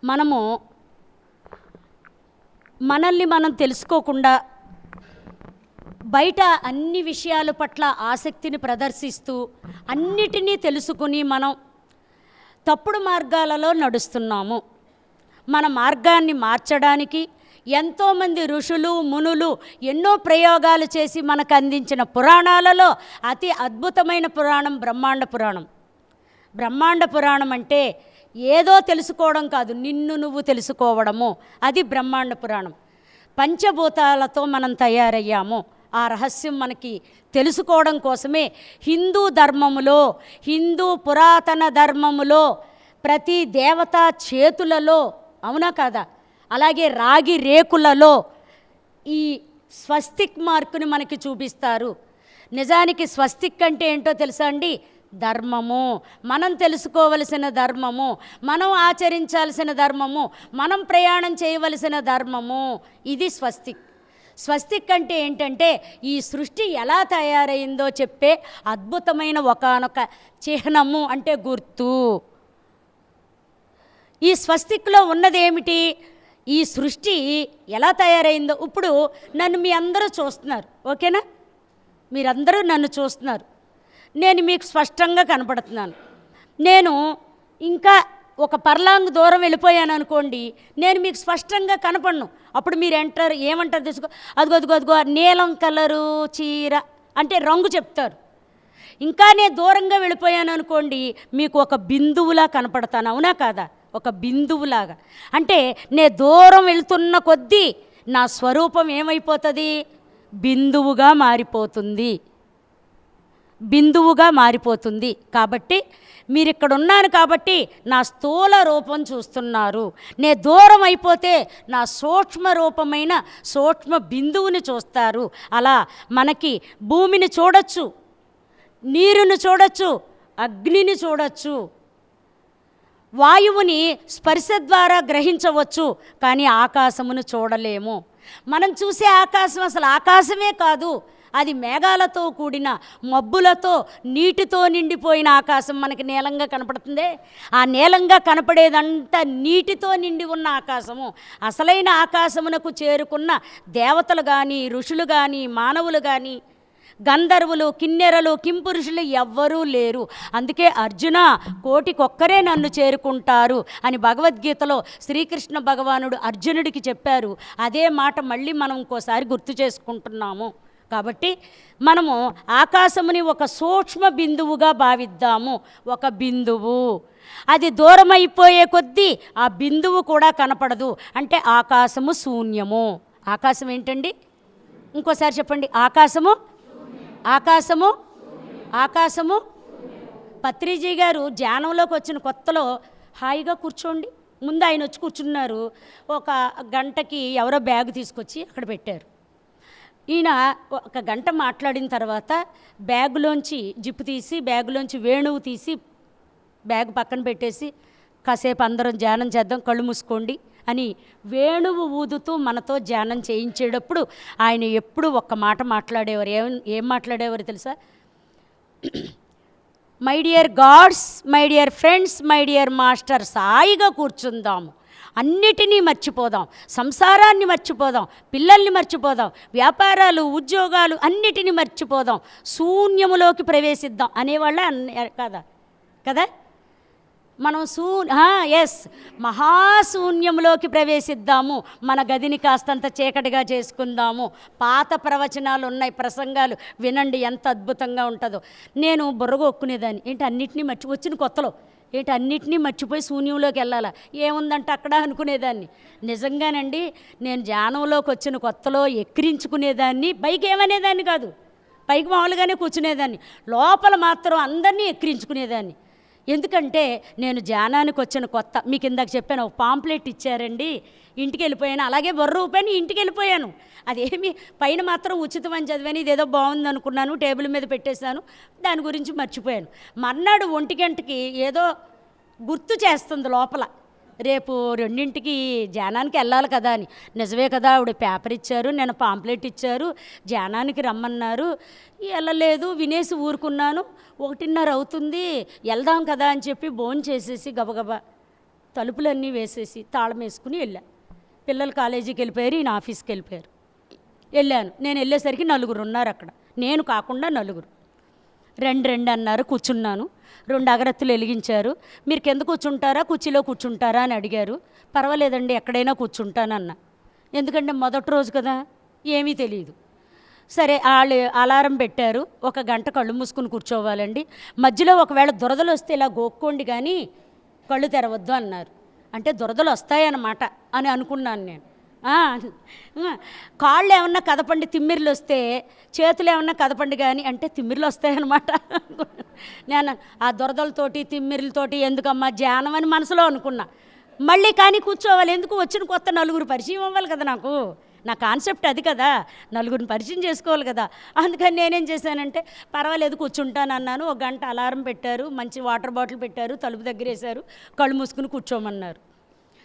మనము మనల్ని మనం తెలుసుకోకుండా బయట అన్ని విషయాల పట్ల ఆసక్తిని ప్రదర్శిస్తూ అన్నిటినీ తెలుసుకుని మనం తప్పుడు మార్గాలలో నడుస్తున్నాము. మన మార్గాన్ని మార్చడానికి ఎంతోమంది ఋషులు మునులు ఎన్నో ప్రయోగాలు చేసి మనకు అందించిన పురాణాలలో అతి అద్భుతమైన పురాణం బ్రహ్మాండ పురాణం. బ్రహ్మాండ పురాణం అంటే ఏదో తెలుసుకోవడం కాదు, నిన్ను నువ్వు తెలుసుకోవడము. అది బ్రహ్మాండ పురాణం. పంచభూతాలతో మనం తయారయ్యాము. ఆ రహస్యం మనకి తెలుసుకోవడం కోసమే హిందూ ధర్మములో, హిందూ పురాతన ధర్మములో ప్రతి దేవతా చేతులలో, అవునా కాదా, అలాగే రాగి రేకులలో ఈ స్వస్తిక్ మార్కుని మనకి చూపిస్తారు. నిజానికి స్వస్తిక్ అంటే ఏంటో తెలుసా అండి? ధర్మము, మనం తెలుసుకోవలసిన ధర్మము, మనం ఆచరించాల్సిన ధర్మము, మనం ప్రయాణం చేయవలసిన ధర్మము. ఇది స్వస్తిక్. స్వస్తిక్ అంటే ఏంటంటే ఈ సృష్టి ఎలా తయారైందో చెప్పే అద్భుతమైన ఒకానొక చిహ్నము, అంటే గుర్తు. ఈ స్వస్తిక్లో ఉన్నదేమిటి? ఈ సృష్టి ఎలా తయారైందో. ఇప్పుడు నన్ను మీ అందరూ చూస్తున్నారు, ఓకేనా? మీరందరూ నన్ను చూస్తున్నారు, నేను మీకు స్పష్టంగా కనపడుతున్నాను. నేను ఇంకా ఒక పర్లాంగ్ దూరం వెళ్ళిపోయాను అనుకోండి, నేను మీకు స్పష్టంగా కనపడను. అప్పుడు మీరు ఏమంటారు తెలుసుకో, అదిగో అదిగో అదిగో నీలం కలరు చీర అంటే రంగు చెప్తారు. ఇంకా నేను దూరంగా వెళ్ళిపోయాను అనుకోండి, మీకు ఒక బిందువులా కనపడతాను, అవునా కాదా? ఒక బిందువులాగా. అంటే నేను దూరం వెళ్తున్న కొద్దీ నా స్వరూపం ఏమైపోతుంది? బిందువుగా మారిపోతుంది, బిందువుగా మారిపోతుంది. కాబట్టి మీరు ఇక్కడ ఉన్నాను కాబట్టి నా స్థూల రూపం చూస్తున్నారు. నేను దూరం అయిపోతే నా సూక్ష్మ రూపమైన సూక్ష్మ బిందువుని చూస్తారు. అలా మనకి భూమిని చూడొచ్చు, నీరుని చూడొచ్చు, అగ్నిని చూడొచ్చు, వాయువుని స్పర్శ ద్వారా గ్రహించవచ్చు, కానీ ఆకాశమును చూడలేము. మనం చూసే ఆకాశం అసలు ఆకాశమే కాదు, అది మేఘాలతో కూడిన మబ్బులతో నీటితో నిండిపోయిన ఆకాశం మనకి నీలంగా కనపడుతుందే. ఆ నీలంగా కనపడేదంతా నీటితో నిండి ఉన్న ఆకాశము. అసలైన ఆకాశమునకు చేరుకున్న దేవతలు కానీ, ఋషులు కానీ, మానవులు కానీ, గంధర్వులు, కిన్నెరలు, కింపురుషులు ఎవ్వరూ లేరు. అందుకే అర్జున, కోటికొక్కరే నన్ను చేరుకుంటారు అని భగవద్గీతలో శ్రీకృష్ణ భగవానుడు అర్జునుడికి చెప్పారు. అదే మాట మళ్ళీ మనం ఇంకోసారి గుర్తు చేసుకుంటున్నాము. కాబట్టి మనము ఆకాశముని ఒక సూక్ష్మ బిందువుగా భావిద్దాము. ఒక బిందువు, అది దూరం అయిపోయే కొద్దీ ఆ బిందువు కూడా కనపడదు. అంటే ఆకాశము శూన్యము. ఆకాశం ఏంటండి? ఇంకోసారి చెప్పండి. ఆకాశము, ఆకాశము, ఆకాశము. పత్రిజీ గారు ధ్యానంలోకి వచ్చిన కొత్తలో హాయిగా కూర్చోండి, ముందు ఆయన వచ్చి కూర్చున్నారు. ఒక గంటకి ఎవరో బ్యాగ్ తీసుకొచ్చి అక్కడ పెట్టారు. ఈయన ఒక గంట మాట్లాడిన తర్వాత బ్యాగులోంచి జిప్పు తీసి, బ్యాగులోంచి వేణువు తీసి బ్యాగ్ పక్కన పెట్టేసి, కాసేపు అందరం ధ్యానం చేద్దాం, కళ్ళు మూసుకోండి అని వేణువు ఊదుతూ మనతో ధ్యానం చేయించేటప్పుడు ఆయన ఎప్పుడు ఒక్క మాట మాట్లాడేవారు. ఏం మాట్లాడేవారు తెలుసా? My dear God's, my dear friends, my dear masters, హాయిగా కూర్చుందాము, అన్నిటినీ మర్చిపోదాం, సంసారాన్ని మర్చిపోదాం, పిల్లల్ని మర్చిపోదాం, వ్యాపారాలు, ఉద్యోగాలు అన్నిటినీ మర్చిపోదాం, శూన్యములోకి ప్రవేశిద్దాం అనేవాళ్ళే కదా కదా మనం ఎస్, మహాశూన్యంలోకి ప్రవేశిద్దాము, మన గదిని కాస్తంత చీకటిగా చేసుకుందాము. పాత ప్రవచనాలు ఉన్నాయి, ప్రసంగాలు వినండి, ఎంత అద్భుతంగా ఉంటుందో. నేను బుర్రగొక్కునేదాన్ని, ఏంటి అన్నిటినీ వచ్చిన కొత్తలో ఏంటి అన్నిటినీ మర్చిపోయి శూన్యంలోకి వెళ్ళాలా, ఏముందంటే అక్కడ అనుకునేదాన్ని. నిజంగానండి, నేను ధ్యానంలోకి వచ్చిన కొత్తలో ఎక్కిరించుకునేదాన్ని, పైకి ఏమనేదాన్ని కాదు, పైకి మామూలుగానే కూర్చునేదాన్ని, లోపల మాత్రం అందరినీ ఎక్కిరించుకునేదాన్ని. ఎందుకంటే నేను ధ్యానానికి వచ్చిన కొత్త, మీకు ఇందాక చెప్పాను, ఒక పాంప్లెట్ ఇచ్చారండి, ఇంటికి వెళ్ళిపోయాను, అలాగే రూపాయని ఇంటికి వెళ్ళిపోయాను. అదేమి పైన మాత్రం ఉచితం అని చదివాను, ఇదేదో బాగుంది అనుకున్నాను, టేబుల్ మీద పెట్టేశాను, దాని గురించి మర్చిపోయాను. మర్నాడు 1 గంటకి ఏదో గుర్తు చేస్తుంది లోపల, రేపు 2ంటికి ధ్యానానికి వెళ్ళాలి కదా అని. నిజమే కదా, ఆవిడ పేపర్ ఇచ్చారు, నేను పాంప్లెట్ ఇచ్చారు, ధ్యానానికి రమ్మన్నారు, వెళ్ళలేదు, వినేసి ఊరుకున్నాను. 1:30 అవుతుంది, వెళ్దాం కదా అని చెప్పి భోంచేసేసి గబగబా తలుపులన్నీ వేసేసి తాళం వేసుకుని వెళ్ళా. పిల్లలు కాలేజీకి వెళ్ళిపోయారు, ఈయన ఆఫీస్కి వెళ్ళిపోయారు. వెళ్ళాను. నేను వెళ్ళేసరికి 4 ఉన్నారు అక్కడ, నేను కాకుండా 4. రెండు అన్నారు. కూర్చున్నాను. 2 అగరత్తులు వెలిగించారు. మీరు కింద కూర్చుంటారా కుర్చీలో కూర్చుంటారా అని అడిగారు. పర్వాలేదండి ఎక్కడైనా కూర్చుంటానన్న. ఎందుకంటే మొదటి రోజు కదా, ఏమీ తెలియదు. సరే వాళ్ళు అలారం పెట్టారు, 1 గంట కళ్ళు మూసుకుని కూర్చోవాలండి, మధ్యలో ఒకవేళ దురదలు వస్తే ఇలా గోక్కోండి కానీ కళ్ళు తెరవద్దు అన్నారు. అంటే దురదలు వస్తాయన్నమాట అని అనుకున్నాను నేను. కాళ్ళు ఏమన్నా కదపండి తిమ్మిర్లు వస్తే, చేతులు ఏమన్నా కదపండి కానీ అంటే తిమ్మిర్లు వస్తాయన్నమాట. నేను ఆ దురదలతోటి తిమ్మిర్లతోటి ఎందుకమ్మా ధ్యానం అని మనసులో అనుకున్నా. మళ్ళీ కానీ కూర్చోవాలి, ఎందుకు వచ్చిన కొత్త 4 పరిచయం అవ్వాలి కదా నాకు. నా కాన్సెప్ట్ అది కదా, 4 పరిచయం చేసుకోవాలి కదా. అందుకని నేనేం చేశానంటే పర్వాలేదు కూర్చుంటాను అన్నాను. 1 గంట అలారం పెట్టారు, మంచి వాటర్ బాటిల్ పెట్టారు, తలుపు దగ్గర వేశారు, కళ్ళు మూసుకుని కూర్చోమన్నారు.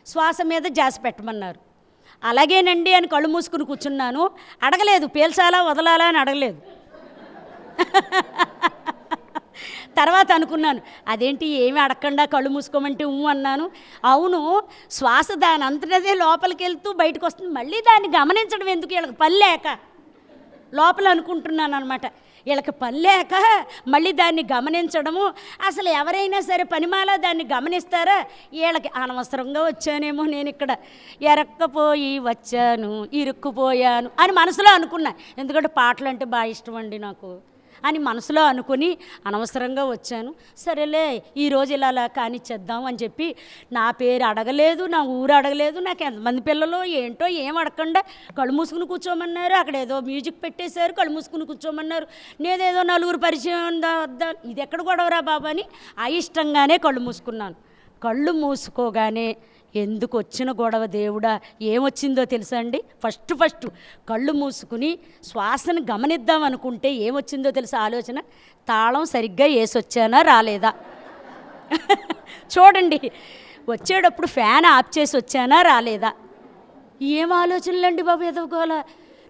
శ్వాస మీద జాస పెట్టమన్నారు. అలాగేనండి అని కళ్ళు మూసుకుని కూర్చున్నాను. అడగలేదు పీల్చాలా వదలాలా అని అడగలేదు. తర్వాత అనుకున్నాను, అదేంటి ఏమి అడగకుండా కళ్ళు మూసుకోమంటే అన్నాను. అవును, శ్వాస దాని అంతటదే లోపలికి వెళ్తూ బయటకు వస్తుంది, మళ్ళీ దాన్ని గమనించడం ఎందుకు, వీళ్ళకి పనిలేక లోపల అనుకుంటున్నాను అనమాట. వీళ్ళకి పనిలేక మళ్ళీ దాన్ని గమనించడము. అసలు ఎవరైనా సరే పనిమాల దాన్ని గమనిస్తారా? వీళ్ళకి అనవసరంగా వచ్చానేమో నేను ఇక్కడ, ఎరక్కపోయి వచ్చాను ఇరుక్కుపోయాను అని మనసులో అనుకున్నా. ఎందుకంటే పాటలు అంటే బాగా ఇష్టం అండి నాకు అని మనసులో అనుకుని అనవసరంగా వచ్చాను. సరేలే ఈరోజు ఇలా కానిచ్చేద్దాం అని చెప్పి నా పేరు అడగలేదు, నా ఊరు అడగలేదు, నాకు ఎంతమంది పిల్లలు ఏంటో ఏం అడగకుండా కళ్ళు మూసుకుని కూర్చోమన్నారు. అక్కడ ఏదో మ్యూజిక్ పెట్టేశారు, కళ్ళు మూసుకుని కూర్చోమన్నారు. నేనేదో 4 పరిచయం వద్దా, ఇది ఎక్కడ గొడవరా బాబా అని అయిష్టంగానే కళ్ళు మూసుకున్నాను. కళ్ళు మూసుకోగానే ఎందుకు వచ్చిన గొడవ దేవుడా, ఏమొచ్చిందో తెలుసా అండి? ఫస్ట్ కళ్ళు మూసుకుని శ్వాసను గమనిద్దాం అనుకుంటే ఏమొచ్చిందో తెలుసా ఆలోచన? తాళం సరిగ్గా వేసొచ్చానా రాలేదా. చూడండి, వచ్చేటప్పుడు ఫ్యాన్ ఆఫ్ చేసి వచ్చానా రాలేదా. ఏం ఆలోచనలండి బాబు ఎదవుకోవాలా.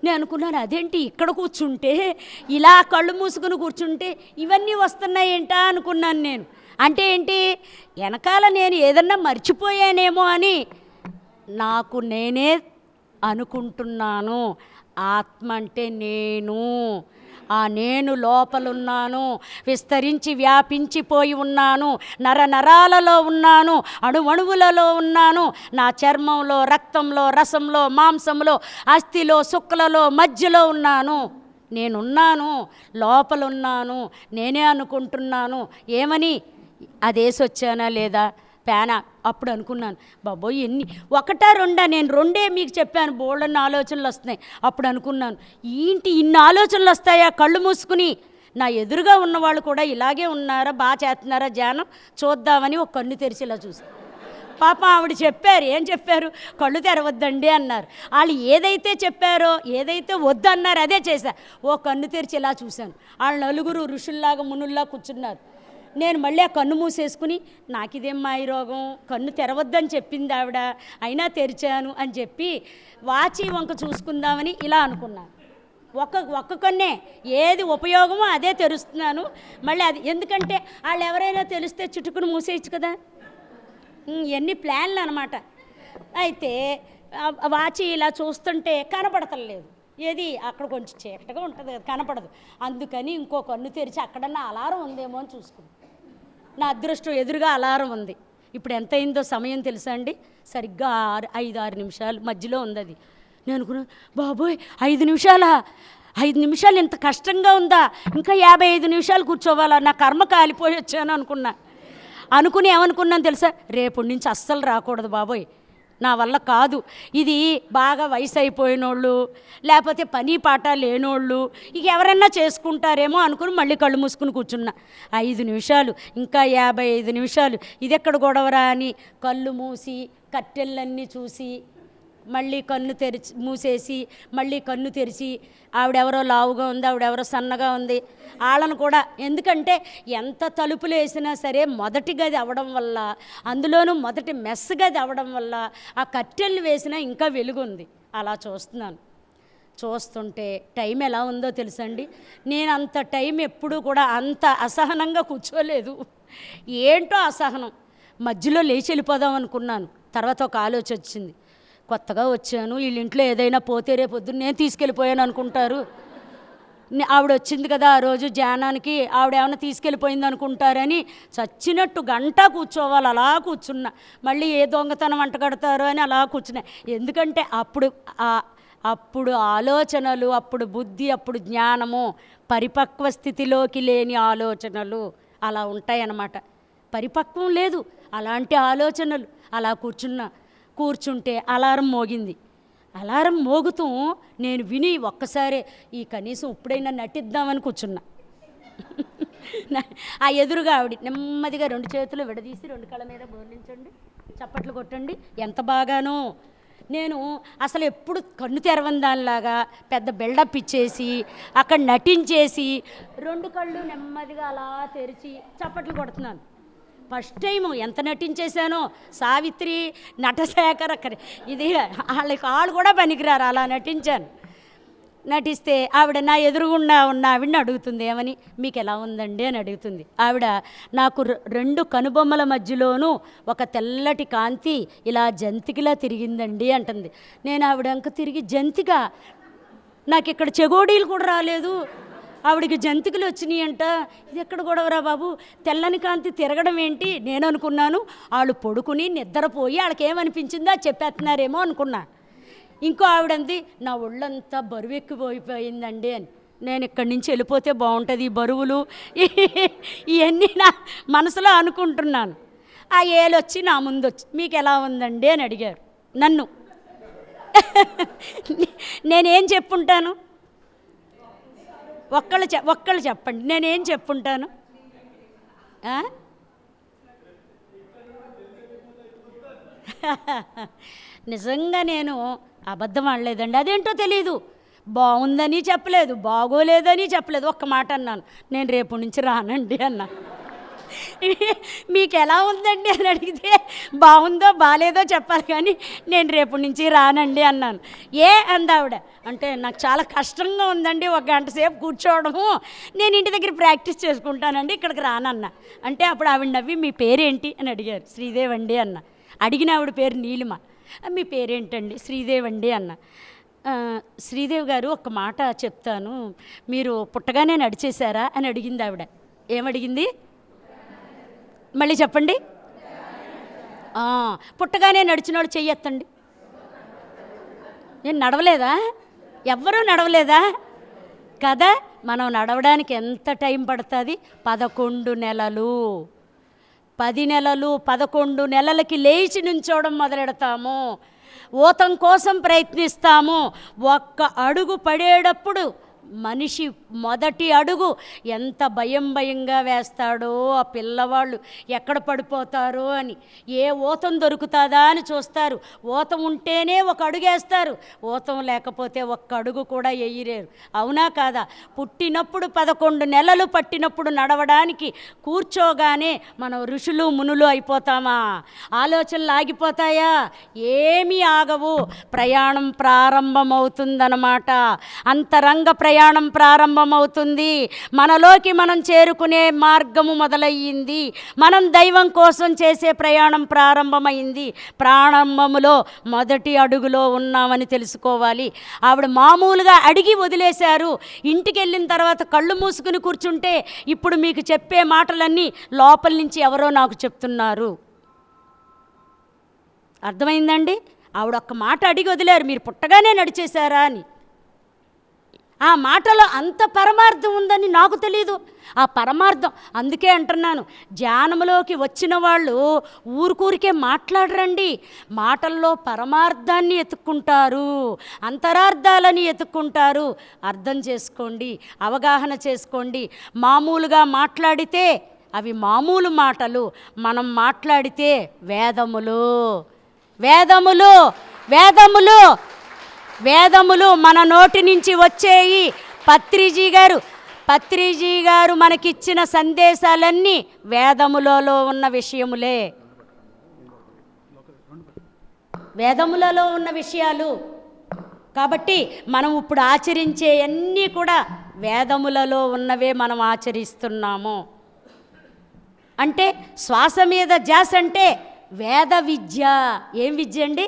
నేను అనుకున్నాను, అదేంటి ఇక్కడ కూర్చుంటే ఇలా కళ్ళు మూసుకుని కూర్చుంటే ఇవన్నీ వస్తున్నాయి ఏంటా అనుకున్నాను నేను. అంటే ఏంటి, వెనకాల నేను ఏదన్నా మర్చిపోయానేమో అని నాకు నేనే అనుకుంటున్నాను. ఆత్మ అంటే నేను, ఆ నేను లోపలున్నాను, విస్తరించి వ్యాపించిపోయి ఉన్నాను, నరాలలో ఉన్నాను, అణువణువులలో ఉన్నాను, నా చర్మంలో, రక్తంలో, రసంలో, మాంసంలో, అస్థిలో, శుక్లలో, మధ్యలో ఉన్నాను. నేనున్నాను, లోపలున్నాను, నేనే అనుకుంటున్నాను. ఏమని అదేసొచ్చానా లేదా పేన. అప్పుడు అనుకున్నాను, బాబోయ్ ఎన్ని 1 2 నేను 2 మీకు చెప్పాను, బోల్డన్ని ఆలోచనలు వస్తున్నాయి. అప్పుడు అనుకున్నాను, ఏంటి ఇన్ని ఆలోచనలు వస్తాయా కళ్ళు మూసుకుని. నా ఎదురుగా ఉన్నవాళ్ళు కూడా ఇలాగే ఉన్నారా, బాగా చేస్తున్నారా ధ్యానం చూద్దామని ఒక కన్ను తెరిచి ఇలా చూసి, పాప ఆవిడ చెప్పారు. ఏం చెప్పారు? కళ్ళు తెరవద్దండి అన్నారు. వాళ్ళు ఏదైతే చెప్పారో, ఏదైతే వద్దన్నారో అదే చేశా. ఓ కన్ను తెరిచి ఇలా చూశాను. వాళ్ళు 4 ఋషుల్లాగా మునుల్లా కూర్చున్నారు. నేను మళ్ళీ ఆ కన్ను మూసేసుకుని, నాకిదేం మాయ రోగం, కన్ను తెరవద్దని చెప్పింది ఆవిడ, అయినా తెరిచాను అని చెప్పి వాచి వంక చూసుకుందామని ఇలా అనుకున్నాను. ఒక్క కన్నే ఏది ఉపయోగమో అదే తెరుస్తున్నాను. మళ్ళీ అది ఎందుకంటే వాళ్ళు ఎవరైనా తెలిస్తే చుట్టుకుని మూసేయచ్చు కదా. ఎన్ని ప్లాన్లు అనమాట. అయితే వాచి ఇలా చూస్తుంటే కనపడతలేదు. ఏది అక్కడ కొంచెం చీకటిగా ఉంటుంది కదా, కనపడదు. అందుకని ఇంకో కన్ను తెరిచి అక్కడన్నా అలారం ఉందేమో అని చూసుకున్నాను. నా అదృష్టం ఎదురుగా అలారం ఉంది. ఇప్పుడు ఎంత అయిందో సమయం తెలుసా అండి? సరిగ్గా 5-6 నిమిషాలు మధ్యలో ఉంది అది. నేను అనుకున్నాను, బాబోయ్ 5 నిమిషాలా, 5 నిమిషాలు ఇంత కష్టంగా ఉందా, ఇంకా 55 నిమిషాలు కూర్చోవాలా, నా కర్మ కాలిపోయి వచ్చాను అనుకుని ఏమనుకున్నాను తెలుసా? రేపటి నుంచి అస్సలు రాకూడదు బాబోయ్, నా వల్ల కాదు ఇది. బాగా వయసు అయిపోయిన వాళ్ళు, లేకపోతే పని పాట లేనోళ్ళు, ఇక ఎవరన్నా చేసుకుంటారేమో అనుకుని మళ్ళీ కళ్ళు మూసుకుని కూర్చున్నా. 5 నిమిషాలు, ఇంకా 55 నిమిషాలు, ఇది ఎక్కడ గొడవరా అని కళ్ళు మూసి కట్టెళ్ళన్నీ చూసి మళ్ళీ కన్ను తెరిచి మూసేసి మళ్ళీ కన్ను తెరిచి, ఆవిడెవరో లావుగా ఉంది, ఆవిడెవరో సన్నగా ఉంది, వాళ్ళను కూడా. ఎందుకంటే ఎంత తలుపులు వేసినా సరే మొదటి గది అవ్వడం వల్ల, అందులోనూ మొదటి మెస్ గది అవ్వడం వల్ల ఆ కట్టెలు వేసినా ఇంకా వెలుగుంది. అలా చూస్తుంటే టైం ఎలా ఉందో తెలుసండి. నేను అంత టైం ఎప్పుడూ కూడా అంత అసహనంగా కూర్చోలేదు. ఏంటో అసహనం. మధ్యలో లేచి వెళ్ళిపోదాం అనుకున్నాను. తర్వాత ఒక ఆలోచన వచ్చింది, కొత్తగా వచ్చాను, వీళ్ళ ఇంట్లో ఏదైనా పోతే రేపు పొద్దున్న నేను తీసుకెళ్ళిపోయాను అనుకుంటారు, ఆవిడ వచ్చింది కదా ఆ రోజు ధ్యానానికి, ఆవిడ ఏమైనా తీసుకెళ్ళిపోయింది అనుకుంటారని చచ్చినట్టు గంట కూర్చోవాలి. అలా కూర్చున్నా, మళ్ళీ ఏ దొంగతనం వంట కడతారో అని అలా కూర్చున్నా. ఎందుకంటే అప్పుడు ఆలోచనలు, అప్పుడు బుద్ధి, అప్పుడు జ్ఞానము, పరిపక్వ స్థితిలోకి లేని ఆలోచనలు అలా ఉంటాయన్నమాట. పరిపక్వం లేదు, అలాంటి ఆలోచనలు. అలా కూర్చుంటే అలారం మోగింది. అలారం మోగుతూ నేను విని ఒక్కసారే ఈ కనీసం ఇప్పుడైనా నటిద్దామని కూర్చున్నా. ఆ ఎదురుగా ఆవిడ నెమ్మదిగా 2 చేతులు విడదీసి 2 కళ్ళ మీద బోర్లించండి, చప్పట్లు కొట్టండి. ఎంత బాగానో. నేను అసలు ఎప్పుడు కన్ను తెరవని దానిలాగా పెద్ద బిల్డప్ ఇచ్చేసి అక్కడ నటించేసి 2 కళ్ళు నెమ్మదిగా అలా తెరిచి చప్పట్లు కొడుతున్నాను. ఫస్ట్ టైము ఎంత నటించేశానో. సావిత్రి, నటశేఖర్ ఇది వాళ్ళు కూడా పనికిరారు, అలా నటిస్తే ఆవిడ నా ఎదురుగుండా ఉన్న ఆవిడని అడుగుతుంది, ఏమని, మీకు ఎలా ఉందండి అని అడుగుతుంది. ఆవిడ నాకు 2 కనుబొమ్మల మధ్యలోనూ ఒక తెల్లటి కాంతి ఇలా జంతికిలా తిరిగిందండి అంటుంది. నేను ఆవిడ అంక తిరిగి, జంతిక? నాకు ఇక్కడ చెగోడీలు కూడా రాలేదు, ఆవిడికి జంతికలు వచ్చినాయి అంట. ఇది ఎక్కడ గొడవరా బాబు, తెల్లని కాంతి తిరగడం ఏంటి? నేను అనుకున్నాను వాళ్ళు పడుకుని నిద్రపోయి వాళ్ళకి ఏమనిపించిందో చెప్పేస్తున్నారేమో అనుకున్నా. ఇంకో ఆవిడంది, నా ఒళ్ళంతా బరువు ఎక్కిపోయిపోయిందండి అని. నేను ఇక్కడి నుంచి వెళ్ళిపోతే బాగుంటుంది, ఈ బరువులు ఇవన్నీ నా మనసులో అనుకుంటున్నాను. ఆ ఏలొచ్చి నా ముందు వచ్చి, మీకు ఎలా ఉందండి అని అడిగారు నన్ను. నేనేం చెప్పుంటాను? ఒక్కళ్ళు చెప్పండి, నేనేం చెప్పుంటాను? నిజంగా నేను అబద్ధం ఆడలేదండి. అదేంటో తెలీదు, బాగుందని చెప్పలేదు, బాగోలేదని చెప్పలేదు, ఒక్క మాట అన్నాను, నేను రేపు నుంచి రానండి అన్నా. మీకు ఎలా ఉందండి అని అడిగితే బాగుందో బాగాలేదో చెప్పాలి, కానీ నేను రేపు నుంచి రానండి అన్నాను. ఏ అందావిడ అంటే, నాకు చాలా కష్టంగా ఉందండి 1 గంట సేపు కూర్చోవడము, నేను ఇంటి దగ్గర ప్రాక్టీస్ చేసుకుంటానండి, ఇక్కడికి రానన్నా. అంటే అప్పుడు ఆవిడ నవ్వి, మీ పేరేంటి అని అడిగారు. శ్రీదేవి అండి అన్న. అడిగిన ఆవిడ పేరు నీలిమ. మీ పేరేంటండి? శ్రీదేవి అండి అన్న. శ్రీదేవి గారు, ఒక్క మాట చెప్తాను, మీరు పుట్టగానే నడిచేశారా అని అడిగింది ఆవిడ. ఏమడిగింది? మళ్ళీ చెప్పండి. పుట్టగానే నడిచినోడు చెయ్యెత్తండి. నేను నడవలేదా? ఎవ్వరూ నడవలేదా కదా? మనం నడవడానికి ఎంత టైం పడుతుంది? 11 నెలలు, 10 నెలలు, 11 నెలలకి లేచి నుంచోవడం మొదలెడతాము. ఊతం కోసం ప్రయత్నిస్తాము. 1 అడుగు పడేటప్పుడు మనిషి మొదటి అడుగు ఎంత భయంగా వేస్తాడో, ఆ పిల్లవాళ్ళు ఎక్కడ పడిపోతారో అని. ఏ ఊతం దొరుకుతుందా అని చూస్తారు. ఊతం ఉంటేనే 1 అడుగు వేస్తారు, ఊతం లేకపోతే 1 అడుగు కూడా వేయలేరు. అవునా కాదా? పుట్టినప్పుడు 11 నెలలు పట్టినప్పుడు నడవడానికి కూర్చోగానే మనం ఋషులు మునులు అయిపోతామా? ఆలోచనలు ఆగిపోతాయా? ఏమీ ఆగవు. ప్రయాణం ప్రారంభమవుతుందన్నమాట. అంతరంగ ప్రయాణం ప్రారంభమవుతుంది. మనలోకి మనం చేరుకునే మార్గము మొదలయ్యింది. మనం దైవం కోసం చేసే ప్రయాణం ప్రారంభమైంది. ప్రారంభములో మొదటి అడుగులో ఉన్నామని తెలుసుకోవాలి. ఆవిడ మామూలుగా అడిగి వదిలేశారు. ఇంటికి వెళ్ళిన తర్వాత కళ్ళు మూసుకుని కూర్చుంటే ఇప్పుడు మీకు చెప్పే మాటలన్నీ లోపల నుంచి ఎవరో నాకు చెప్తున్నారు. అర్థమైందండి? ఆవిడ ఒక్క మాట అడిగి వదిలేరు, మీరు పుట్టగానే నడిచేశారా అని. ఆ మాటలో అంత పరమార్థం ఉందని నాకు తెలీదు. ఆ పరమార్థం అందుకే అంటున్నాను, ధ్యానంలోకి వచ్చిన వాళ్ళు ఊరికే మాట్లాడరండి. మాటల్లో పరమార్థాన్ని ఎత్తుక్కుంటారు, అంతరార్థాలని ఎత్తుక్కుంటారు. అర్థం చేసుకోండి, అవగాహన చేసుకోండి. మామూలుగా మాట్లాడితే అవి మామూలు మాటలు, మనం మాట్లాడితే వేదములు వేదములు వేదములు వేదములు మన నోటి నుంచి వచ్చేయి. పత్రిజీ గారు మనకిచ్చిన సందేశాలన్నీ వేదములలో ఉన్న విషయములే, వేదములలో ఉన్న విషయాలు. కాబట్టి మనం ఇప్పుడు ఆచరించే అన్నీ కూడా వేదములలో ఉన్నవే మనం ఆచరిస్తున్నాము. అంటే శ్వాస మీద ధ్యాస అంటే వేద విద్య. ఏం విద్య అండి?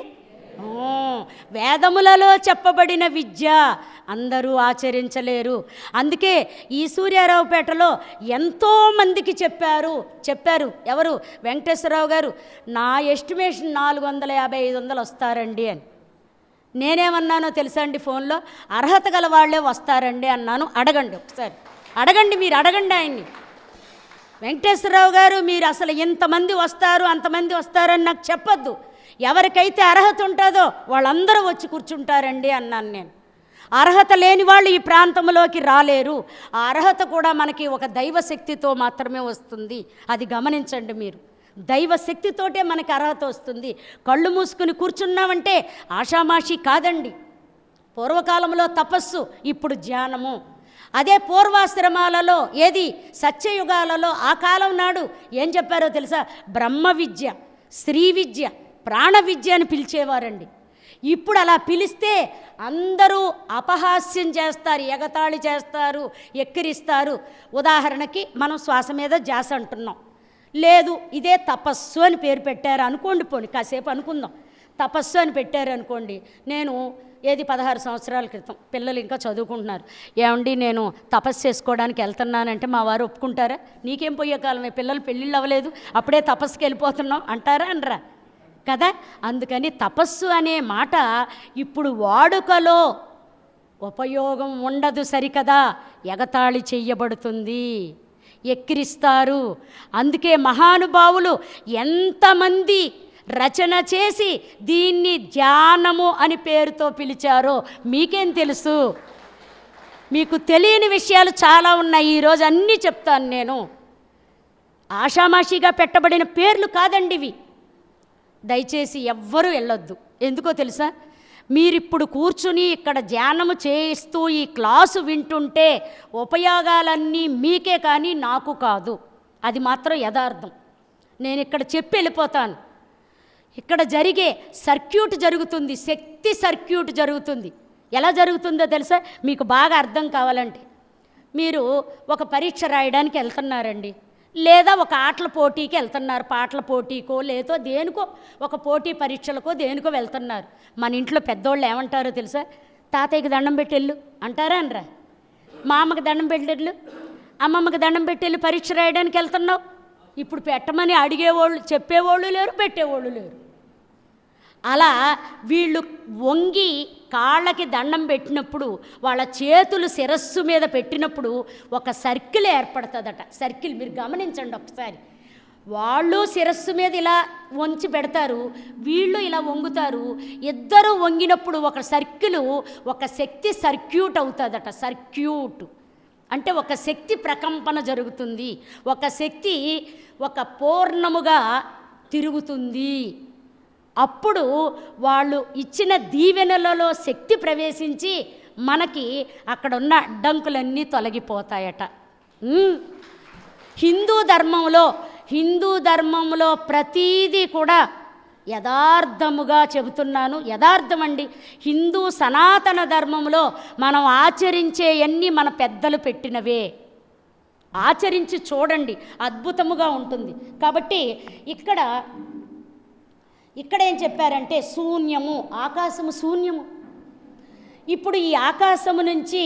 వేదములలో చెప్పబడిన విద్య అందరూ ఆచరించలేరు. అందుకే ఈ సూర్యారావుపేటలో ఎంతోమందికి చెప్పారు. ఎవరు? వెంకటేశ్వరరావు గారు. నా ఎస్టిమేషన్ 450-500 వస్తారండి అని. నేనేమన్నానో తెలుసా అండి? ఫోన్లో అర్హత గల వాళ్ళే వస్తారండి అన్నాను. అడగండి, ఒకసారి అడగండి, మీరు అడగండి ఆయన్ని. వెంకటేశ్వరరావు గారు, మీరు అసలు ఇంతమంది వస్తారు అంతమంది వస్తారని నాకు చెప్పొద్దు. ఎవరికైతే అర్హత ఉంటుందో వాళ్ళందరూ వచ్చి కూర్చుంటారండి అన్నాను నేను. అర్హత లేని వాళ్ళు ఈ ప్రాంతంలోకి రాలేరు. ఆ అర్హత కూడా మనకి ఒక దైవశక్తితో మాత్రమే వస్తుంది. అది గమనించండి మీరు. దైవశక్తితోటే మనకి అర్హత వస్తుంది. కళ్ళు మూసుకుని కూర్చున్నామంటే ఆషామాషి కాదండి. పూర్వకాలంలో తపస్సు, ఇప్పుడు ధ్యానము. అదే పూర్వాశ్రమాలలో, ఏది సత్యయుగాలలో ఆ కాలం నాడు ఏం చెప్పారో తెలుసా? బ్రహ్మ విద్య, శ్రీ విద్య, ప్రాణ విద్య అని పిలిచేవారండి. ఇప్పుడు అలా పిలిస్తే అందరూ అపహాస్యం చేస్తారు, ఎగతాళి చేస్తారు, ఎక్కిరిస్తారు. ఉదాహరణకి మనం శ్వాస మీద ధ్యాస అంటున్నాం. లేదు, ఇదే తపస్సు అని పేరు పెట్టారు అనుకోండి. పోని కాసేపు అనుకుందాం. తపస్సు అని పెట్టారు అనుకోండి. నేను 16 సంవత్సరాల క్రితం, పిల్లలు ఇంకా చదువుకుంటున్నారు, ఏమండి నేను తపస్సు చేసుకోవడానికి వెళ్తున్నానంటే మా వారు ఒప్పుకుంటారా? నీకేం పోయే కాలమే, పిల్లలు పెళ్ళిళ్ళు అవ్వలేదు, అప్పుడే తపస్సుకి వెళ్ళిపోతున్నాం అంటారా? అనరా కదా. అందుకని తపస్సు అనే మాట ఇప్పుడు వాడుకలో ఉపయోగం ఉండదు సరికదా. ఎగతాళి చెయ్యబడుతుంది, ఎక్కిరిస్తారు. అందుకే మహానుభావులు ఎంతమంది రచన చేసి దీన్ని ధ్యానము అని పేరుతో పిలిచారో మీకేం తెలుసు? మీకు తెలియని విషయాలు చాలా ఉన్నాయి. ఈరోజు అన్నీ చెప్తాను నేను. ఆషామాషిగా పెట్టబడిన పేర్లు కాదండి ఇవి. దయచేసి ఎవ్వరూ వెళ్ళొద్దు. ఎందుకో తెలుసా? మీరిప్పుడు కూర్చుని ఇక్కడ ధ్యానము చేయిస్తూ ఈ క్లాసు వింటుంటే ఉపయోగాలన్నీ మీకే కానీ నాకు కాదు. అది మాత్రం యథార్థం. నేను ఇక్కడ చెప్పి వెళ్ళిపోతాను. ఇక్కడ జరిగే సర్క్యూట్ జరుగుతుంది, శక్తి సర్క్యూట్ జరుగుతుంది. ఎలా జరుగుతుందో తెలుసా? మీకు బాగా అర్థం కావాలంటే, మీరు ఒక పరీక్ష రాయడానికి వెళ్తున్నారండి, లేదా ఒక ఆటల పోటీకి వెళ్తున్నారు, పాటల పోటీకో లేదో దేనికో ఒక పోటీ పరీక్షలకో దేనికో వెళ్తున్నారు. మన ఇంట్లో పెద్దోళ్ళు ఏమంటారో తెలుసా? తాతయ్యకి దండం పెట్టెళ్ళు అంటారా అనరా? మా అమ్మకి దండం పెట్టెళ్ళు, అమ్మమ్మకి దండం పెట్టెళ్ళు పరీక్ష రాయడానికి వెళ్తున్నావు. ఇప్పుడు పెట్టమని అడిగేవాళ్ళు, చెప్పేవాళ్ళు లేరు, పెట్టేవాళ్ళు లేరు. అలా వీళ్ళు వంగి కాళ్ళకి దండం పెట్టినప్పుడు, వాళ్ళ చేతులు శిరస్సు మీద పెట్టినప్పుడు ఒక సర్కిల్ ఏర్పడుతుందట. సర్కిల్ మీరు గమనించండి ఒకసారి. వాళ్ళు శిరస్సు మీద ఇలా వంచి పెడతారు, వీళ్ళు ఇలా వంగుతారు. ఇద్దరు వంగినప్పుడు ఒక సర్కిలు, ఒక శక్తి సర్క్యూట్ అవుతుందట. సర్క్యూట్ అంటే ఒక శక్తి ప్రకంపన జరుగుతుంది, ఒక శక్తి ఒక పూర్ణముగా తిరుగుతుంది. అప్పుడు వాళ్ళు ఇచ్చిన దీవెనలలో శక్తి ప్రవేశించి మనకి అక్కడ ఉన్న అడ్డంకులన్నీ తొలగిపోతాయట. హిందూ ధర్మంలో ప్రతీదీ కూడా యథార్థముగా చెబుతున్నాను. యథార్థం అండి. హిందూ సనాతన ధర్మంలో మనం ఆచరించేవన్నీ మన పెద్దలు పెట్టినవే. ఆచరించి చూడండి, అద్భుతముగా ఉంటుంది. కాబట్టి ఇక్కడ ఏం చెప్పారంటే శూన్యము, ఆకాశము శూన్యము. ఇప్పుడు ఈ ఆకాశము నుంచి,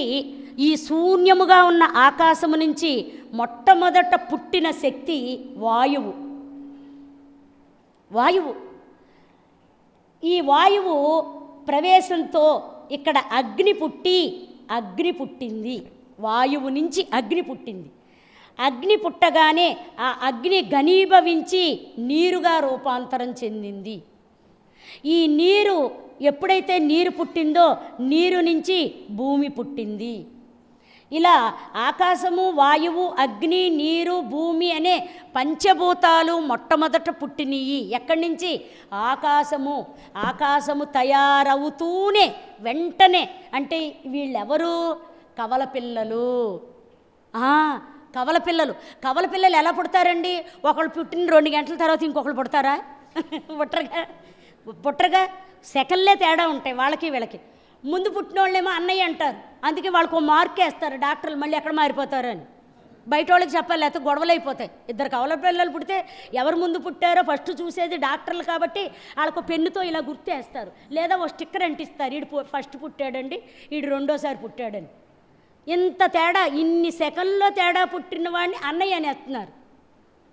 ఈ శూన్యముగా ఉన్న ఆకాశము నుంచి మొట్టమొదట పుట్టిన శక్తి వాయువు. ఈ వాయువు ప్రవేశంతో ఇక్కడ అగ్ని పుట్టింది. వాయువు నుంచి అగ్ని పుట్టింది. అగ్ని పుట్టగానే ఆ అగ్ని ఘనీభవించి నీరుగా రూపాంతరం చెందింది. ఈ నీరు ఎప్పుడైతే నీరు పుట్టిందో నీరు నుంచి భూమి పుట్టింది. ఇలా ఆకాశము, వాయువు, అగ్ని, నీరు, భూమి అనే పంచభూతాలు మొట్టమొదట పుట్టినయి. ఎక్కడి నుంచి? ఆకాశము తయారవుతూనే వెంటనే. అంటే వీళ్ళెవరు? కవలపిల్లలు. కవలపిల్లలు ఎలా పుడతారండి? ఒకళ్ళు పుట్టిన 2 గంటల తర్వాత ఇంకొకళ్ళు పుడతారా? పుట్టరుగా. సెకండ్లే తేడా ఉంటాయి వాళ్ళకి వీళ్ళకి. ముందు పుట్టిన వాళ్ళేమో అన్నయ్య అంటారు, అందుకే వాళ్ళకు మార్క్ వేస్తారు డాక్టర్లు, మళ్ళీ ఎక్కడ మారిపోతారు అని. బయట వాళ్ళకి చెప్పాలి, లేకపోతే గొడవలు అయిపోతాయి. ఇద్దరు కవల పిల్లలు పుడితే ఎవరు ముందు పుట్టారో ఫస్ట్ చూసేది డాక్టర్లు కాబట్టి వాళ్ళకు పెన్నుతో ఇలా గుర్తేస్తారు, లేదా ఓ స్టిక్కర్ అంటిస్తారు, వీడు ఫస్ట్ పుట్టాడండి, వీడు రెండోసారి పుట్టాడని. ఇంత తేడా, ఇన్ని సెకండ్లో తేడా పుట్టిన వాడిని అన్నయ్య అనేస్తున్నారు.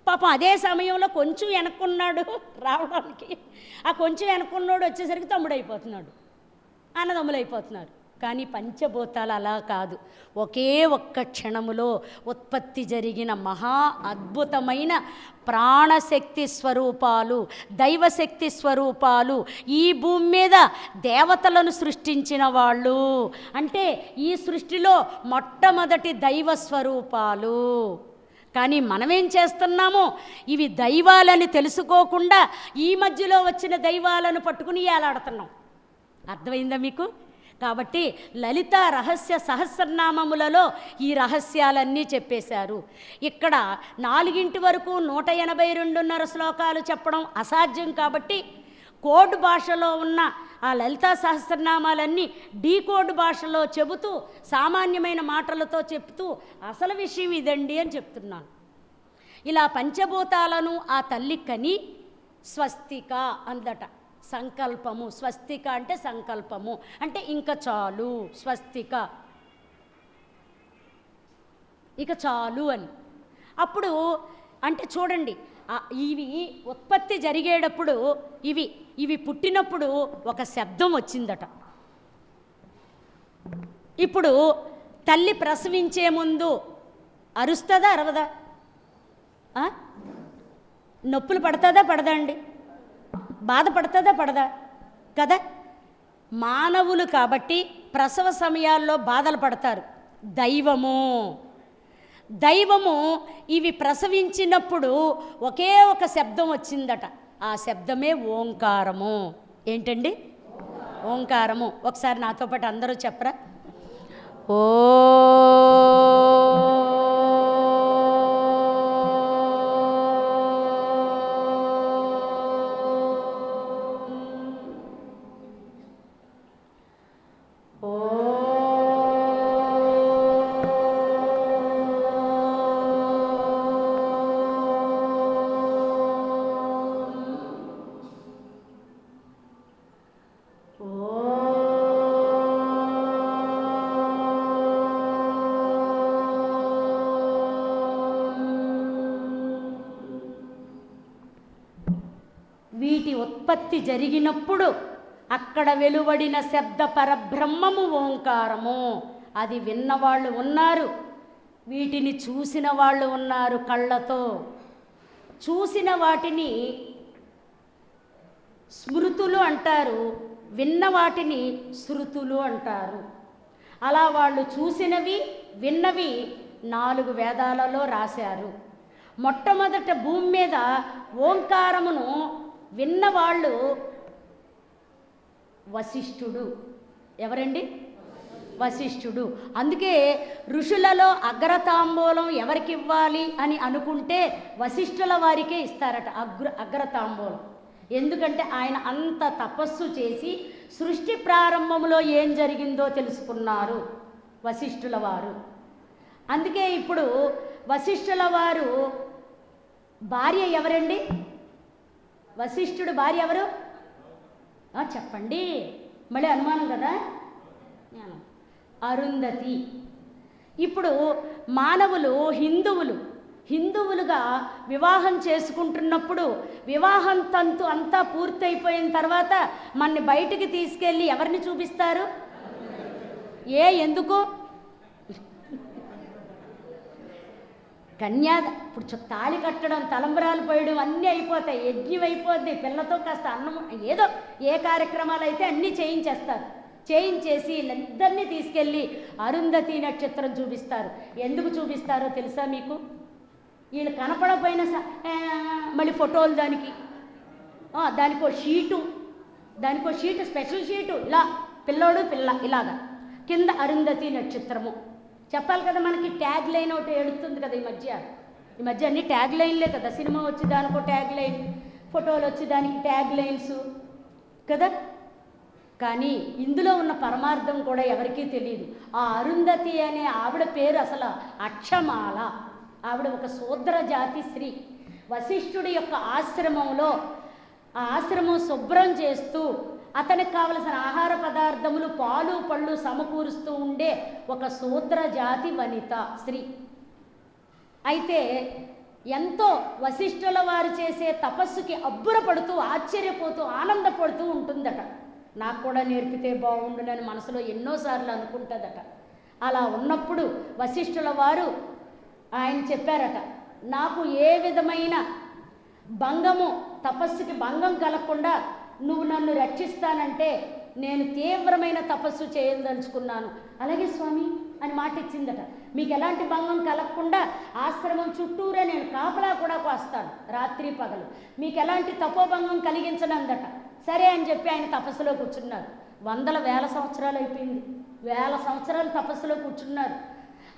పాపం అదే సమయంలో కొంచెం వెనక్కున్నాడు రావడానికి, ఆ కొంచెం వెనక్కున్నాడు వచ్చేసరికి తమ్ముడు అయిపోతున్నాడు, అన్నదమ్ములు అయిపోతున్నారు. కానీ పంచభూతాలు అలా కాదు, ఒకే ఒక్క క్షణములో ఉత్పత్తి జరిగిన మహా అద్భుతమైన ప్రాణశక్తి స్వరూపాలు, దైవశక్తి స్వరూపాలు. ఈ భూమి మీద దేవతలను సృష్టించిన వాళ్ళు అంటే ఈ సృష్టిలో మొట్టమొదటి దైవ స్వరూపాలు. కానీ మనమేం చేస్తున్నాము, ఇవి దైవాలని తెలుసుకోకుండా ఈ మధ్యలో వచ్చిన దైవాలను పట్టుకుని ఏలాడుతున్నాం. అర్థమైందా మీకు? కాబట్టి లలిత రహస్య సహస్రనామములలో ఈ రహస్యాలన్నీ చెప్పేశారు. ఇక్కడ 4 వరకు 182.5 శ్లోకాలు చెప్పడం అసాధ్యం కాబట్టి కోడ్ భాషలో ఉన్న ఆ లలితా సహస్రనామాలన్నీ డీకోడ్ భాషలో చెబుతూ సామాన్యమైన మాటలతో చెప్తూ అసలు విషయం ఇదండి అని చెప్తున్నాను. ఇలా పంచభూతాలను ఆ తల్లి కని స్వస్తిక అందట. సంకల్పము, స్వస్తిక అంటే సంకల్పము, అంటే ఇంకా చాలు, స్వస్తిక ఇక చాలు అని. అప్పుడు అంటే చూడండి, ఇవి ఉత్పత్తి జరిగేటప్పుడు ఇవి పుట్టినప్పుడు ఒక శబ్దం వచ్చిందట. ఇప్పుడు తల్లి ప్రసవించే ముందు అరుస్తుందా అరవదా? నొప్పులు పడుతుందా పడదా అండి? బాధపడుతుందా పడదా? కదా. మానవులు కాబట్టి ప్రసవ సమయాల్లో బాధలు పడతారు. దైవము ఇవి ప్రసవించినప్పుడు ఒకే ఒక శబ్దం వచ్చిందట. ఆ శబ్దమే ఓంకారము. ఏంటండి? ఓంకారము. ఒకసారి నాతో పాటు అందరూ చెప్పరా? ఓ వీటి ఉత్పత్తి జరిగినప్పుడు అక్కడ వెలువడిన శబ్ద పరబ్రహ్మము ఓంకారము. అది విన్నవాళ్ళు ఉన్నారు, వీటిని చూసిన వాళ్ళు ఉన్నారు. కళ్ళతో చూసిన వాటిని స్మృతులు అంటారు, విన్న వాటిని శృతులు అంటారు. అలా వాళ్ళు చూసినవి విన్నవి 4 వేదాలలో రాశారు. మొట్టమొదట భూమి మీద ఓంకారమును విన్నవాళ్ళు వశిష్ఠుడు. ఎవరండి? వశిష్ఠుడు. అందుకే ఋషులలో అగ్రతాంబూలం ఎవరికి ఇవ్వాలి అని అనుకుంటే వశిష్ఠుల వారికే ఇస్తారట అగ్రతాంబూలం. ఎందుకంటే ఆయన అంత తపస్సు చేసి సృష్టి ప్రారంభంలో ఏం జరిగిందో తెలుసుకున్నారు వశిష్ఠుల వారు. అందుకే ఇప్పుడు వశిష్ఠుల వారు భార్య ఎవరండి? వశిష్ఠుడు భార్య ఎవరు? చెప్పండి, మళ్ళీ అనుమానం కదా. అరుంధతి. ఇప్పుడు మానవులు హిందువులుగా వివాహం చేసుకుంటున్నప్పుడు వివాహం తంతు అంతా పూర్తయిపోయిన తర్వాత మనని బయటికి తీసుకెళ్ళి ఎవరిని చూపిస్తారు? ఎందుకు? ఇప్పుడు తాళి కట్టడం, తలంబరాలు పోయడం అన్నీ అయిపోతాయి, యజ్ఞం అయిపోద్ది, పిల్లతో కాస్త అన్నం, ఏదో ఏ కార్యక్రమాలు అయితే అన్నీ చేయించేస్తారు. చేయించేసి వీళ్ళందరినీ తీసుకెళ్ళి అరుంధతి నక్షత్రం చూపిస్తారు. ఎందుకు చూపిస్తారో తెలుసా మీకు? వీళ్ళు కనపడపోయిన మళ్ళీ ఫోటోలు దానికో షీటు స్పెషల్ షీటు, ఇలా పిల్లోడు పిల్ల ఇలాగా కింద అరుంధతి నక్షత్రము చెప్పాలి కదా. మనకి ట్యాగ్ లైన్ ఒకటి ఎడుతుంది కదా ఈ మధ్య అన్ని ట్యాగ్ లైన్లే కదా. సినిమా వచ్చి దానికో ట్యాగ్ లైన్, ఫోటోలు వచ్చి దానికి ట్యాగ్ లైన్స్ కదా. కానీ ఇందులో ఉన్న పరమార్థం కూడా ఎవరికీ తెలియదు. ఆ అరుంధతి అనే ఆవిడ పేరు అసలు అక్షమాల. ఆవిడ ఒక శూద్ర జాతి స్త్రీ. వశిష్ఠుడి యొక్క ఆశ్రమంలో ఆ ఆశ్రమం శుభ్రం చేస్తూ అతనికి కావలసిన ఆహార పదార్థములు పాలు పళ్ళు సమకూరుస్తూ ఉండే ఒక శూద్ర జాతి వనిత స్త్రీ. అయితే ఎంతో వశిష్ఠుల వారు చేసే తపస్సుకి అబ్బురపడుతూ ఆశ్చర్యపోతూ ఆనందపడుతూ ఉంటుందట. నాకు కూడా నేర్పితే బాగుండునని మనసులో ఎన్నోసార్లు అనుకుంటుందట. అలా ఉన్నప్పుడు వశిష్ఠుల వారు ఆయన చెప్పారట, నాకు ఏ విధమైన భంగము తపస్సుకి భంగం కలగకుండా నువ్వు నన్ను రక్షిస్తానంటే నేను తీవ్రమైన తపస్సు చేయదలుచుకున్నాను. అలాగే స్వామి అని మాట ఇచ్చిందట. మీకు ఎలాంటి భంగం కలగకుండా ఆశ్రమం చుట్టూరే నేను కాపలా కూడా కోస్తాను రాత్రి పగలు, మీకు ఎలాంటి తపోభంగం కలిగించనందట. సరే అని చెప్పి ఆయన తపస్సులో కూర్చున్నారు. వేల సంవత్సరాలు అయిపోయింది. 1000 సంవత్సరాలు తపస్సులో కూర్చున్నారు.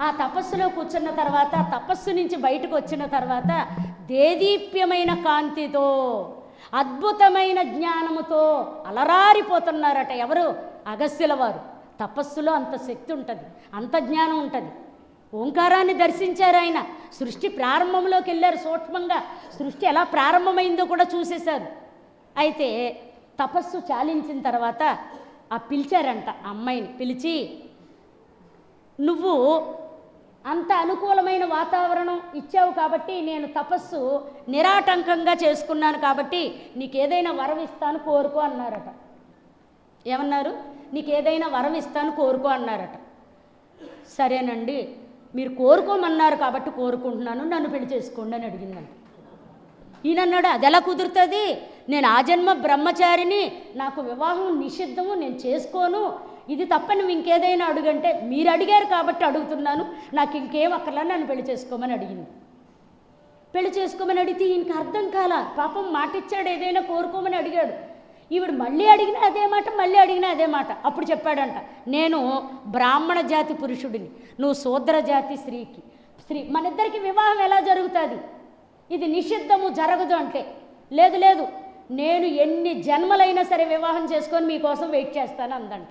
ఆ తపస్సులో కూర్చున్న తర్వాత తపస్సు నుంచి బయటకు వచ్చిన తర్వాత దేదీప్యమైన కాంతితో అద్భుతమైన జ్ఞానముతో అలరారిపోతున్నారట. ఎవరు? అగస్త్యుల వారు. తపస్సులో అంత శక్తి ఉంటుంది, అంత జ్ఞానం ఉంటుంది. ఓంకారాన్ని దర్శించారు ఆయన. సృష్టి ప్రారంభంలోకి వెళ్ళారు. సూక్ష్మంగా సృష్టి ఎలా ప్రారంభమైందో కూడా చూసేశారు. అయితే తపస్సు చాలించిన తర్వాత పిలిచారంట అమ్మాయిని. పిలిచి, నువ్వు అంత అనుకూలమైన వాతావరణం ఇచ్చావు కాబట్టి నేను తపస్సు నిరాటంకంగా చేసుకున్నాను కాబట్టి నీకు ఏదైనా వరం ఇస్తాను కోరుకో అన్నారట. ఏమన్నారు? నీకు ఏదైనా వరం ఇస్తాను కోరుకో అన్నారట. సరేనండి, మీరు కోరుకోమన్నారు కాబట్టి కోరుకుంటున్నాను, నన్ను పెళ్లి చేసుకోండి అని అడిగిందంట. ఈయన అన్నాడు, అది ఎలా కుదురుతుంది? నేను ఆజన్మ బ్రహ్మచారిని, నాకు వివాహం నిషిద్ధము, నేను చేసుకోను, ఇది తప్ప నువ్వు ఇంకేదైనా అడుగంటే మీరు అడిగారు కాబట్టి అడుగుతున్నాను, నాకు ఇంకేం అక్కర్లా, నన్ను పెళ్లి చేసుకోమని అడిగింది. పెళ్లి చేసుకోమని అడిగితే ఈయనకి అర్థం కాల. పాపం మాట ఇచ్చాడు, ఏదైనా కోరుకోమని అడిగాడు. ఈవిడ మళ్ళీ అడిగినా అదే మాట, మళ్ళీ అడిగినా అదే మాట. అప్పుడు చెప్పాడంట, నేను బ్రాహ్మణ జాతి పురుషుడిని, నువ్వు శూద్ర జాతి స్త్రీ, మన ఇద్దరికి వివాహం ఎలా జరుగుతుంది? ఇది నిషిద్ధము, జరగదు అంటే, లేదు లేదు, నేను ఎన్ని జన్మలైనా సరే వివాహం చేసుకొని మీకోసం వెయిట్ చేస్తాను అందంట.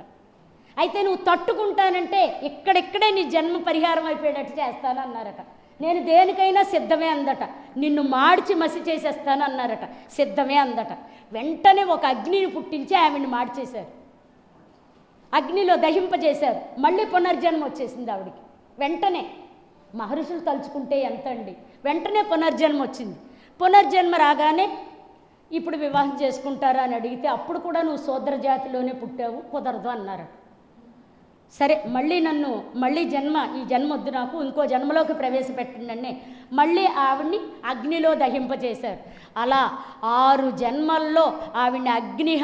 అయితే నువ్వు తట్టుకుంటానంటే ఇక్కడిక్కడే నీ జన్మ పరిహారం అయిపోయేటట్టు చేస్తాను అన్నారట. నేను దేనికైనా సిద్ధమే అందట. నిన్ను మార్చి మసి చేసేస్తాను అన్నారట. సిద్ధమే అందట. వెంటనే ఒక అగ్నిని పుట్టించి ఆవిడ్ని మార్చేశారు. అగ్నిలో దహింపజేశారు. మళ్ళీ పునర్జన్మ వచ్చేసింది ఆవిడికి. వెంటనే మహర్షులు తలుచుకుంటే ఎంత అండి, వెంటనే పునర్జన్మ వచ్చింది. పునర్జన్మ రాగానే ఇప్పుడు వివాహం చేసుకుంటారా అని అడిగితే అప్పుడు కూడా నువ్వు శూద్ర జాతిలోనే పుట్టావు, కుదరదు అన్నారట. సరే, మళ్ళీ ఈ జన్మ వద్దు, నాకు ఇంకో జన్మలోకి ప్రవేశపెట్టిండని మళ్ళీ ఆవిడ్ని అగ్నిలో దహింపజేశారు. అలా 6 జన్మల్లో ఆవిడ్ని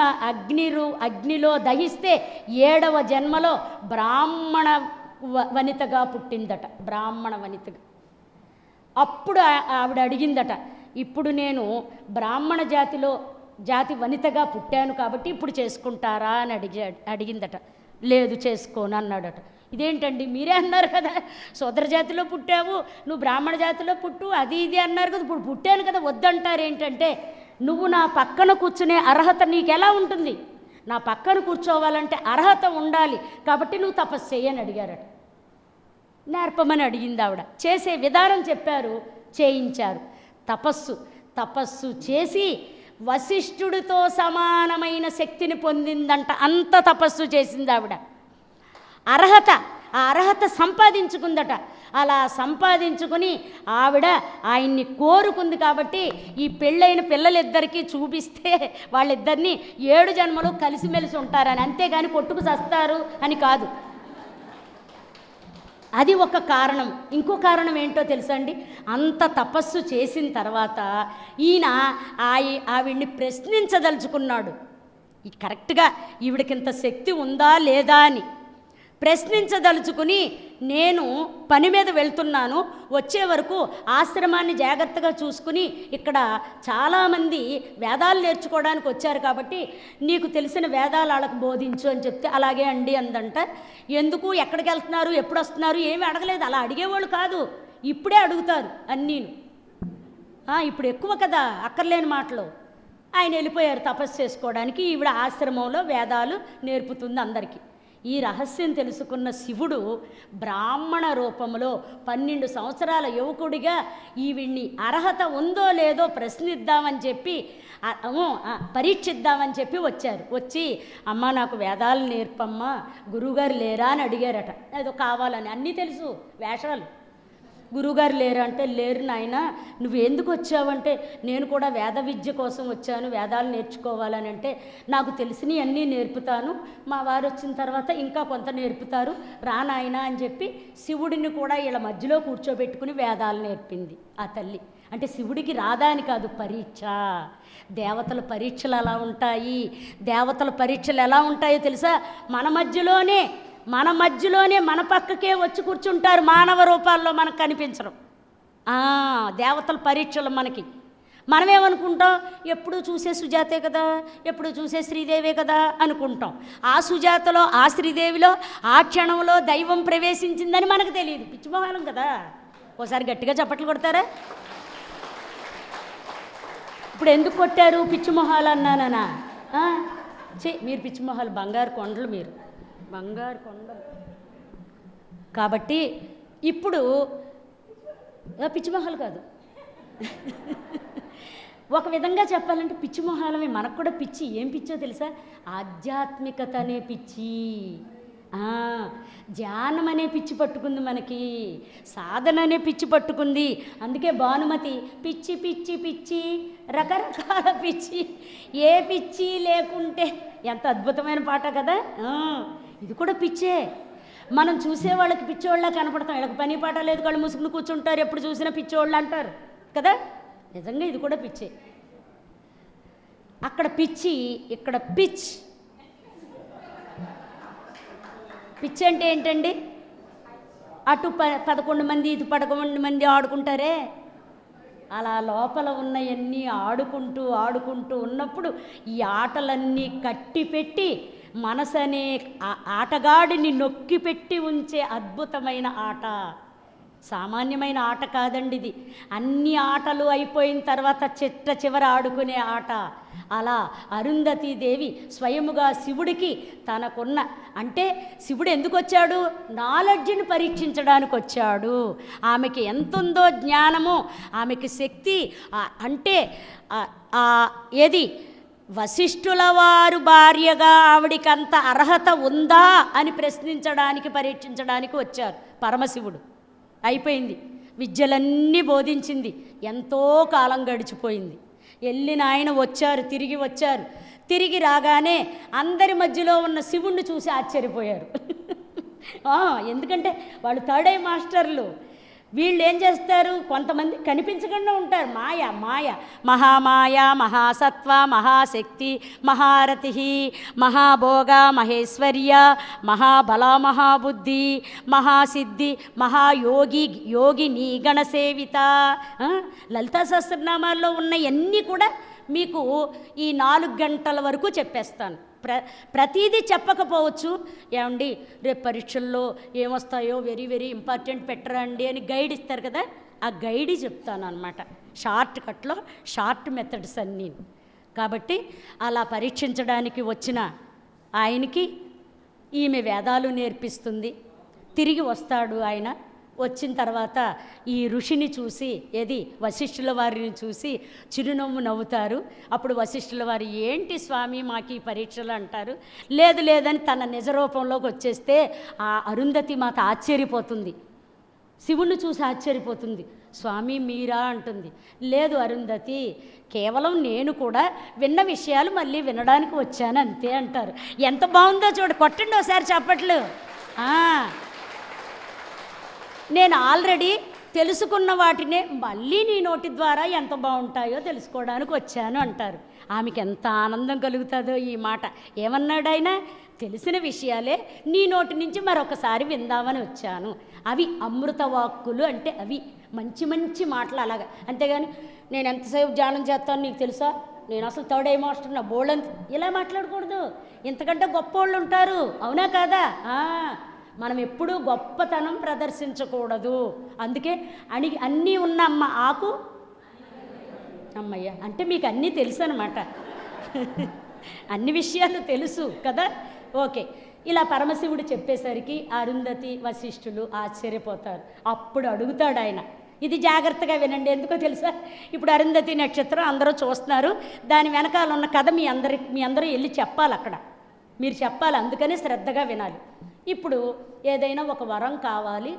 అగ్నిలో దహిస్తే 7వ జన్మలో బ్రాహ్మణ వనితగా పుట్టిందట. బ్రాహ్మణ వనితగా. అప్పుడు ఆవిడ అడిగిందట, ఇప్పుడు నేను బ్రాహ్మణ జాతి వనితగా పుట్టాను కాబట్టి ఇప్పుడు చేసుకుంటారా అని అడిగిందట. లేదు, చేసుకోను అన్నాడట. ఇదేంటండి, మీరే అన్నారు కదా శూద్ర జాతిలో పుట్టావు, నువ్వు బ్రాహ్మణ జాతిలో పుట్టు, అది ఇది అన్నారు కదా, ఇప్పుడు పుట్టాను కదా వద్దంటారు ఏంటంటే, నువ్వు నా పక్కన కూర్చునే అర్హత నీకు ఎలా ఉంటుంది? నా పక్కన కూర్చోవాలంటే అర్హత ఉండాలి, కాబట్టి నువ్వు తపస్సు చేయని అడిగారట. నేర్పమని అడిగింది ఆవిడ. చేసే విధానం చెప్పారు, చేయించారు. తపస్సు చేసి వశిష్ఠుడితో సమానమైన శక్తిని పొందిందంట. అంత తపస్సు చేసింది ఆవిడ. ఆ అర్హత సంపాదించుకుందట. అలా సంపాదించుకుని ఆవిడ ఆయన్ని కోరుకుంది కాబట్టి ఈ పెళ్ళైన పిల్లలిద్దరికీ చూపిస్తే వాళ్ళిద్దరినీ 7 జన్మలు కలిసిమెలిసి ఉంటారని, అంతేగాని కొట్టుకు చస్తారు అని కాదు. అది ఒక కారణం. ఇంకో కారణం ఏంటో తెలుసా అండి? అంత తపస్సు చేసిన తర్వాత ఈయన ఆవిడ్ని ప్రశ్నించదలుచుకున్నాడు. కరెక్ట్గా ఈవిడకింత శక్తి ఉందా లేదా అని ప్రశ్నించదలుచుకుని, నేను పని మీద వెళ్తున్నాను, వచ్చే వరకు ఆశ్రమాన్ని జాగ్రత్తగా చూసుకుని, ఇక్కడ చాలామంది వేదాలు నేర్చుకోవడానికి వచ్చారు కాబట్టి నీకు తెలిసిన వేదాలు వాళ్ళకు బోధించు అని చెప్తే అలాగే అండి అందంట. ఎందుకు, ఎక్కడికి వెళ్తున్నారు, ఎప్పుడు వస్తున్నారు, ఏమీ అడగలేదు. అలా అడిగేవాళ్ళు కాదు, ఇప్పుడే అడుగుతారు అన్నీను. ఇప్పుడు ఎక్కువ కదా అక్కర్లేని మాటలు. ఆయన వెళ్ళిపోయారు తపస్సు చేసుకోవడానికి. ఈవిడ ఆశ్రమంలో వేదాలు నేర్పుతుంది అందరికీ. ఈ రహస్యం తెలుసుకున్న శివుడు బ్రాహ్మణ రూపంలో 12 సంవత్సరాల యువకుడిగా ఈవిడ్ని అర్హత ఉందో లేదో ప్రశ్నిద్దామని చెప్పి పరీక్షిద్దామని చెప్పి వచ్చారు. వచ్చి అమ్మ నాకు వేదాలు నేర్పమ్మా, గురువుగారు లేరా అని అడిగారట. ఏదో కావాలని, అన్నీ తెలుసు వేషాలు. గురువుగారు లేరు అంటే, లేరు నాయన, నువ్వు ఎందుకు వచ్చావంటే, నేను కూడా వేద విద్య కోసం వచ్చాను, వేదాలు నేర్చుకోవాలని. అంటే, నాకు తెలిసినవి అన్నీ నేర్పుతాను, మా వారు వచ్చిన తర్వాత ఇంకా కొంత నేర్పుతారు, రా నాయన అని చెప్పి శివుడిని కూడా వీళ్ళ మధ్యలో కూర్చోబెట్టుకుని వేదాలు నేర్పింది ఆ తల్లి. అంటే శివుడికి రాదాని కాదు, పరీక్ష. దేవతల పరీక్షలు అలా ఉంటాయి. దేవతల పరీక్షలు ఎలా ఉంటాయో తెలుసా? మన మధ్యలోనే మన పక్కకే వచ్చి కూర్చుంటారు, మానవ రూపాల్లో మనకు కనిపించరు. దేవతల పరీక్షలు మనకి. మనమేమనుకుంటాం, ఎప్పుడు చూసే సుజాతే కదా, ఎప్పుడు చూసే శ్రీదేవే కదా అనుకుంటాం. ఆ సుజాతలో, ఆ శ్రీదేవిలో ఆ క్షణంలో దైవం ప్రవేశించిందని మనకు తెలియదు. పిచ్చిమోహాలం కదా. ఓసారి గట్టిగా చప్పట్లు కొడతారా? ఇప్పుడు ఎందుకు కొట్టారు పిచ్చిమొహాలు అన్నానా? మీరు పిచ్చిమొహాలు, బంగారు కొండలు, మీరు బంగారు కొండలు. కాబట్టి ఇప్పుడు పిచ్చిమొహాలు కాదు, ఒక విధంగా చెప్పాలంటే పిచ్చిమొహాలమే. మనకు కూడా పిచ్చి. ఏం పిచ్చో తెలుసా? ఆధ్యాత్మికత అనే పిచ్చి, ధ్యానం అనే పిచ్చి పట్టుకుంది మనకి, సాధన అనే పిచ్చి పట్టుకుంది. అందుకే భానుమతి పిచ్చి పిచ్చి పిచ్చి, రకరకాల పిచ్చి, ఏ పిచ్చి లేకుంటే. ఎంత అద్భుతమైన పాట కదా. ఇది కూడా పిచ్చే. మనం చూసేవాళ్ళకి పిచ్చోళ్ళ కనపడతాం, వీళ్ళకి పని పాట లేదు, కళ్ళు ముసుగుని కూర్చుంటారు, ఎప్పుడు చూసినా పిచ్చోళ్ళు అంటారు కదా. నిజంగా ఇది కూడా పిచ్చే. అక్కడ పిచ్చి, ఇక్కడ పిచ్. పిచ్చి అంటే ఏంటండి? అటు 11 మంది, ఇటు 11 మంది ఆడుకుంటారే, అలా లోపల ఉన్నవన్నీ ఆడుకుంటూ ఉన్నప్పుడు ఈ ఆటలన్నీ కట్టిపెట్టి మనసనే ఆటగాడిని నొక్కిపెట్టి ఉంచే అద్భుతమైన ఆట. సామాన్యమైన ఆట కాదండి ఇది. అన్ని ఆటలు అయిపోయిన తర్వాత చివర ఆడుకునే ఆట. అలా అరుంధతీదేవి స్వయముగా శివుడికి తనకున్న, అంటే శివుడు ఎందుకు వచ్చాడు? నాలెడ్జ్ని పరీక్షించడానికి వచ్చాడు. ఆమెకి ఎంతుందో జ్ఞానము, ఆమెకి శక్తి. అంటే ఏది వశిష్ఠుల వారు భార్యగా ఆవిడికంత అర్హత ఉందా అని ప్రశ్నించడానికి, పరీక్షించడానికి వచ్చారు పరమశివుడు. అయిపోయింది, విద్యలన్నీ బోధించింది. ఎంతో కాలం గడిచిపోయింది. వెళ్ళిన ఆయన వచ్చారు, తిరిగి వచ్చారు. తిరిగి రాగానే అందరి మధ్యలో ఉన్న శివుణ్ణి చూసి ఆశ్చర్యపోయారు. ఎందుకంటే వాళ్ళు థర్డ్ ఐ మాస్టర్లు. వీళ్ళు ఏం చేస్తారు? కొంతమంది కనిపించకుండా ఉంటారు. మాయ, మహామాయ, మహాసత్వ, మహాశక్తి, మహారథి, మహాభోగ, మహేశ్వర్య, మహాబల, మహాబుద్ధి, మహాసిద్ధి, యోగిని, గణసేవిత. లలితా సహస్రనామాల్లో ఉన్న అన్నీ కూడా మీకు ఈ 4 గంటల వరకు చెప్పేస్తాను. ప్రతీదీ చెప్పకపోవచ్చు. ఏమండి రేపు పరీక్షల్లో ఏమొస్తాయో వెరీ వెరీ ఇంపార్టెంట్ పెట్టరండి అని గైడ్ ఇస్తారు కదా, ఆ గైడ్ చెప్తాను అనమాట. షార్ట్ కట్లో షార్ట్ మెథడ్స్ అన్నీ. కాబట్టి అలా పరీక్షించడానికి వచ్చిన ఆయనకి ఈమె వేదాలు నేర్పిస్తుంది. తిరిగి వస్తాడు ఆయన. వచ్చిన తర్వాత ఈ ఋషిని చూసి, ఏది వశిష్ఠుల వారిని చూసి చిరునవ్వు నవ్వుతారు. అప్పుడు వశిష్ఠుల వారు, ఏంటి స్వామి మాకు ఈ పరీక్షలు అంటారు. లేదని తన నిజ రూపంలోకి వచ్చేస్తే ఆ అరుంధతి మాత ఆశ్చర్యపోతుంది, శివుణ్ణి చూసి ఆశ్చర్యపోతుంది. స్వామి మీరా అంటుంది. లేదు అరుంధతి, కేవలం నేను కూడా విన్న విషయాలు మళ్ళీ వినడానికి వచ్చాను అంతే అంటారు. ఎంత బాగుందో చూడ, కొట్టండి ఒకసారి చప్పట్లు. నేను ఆల్రెడీ తెలుసుకున్న వాటినే మళ్ళీ నీ నోటి ద్వారా ఎంత బాగుంటాయో తెలుసుకోవడానికి వచ్చాను అంటారు. ఆమెకి ఎంత ఆనందం కలుగుతుందో ఈ మాట. ఏమన్నాడు ఆయన? తెలిసిన విషయాలే నీ నోటి నుంచి మరొకసారి విందామని వచ్చాను. అవి అమృత వాక్కులు అంటే అవి మంచి మంచి మాటలు. అలాగా, అంతేగాని నేను ఎంతసేపు ధ్యానం చేస్తాను నీకు తెలుసా, నేను అసలు థర్డ్ ఐ మాస్టర్ నా బోల్డ్, ఇలా మాట్లాడకూడదు. ఇంతకంటే గొప్ప వాళ్ళు ఉంటారు, అవునా కాదా? మనం ఎప్పుడూ గొప్పతనం ప్రదర్శించకూడదు. అందుకే అన్నీ ఉన్న అమ్మ ఆకు అమ్మయ్య అంటే మీకు అన్నీ తెలుసు అనమాట. అన్ని విషయాలు తెలుసు కదా. ఓకే, ఇలా పరమశివుడు చెప్పేసరికి అరుంధతి వశిష్ఠులు ఆశ్చర్యపోతారు. అప్పుడు అడుగుతాడు ఆయన, ఇది జాగ్రత్తగా వినండి, ఎందుకో తెలుసా? ఇప్పుడు అరుంధతి నక్షత్రం అందరూ చూస్తున్నారు, దాని వెనకాల ఉన్న కథ మీ అందరూ వెళ్ళి చెప్పాలి, అక్కడ మీరు చెప్పాలి, అందుకని శ్రద్ధగా వినాలి. ఇప్పుడు ఏదైనా ఒక వరం కావాలి,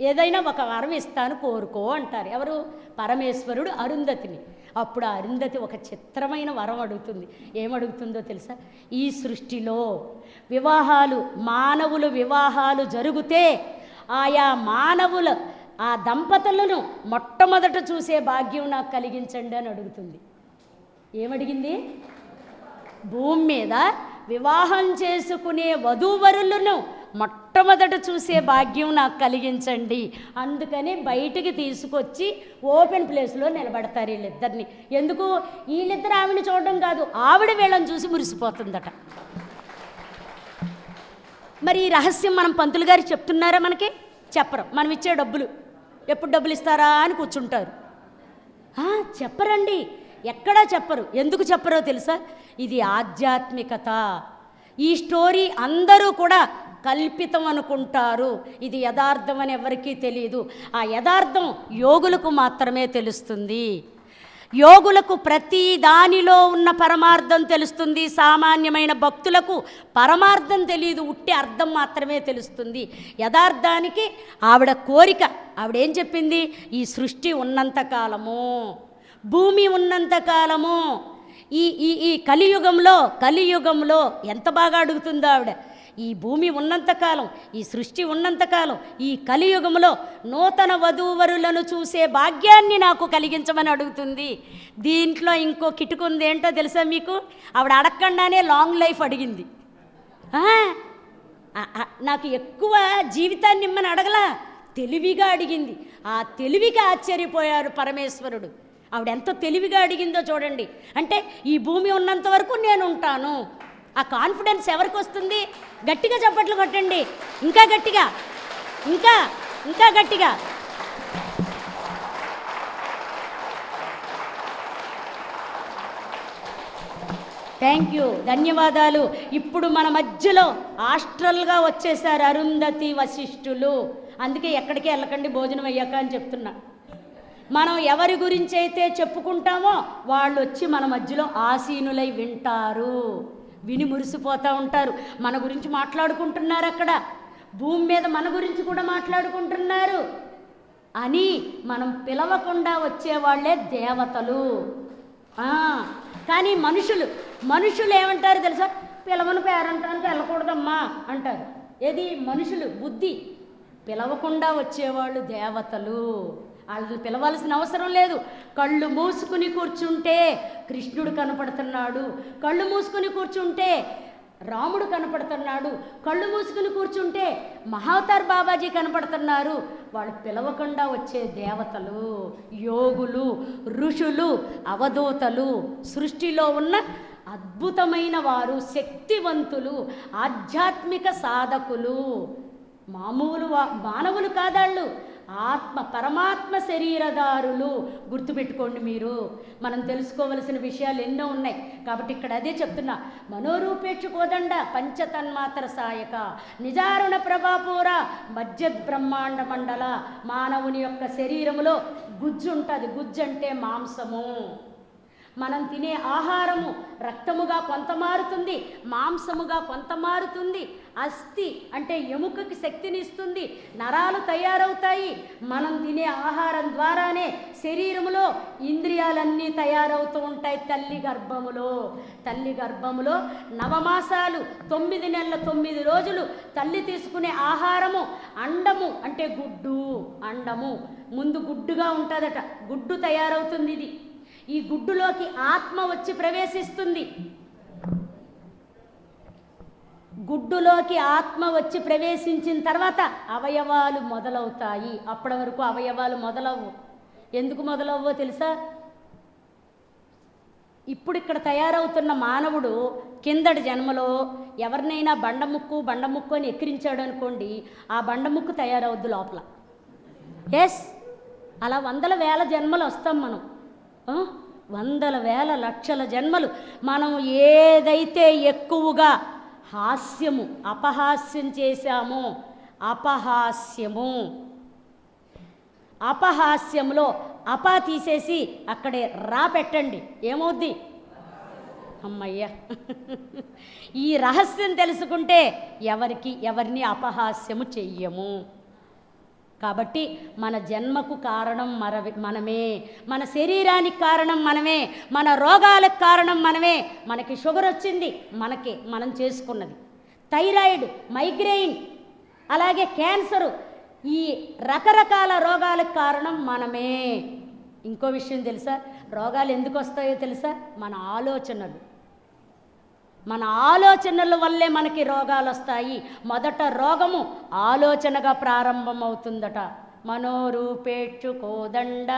ఏదైనా ఒక వరం ఇస్తాను కోరుకో అంటారు. ఎవరు? పరమేశ్వరుడు అరుంధతిని. అప్పుడు అరుంధతి ఒక చిత్రమైన వరం అడుగుతుంది. ఏమడుగుతుందో తెలుసా? ఈ సృష్టిలో మానవులు వివాహాలు జరిగితే ఆయా మానవుల ఆ దంపతులను మొట్టమొదట చూసే భాగ్యం నాకు కలిగించండి అని అడుగుతుంది. ఏమడిగింది? భూమి మీద వివాహం చేసుకునే వధూవరులను మొట్టమొదట చూసే భాగ్యం నాకు కలిగించండి, అందుకని బయటికి తీసుకొచ్చి ఓపెన్ ప్లేస్లో నిలబడతారు వీళ్ళిద్దరిని. ఎందుకు? వీళ్ళిద్దరు ఆవిడని చూడడం కాదు, ఆవిడ వీళ్ళని చూసి మురిసిపోతుందట. మరి ఈ రహస్యం మనం పంతులు గారు చెప్తున్నారా? మనకి చెప్పరు. మనం ఇచ్చే డబ్బులు ఎప్పుడు డబ్బులు ఇస్తారా అని కూర్చుంటారు. చెప్పరండి, ఎక్కడా చెప్పరు. ఎందుకు చెప్పరో తెలుసా? ఇది ఆధ్యాత్మికత. ఈ స్టోరీ అందరూ కూడా కల్పితం అనుకుంటారు, ఇది యథార్థం అని ఎవరికీ తెలియదు. ఆ యథార్థం యోగులకు మాత్రమే తెలుస్తుంది. యోగులకు ప్రతి దానిలో ఉన్న పరమార్థం తెలుస్తుంది. సామాన్యమైన భక్తులకు పరమార్థం తెలియదు, ఉట్టి అర్థం మాత్రమే తెలుస్తుంది. యథార్థానికి ఆవిడ కోరిక, ఆవిడేం చెప్పింది? ఈ సృష్టి ఉన్నంతకాలము, భూమి ఉన్నంతకాలము, ఈ కలియుగంలో ఎంత బాగా అడుగుతుందో ఆవిడ. ఈ భూమి ఉన్నంతకాలం, ఈ సృష్టి ఉన్నంతకాలం, ఈ కలియుగంలో నూతన వధూవరులను చూసే భాగ్యాన్ని నాకు కలిగించమని అడుగుతుంది. దీంట్లో ఇంకో కిటుకుంది, ఏంటో తెలుసా మీకు? ఆవిడ అడగకుండానే లాంగ్ లైఫ్ అడిగింది. నాకు ఎక్కువ జీవితాన్ని ఇమ్మని అడగలా, తెలివిగా అడిగింది. ఆ తెలివికి ఆశ్చర్యపోయారు పరమేశ్వరుడు. ఆవిడ ఎంత తెలివిగా అడిగిందో చూడండి. అంటే ఈ భూమి ఉన్నంత వరకు నేను ఉంటాను. ఆ కాన్ఫిడెన్స్ ఎవరికి వస్తుంది? గట్టిగా చప్పట్లు కొట్టండి, ఇంకా గట్టిగా, ఇంకా గట్టిగా. థ్యాంక్ యూ, ధన్యవాదాలు. ఇప్పుడు మన మధ్యలో ఆస్ట్రల్గా వచ్చేసారు అరుంధతి వశిష్ఠులు. అందుకే ఎక్కడికి వెళ్ళకండి భోజనం అయ్యాక అని చెప్తున్నా. మనం ఎవరి గురించి అయితే చెప్పుకుంటామో వాళ్ళు వచ్చి మన మధ్యలో ఆసీనులై వింటారు, విని మురిసిపోతూ ఉంటారు. మన గురించి మాట్లాడుకుంటున్నారు, అక్కడ భూమి మీద మన గురించి కూడా మాట్లాడుకుంటున్నారు అని మనం పిలవకుండా వచ్చేవాళ్లే దేవతలు. కానీ మనుషులు ఏమంటారు తెలుసా? పిలవను పేరంటానికి వెళ్ళకూడదమ్మా అంటారు. ఏది? మనుషులు బుద్ధి. పిలవకుండా వచ్చేవాళ్ళు దేవతలు. వాళ్ళని పిలవాల్సిన అవసరం లేదు. కళ్ళు మూసుకుని కూర్చుంటే కృష్ణుడు కనపడుతున్నాడు, కళ్ళు మూసుకుని కూర్చుంటే రాముడు కనపడుతున్నాడు, కళ్ళు మూసుకుని కూర్చుంటే మహావతార్ బాబాజీ కనపడుతున్నారు. వాళ్ళు పిలవకుండా వచ్చే దేవతలు, యోగులు, ఋషులు, అవధూతలు, సృష్టిలో ఉన్న అద్భుతమైన వారు, శక్తివంతులు, ఆధ్యాత్మిక సాధకులు. మానవులు కాదాళ్ళు, పరమాత్మ శరీరదారులు. గుర్తుపెట్టుకోండి మీరు. మనం తెలుసుకోవలసిన విషయాలు ఎన్నో ఉన్నాయి కాబట్టి ఇక్కడ అదే చెప్తున్నా. మనోరూపేక్ష కోదండ పంచతన్మాత్ర సాయక నిజారుణ ప్రభాపూర మధ్య బ్రహ్మాండ మండల. మానవుని యొక్క శరీరములో గుజ్జు ఉంటుంది. గుజ్జు అంటే మాంసము. మనం తినే ఆహారము రక్తముగా కొంత మారుతుంది, మాంసముగా కొంత మారుతుంది. అస్థి అంటే ఎముకకి శక్తిని ఇస్తుంది, నరాలు తయారవుతాయి. మనం తినే ఆహారం ద్వారానే శరీరములో ఇంద్రియాలన్నీ తయారవుతూ ఉంటాయి. తల్లి గర్భములో 9 మాసాలు 9 నెలల 9 రోజులు తల్లి తీసుకునే ఆహారము అండము అంటే గుడ్డు. అండము ముందు గుడ్డుగా ఉంటుందట, గుడ్డు తయారవుతుంది. ఇది ఈ గుడ్డులోకి ఆత్మ వచ్చి ప్రవేశిస్తుంది. గుడ్డులోకి ఆత్మ వచ్చి ప్రవేశించిన తర్వాత అవయవాలు మొదలవుతాయి. అప్పటి వరకు అవయవాలు మొదలవ్వు. ఎందుకు మొదలవ్వో తెలుసా? ఇప్పుడు ఇక్కడ తయారవుతున్న మానవుడు కిందటి జన్మలో ఎవరినైనా బండముక్కు అని ఎక్కిరించాడు అనుకోండి, ఆ బండముక్కు తయారవుద్దు లోపల. ఎస్, అలా 100,000 జన్మలు వస్తాం మనం. 100,000 లక్షల జన్మలు మనం ఏదైతే ఎక్కువగా హాస్యము, అపహాస్యం చేశాము. అపహాస్యము, అపహాస్యంలో అప తీసేసి అక్కడే రా పెట్టండి, ఏమవుద్ది? అమ్మయ్య. ఈ రహస్యం తెలుసుకుంటే ఎవరిని అపహాస్యము చెయ్యము. కాబట్టి మన జన్మకు కారణం మనమే, మన శరీరానికి కారణం మనమే, మన రోగాలకు కారణం మనమే. మనకి షుగర్ వచ్చింది మనం చేసుకున్నది. థైరాయిడ్, మైగ్రెయిన్, అలాగే క్యాన్సరు, ఈ రకరకాల రోగాలకు కారణం మనమే. ఇంకో విషయం తెలుసా? రోగాలు ఎందుకు వస్తాయో తెలుసా? మన ఆలోచనల వల్లే మనకి రోగాలు వస్తాయి. మొదట రోగము ఆలోచనగా ప్రారంభమవుతుందట. మనోరూపేక్షు కోదండ.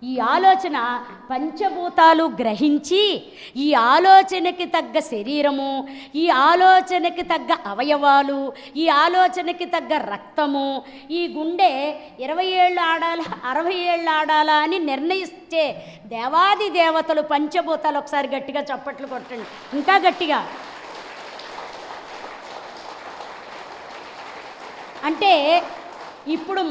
ఈ ఆలోచన పంచభూతాలు గ్రహించి ఈ ఆలోచనకి తగ్గ శరీరము, ఈ ఆలోచనకి తగ్గ అవయవాలు, ఈ ఆలోచనకి తగ్గ రక్తము, ఈ గుండె 20 ఏళ్ళు ఆడాలా 60 ఏళ్ళు ఆడాలా అని నిర్ణయిస్తే దేవాది దేవతలు పంచభూతాలు. ఒకసారి గట్టిగా చప్పట్లు కొట్టండి, ఇంకా గట్టిగా. అంటే ఇప్పుడు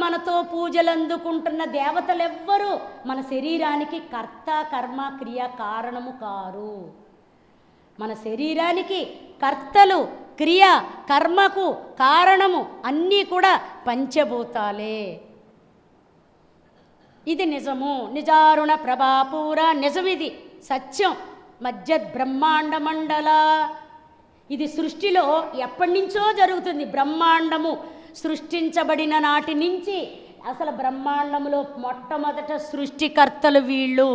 మనతో పూజలు అందుకుంటున్న దేవతలెవ్వరూ మన శరీరానికి కర్త, కర్మ, క్రియ కారణము కారు. మన శరీరానికి కర్తలు, క్రియ, కర్మకు కారణము అన్నీ కూడా పంచభూతాలే. ఇది నిజము. నిజారుణ ప్రభాపూర, నిజమిది, సత్యం. మధ్య బ్రహ్మాండ మండల. ఇది సృష్టిలో ఎప్పటి నుంచో జరుగుతుంది. బ్రహ్మాండము సృష్టించబడిన నాటి నుంచి అసలు బ్రహ్మాండములో మొట్టమొదట సృష్టికర్తలు వీళ్ళు.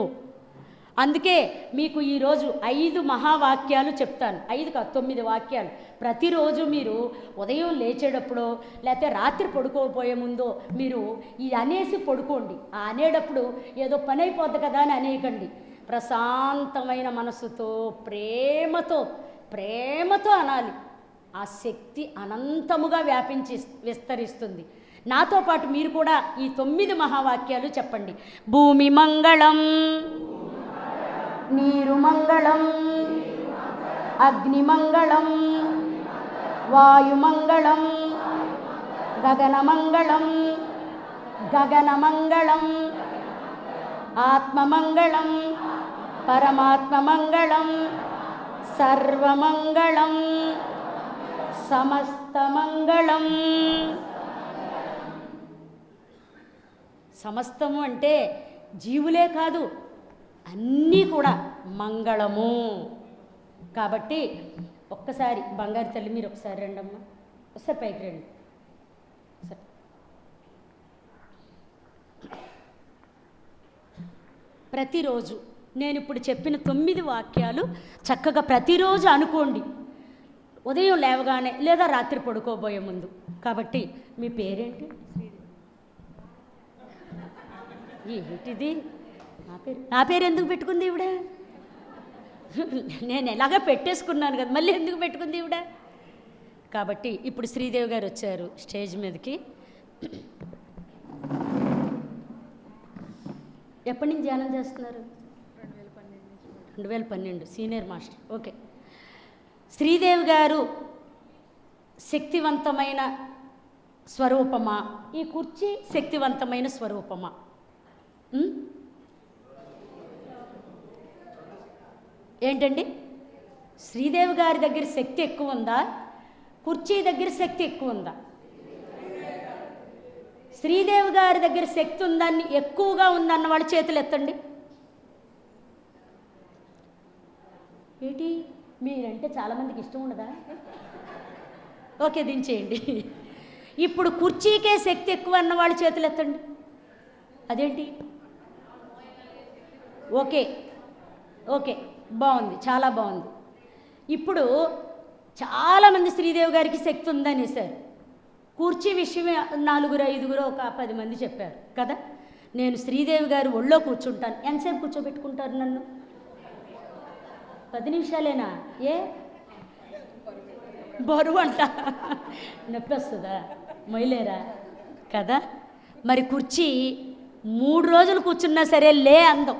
అందుకే మీకు ఈరోజు 5 మహావాక్యాలు చెప్తాను. 5 కాదు, 9 వాక్యాలు. ప్రతిరోజు మీరు ఉదయం లేచేటప్పుడు లేకపోతే రాత్రి పడుకోపోయే ముందో మీరు ఇది అనేసి పడుకోండి. ఆ అనేటప్పుడు ఏదో పని అయిపోద్ది కదా అని అనేయకండి. ప్రశాంతమైన మనసుతో, ప్రేమతో అనాలి. ఆ శక్తి అనంతముగా వ్యాపించి విస్తరిస్తుంది. నాతో పాటు మీరు కూడా ఈ 9 మహావాక్యాలు చెప్పండి. భూమి మంగళం, నీరు మంగళం, అగ్ని మంగళం, వాయుమంగళం, గగనమంగళం, గగనమంగళం, ఆత్మమంగళం, పరమాత్మమంగళం, సర్వమంగళం, సమస్తమంగళం. సమస్తము అంటే జీవులే కాదు, అన్నీ కూడా మంగళము. కాబట్టి ఒక్కసారి బంగారు తల్లి మీరు ఒకసారి రండమ్మా, ఒకసారి పైకి రండి. ప్రతిరోజు నేను ఇప్పుడు చెప్పిన 9 వాక్యాలు చక్కగా ప్రతిరోజు అనుకోండి, ఉదయం లేవగానే లేదా రాత్రి పడుకోబోయే ముందు. కాబట్టి మీ పేరేంటి? ఏంటిది? నా పేరు ఎందుకు పెట్టుకుంది ఈవిడ? నేను ఎలాగ పెట్టేసుకున్నాను కదా, మళ్ళీ ఎందుకు పెట్టుకుంది ఈవిడ? కాబట్టి ఇప్పుడు శ్రీదేవి గారు వచ్చారు స్టేజ్ మీదకి. ఎప్పటి నుంచి ధ్యానం చేస్తున్నారు? 2012 సీనియర్ మాస్టర్. ఓకే. శ్రీదేవి గారు శక్తివంతమైన స్వరూపమా? ఈ కుర్చీ శక్తివంతమైన స్వరూపమా? ఏంటండి? శ్రీదేవి గారి దగ్గర శక్తి ఎక్కువ ఉందా? కుర్చీ దగ్గర శక్తి ఎక్కువ ఉందా? శ్రీదేవి గారి దగ్గర శక్తి ఉందని, ఎక్కువగా ఉందన్న వాళ్ళ చేతులు ఎత్తండి. ఏంటి మీరంటే చాలామందికి ఇష్టం ఉండదా? ఓకే, దించేయండి. ఇప్పుడు కుర్చీకే శక్తి ఎక్కువ అన్న వాళ్ళ చేతులు ఎత్తండి. అదేంటి? ఓకే, బాగుంది, చాలా బాగుంది. ఇప్పుడు చాలామంది శ్రీదేవి గారికి శక్తి ఉందనేసారు. కుర్చీ విషయం 4, 5 ఒక 10 మంది చెప్పారు కదా. నేను శ్రీదేవి గారు ఒళ్ళో కూర్చుంటాను. ఎంతసేపు కూర్చోబెట్టుకుంటారు నన్ను? 10 నిమిషాలేనా? ఏ బరువు అంట, నొప్పి వస్తుందా? మొయ్యలేరా కదా. మరి కుర్చీ 3 రోజులు కూర్చున్నా సరే లే అందం,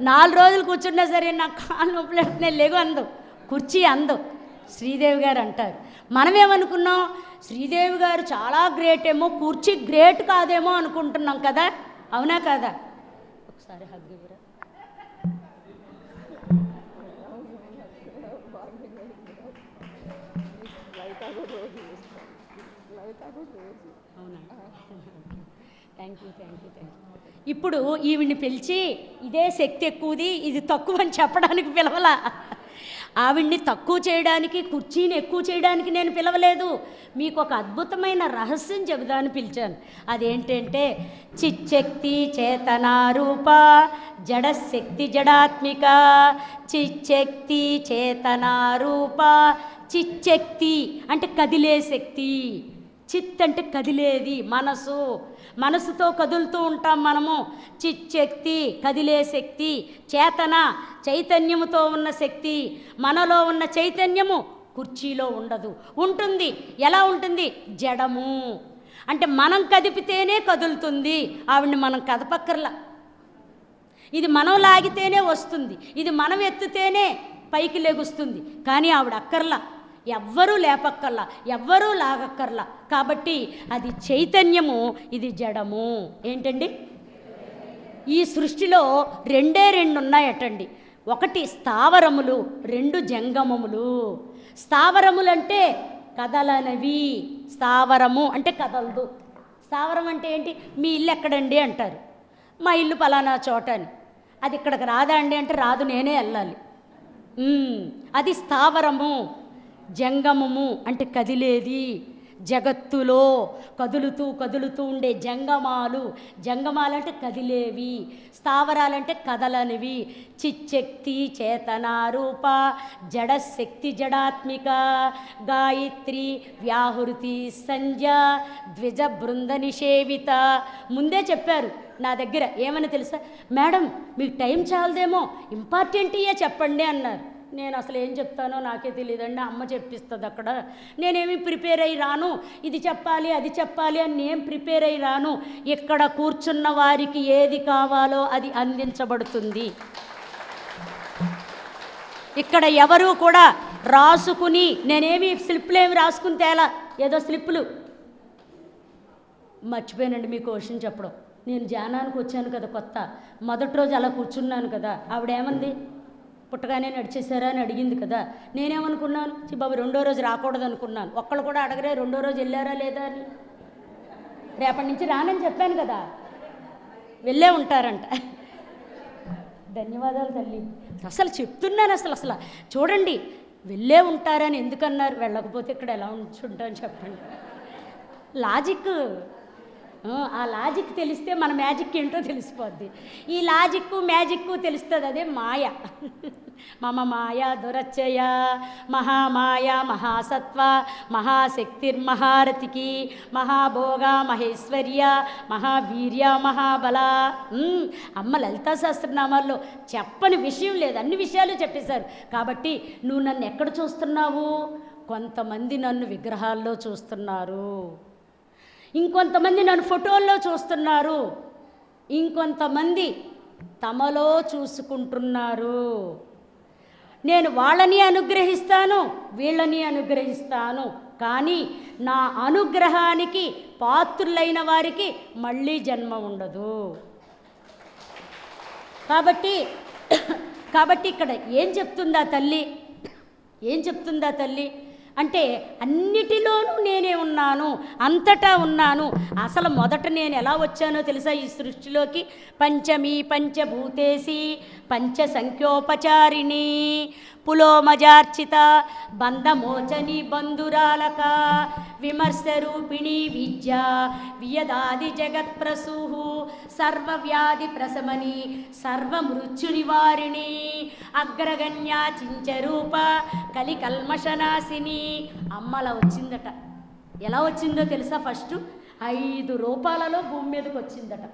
4 రోజులు కూర్చున్నా సరే నా కాళ్ళు నొప్పులు లేగు అందం, కుర్చీ అందం శ్రీదేవి గారు అంటారు. మనమేమనుకున్నాం, శ్రీదేవి గారు చాలా గ్రేట్ ఏమో, కుర్చీ గ్రేట్ కాదేమో అనుకుంటున్నాం కదా, అవునా కాదా? ఒకసారి హగ్ ఇవ్వరా. అవునా, థ్యాంక్ యూ. ఇప్పుడు ఈవిడ్ని పిలిచి ఇదే శక్తి ఎక్కువది, ఇది తక్కువ అని చెప్పడానికి పిలవలా. ఆవిడ్ని తక్కువ చేయడానికి, కుర్చీని ఎక్కువ చేయడానికి నేను పిలవలేదు. మీకు ఒక అద్భుతమైన రహస్యం చెబుదామని పిలిచాను. అదేంటంటే, చిచ్చక్తి చేతనారూప, జడశక్తి జడాత్మిక. చిచ్చక్తి చేతనారూప. చిచ్చక్తి అంటే కదిలే శక్తి, చిత్ అంటే కదిలేది, మనసుతో కదులుతూ ఉంటాం మనము. చిచ్చక్తి కదిలే శక్తి, చేతన చైతన్యముతో ఉన్న శక్తి. మనలో ఉన్న చైతన్యము కుర్చీలో ఉండదు, ఉంటుంది. ఎలా ఉంటుంది? జడము అంటే మనం కదిపితేనే కదులుతుంది. ఆవిడ్ని మనం కదపక్కర్లా. ఇది మనం లాగితేనే వస్తుంది, ఇది మనం ఎత్తుతేనే పైకి లెగుస్తుంది. కానీ ఆవిడ అక్కర్లా, ఎవ్వరూ లేపక్కర్లా, ఎవ్వరూ లాగక్కర్లా. కాబట్టి అది చైతన్యము, ఇది జడము. ఏంటండి? ఈ సృష్టిలో రెండు ఉన్నాయటండి. ఒకటి స్థావరములు, రెండు జంగమములు. స్థావరములు అంటే కదలనవి, స్థావరము అంటే కదలదు. స్థావరం అంటే ఏంటి? మీ ఇల్లు ఎక్కడండి అంటారు, మా ఇల్లు పలానా చోట అని. అది ఇక్కడికి రాదా అండి అంటే రాదు, నేనే వెళ్ళాలి. అది స్థావరము. జంగమము అంటే కదిలేది, జగత్తులో కదులుతూ ఉండే జంగమాలు. జంగమాలంటే కదిలేవి, స్థావరాలంటే కదలనివి. చిచ్చక్తి చేతనారూప, జడశక్తి జడాత్మిక. గాయత్రి వ్యాహృతి సంధ్య ద్విజ బృంద నిషేవిత. ముందే చెప్పారు నా దగ్గర. ఏమని తెలుసా? మేడం మీకు టైం చాలదేమో, ఇంపార్టెంట్యే చెప్పండి అన్నారు. నేను అసలు ఏం చెప్తానో నాకే తెలియదండి, అమ్మ చెప్పిస్తుంది అక్కడ. నేనేమి ప్రిపేర్ అయ్యి రాను, ఇది చెప్పాలి అది చెప్పాలి అని నేను ప్రిపేర్ అయ్యి రాను. ఇక్కడ కూర్చున్న వారికి ఏది కావాలో అది అందించబడుతుంది. ఇక్కడ ఎవరు కూడా రాసుకుని, నేనేమి స్లిప్పులు ఏమి రాసుకుని తేలా, ఏదో స్లిప్పులు. మర్చిపోయానండి మీకు క్వశ్చన్ చెప్పడం. నేను ధ్యానానికి వచ్చాను కదా కొత్త, మొదటి రోజు అలా కూర్చున్నాను కదా, ఆవిడేమంది? పుట్టగానే నడిచేశారా అని అడిగింది కదా. నేనేమనుకున్నాను? బాబు రెండో రోజు రాకూడదు అనుకున్నాను. ఒక్కళ్ళు కూడా అడగరే రెండో రోజు వెళ్ళారా లేదా అని. రేపటి నుంచి రానని చెప్పాను కదా, వెళ్ళే ఉంటారంట. ధన్యవాదాలు తల్లి. అసలు చెప్తున్నాను, అసలు చూడండి, వెళ్ళే ఉంటారని ఎందుకన్నారు? వెళ్ళకపోతే ఇక్కడ ఎలా ఉంచుంటాను చెప్పండి. లాజిక్, ఆ లాజిక్ తెలిస్తే మన మ్యాజిక్ ఏంటో తెలిసిపోద్ది. ఈ లాజిక్కు మ్యాజిక్కు తెలుస్తుంది, అదే మాయ. మమ మాయ దురచ్చయ మహామాయ మహాసత్వ మహాశక్తిర్మహారతికి మహాభోగ మహేశ్వర్య మహావీర్య మహాబల. అమ్మ లలితా సహస్రనామాల్లో చెప్పని విషయం లేదు, అన్ని విషయాలు చెప్పేశారు. కాబట్టి నువ్వు నన్ను ఎక్కడ చూస్తున్నావు? కొంతమంది నన్ను విగ్రహాల్లో చూస్తున్నారు, ఇంకొంతమంది నన్ను ఫోటోల్లో చూస్తున్నారు, ఇంకొంతమంది తమలో చూసుకుంటున్నారు. నేను వాళ్ళని అనుగ్రహిస్తాను, వీళ్ళని అనుగ్రహిస్తాను. కానీ నా అనుగ్రహానికి పాత్రులైన వారికి మళ్ళీ జన్మ ఉండదు. కాబట్టి ఇక్కడ ఏం చెప్తుందా తల్లి? అంటే అన్నిటిలోనూ నేనే ఉన్నాను, అంతటా ఉన్నాను. అసలు మొదట నేను ఎలా వచ్చానో తెలుసా ఈ సృష్టిలోకి? పంచమీ పంచభూతేసి పంచసంఖ్యోపచారిణి పులోమజార్చిత బంధమోచని బంధురాలక విమర్శరూపిణి విద్య వియదాది జగత్ప్రసూః సర్వవ్యాధి ప్రశమని సర్వమృత్యు నివారిణి అగ్రగణ్యా చించరూప కలికల్మషనాశిని. అమ్మలా వచ్చిందట. ఎలా వచ్చిందో తెలుసా? ఫస్ట్ 5 రూపాలలో భూమి మీదకి వచ్చిందట.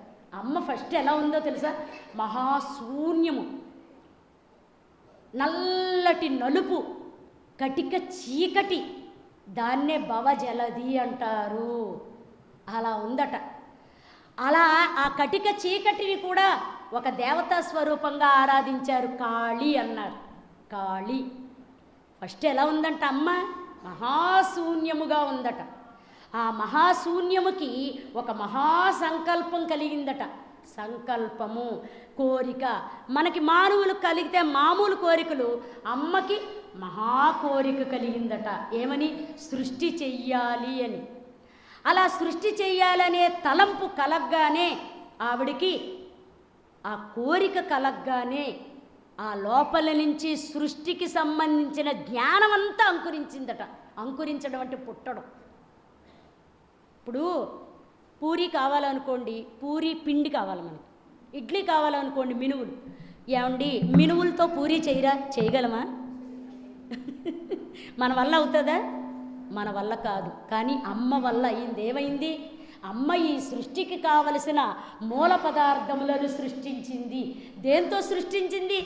అమ్మ ఫస్ట్ ఎలా ఉందో తెలుసా? మహాశూన్యము, నల్లటి నలుపు, కటిక చీకటి, దాన్నే భవజలది అంటారు. అలా ఉందట. అలా ఆ కటిక చీకటిని కూడా ఒక దేవతా స్వరూపంగా ఆరాధించారు. కాళీ అన్నారు. కాళీ ఫస్ట్ ఎలా ఉందంట అమ్మ? మహాశూన్యముగా ఉందట. ఆ మహాశూన్యముకి ఒక మహాసంకల్పం కలిగిందట. సంకల్పము, కోరిక. మనకి మానవులు కలిగితే మామూలు కోరికలు, అమ్మకి మహా కోరిక కలిగిందట. ఏమని? సృష్టి చెయ్యాలి అని. అలా సృష్టి చెయ్యాలనే తలంపు కలగ్గానే, ఆవిడికి ఆ కోరిక కలగ్గానే ఆ లోపల నుంచి సృష్టికి సంబంధించిన జ్ఞానం అంతా అంకురించిందట. అంకురించడం అంటే పుట్టడం. ఇప్పుడు పూరి కావాలనుకోండి, పూరి పిండి కావాలి మనకి. ఇడ్లీ కావాలనుకోండి, మినువులు. ఏమండి, మినువులతో పూరి చేయగలమా? మన వల్ల అవుతుందా? మన వల్ల కాదు. కానీ అమ్మ వల్ల అయింది. ఏమైంది? అమ్మ ఈ సృష్టికి కావలసిన మూల పదార్థములను సృష్టించింది. దేంతో సృష్టించింది?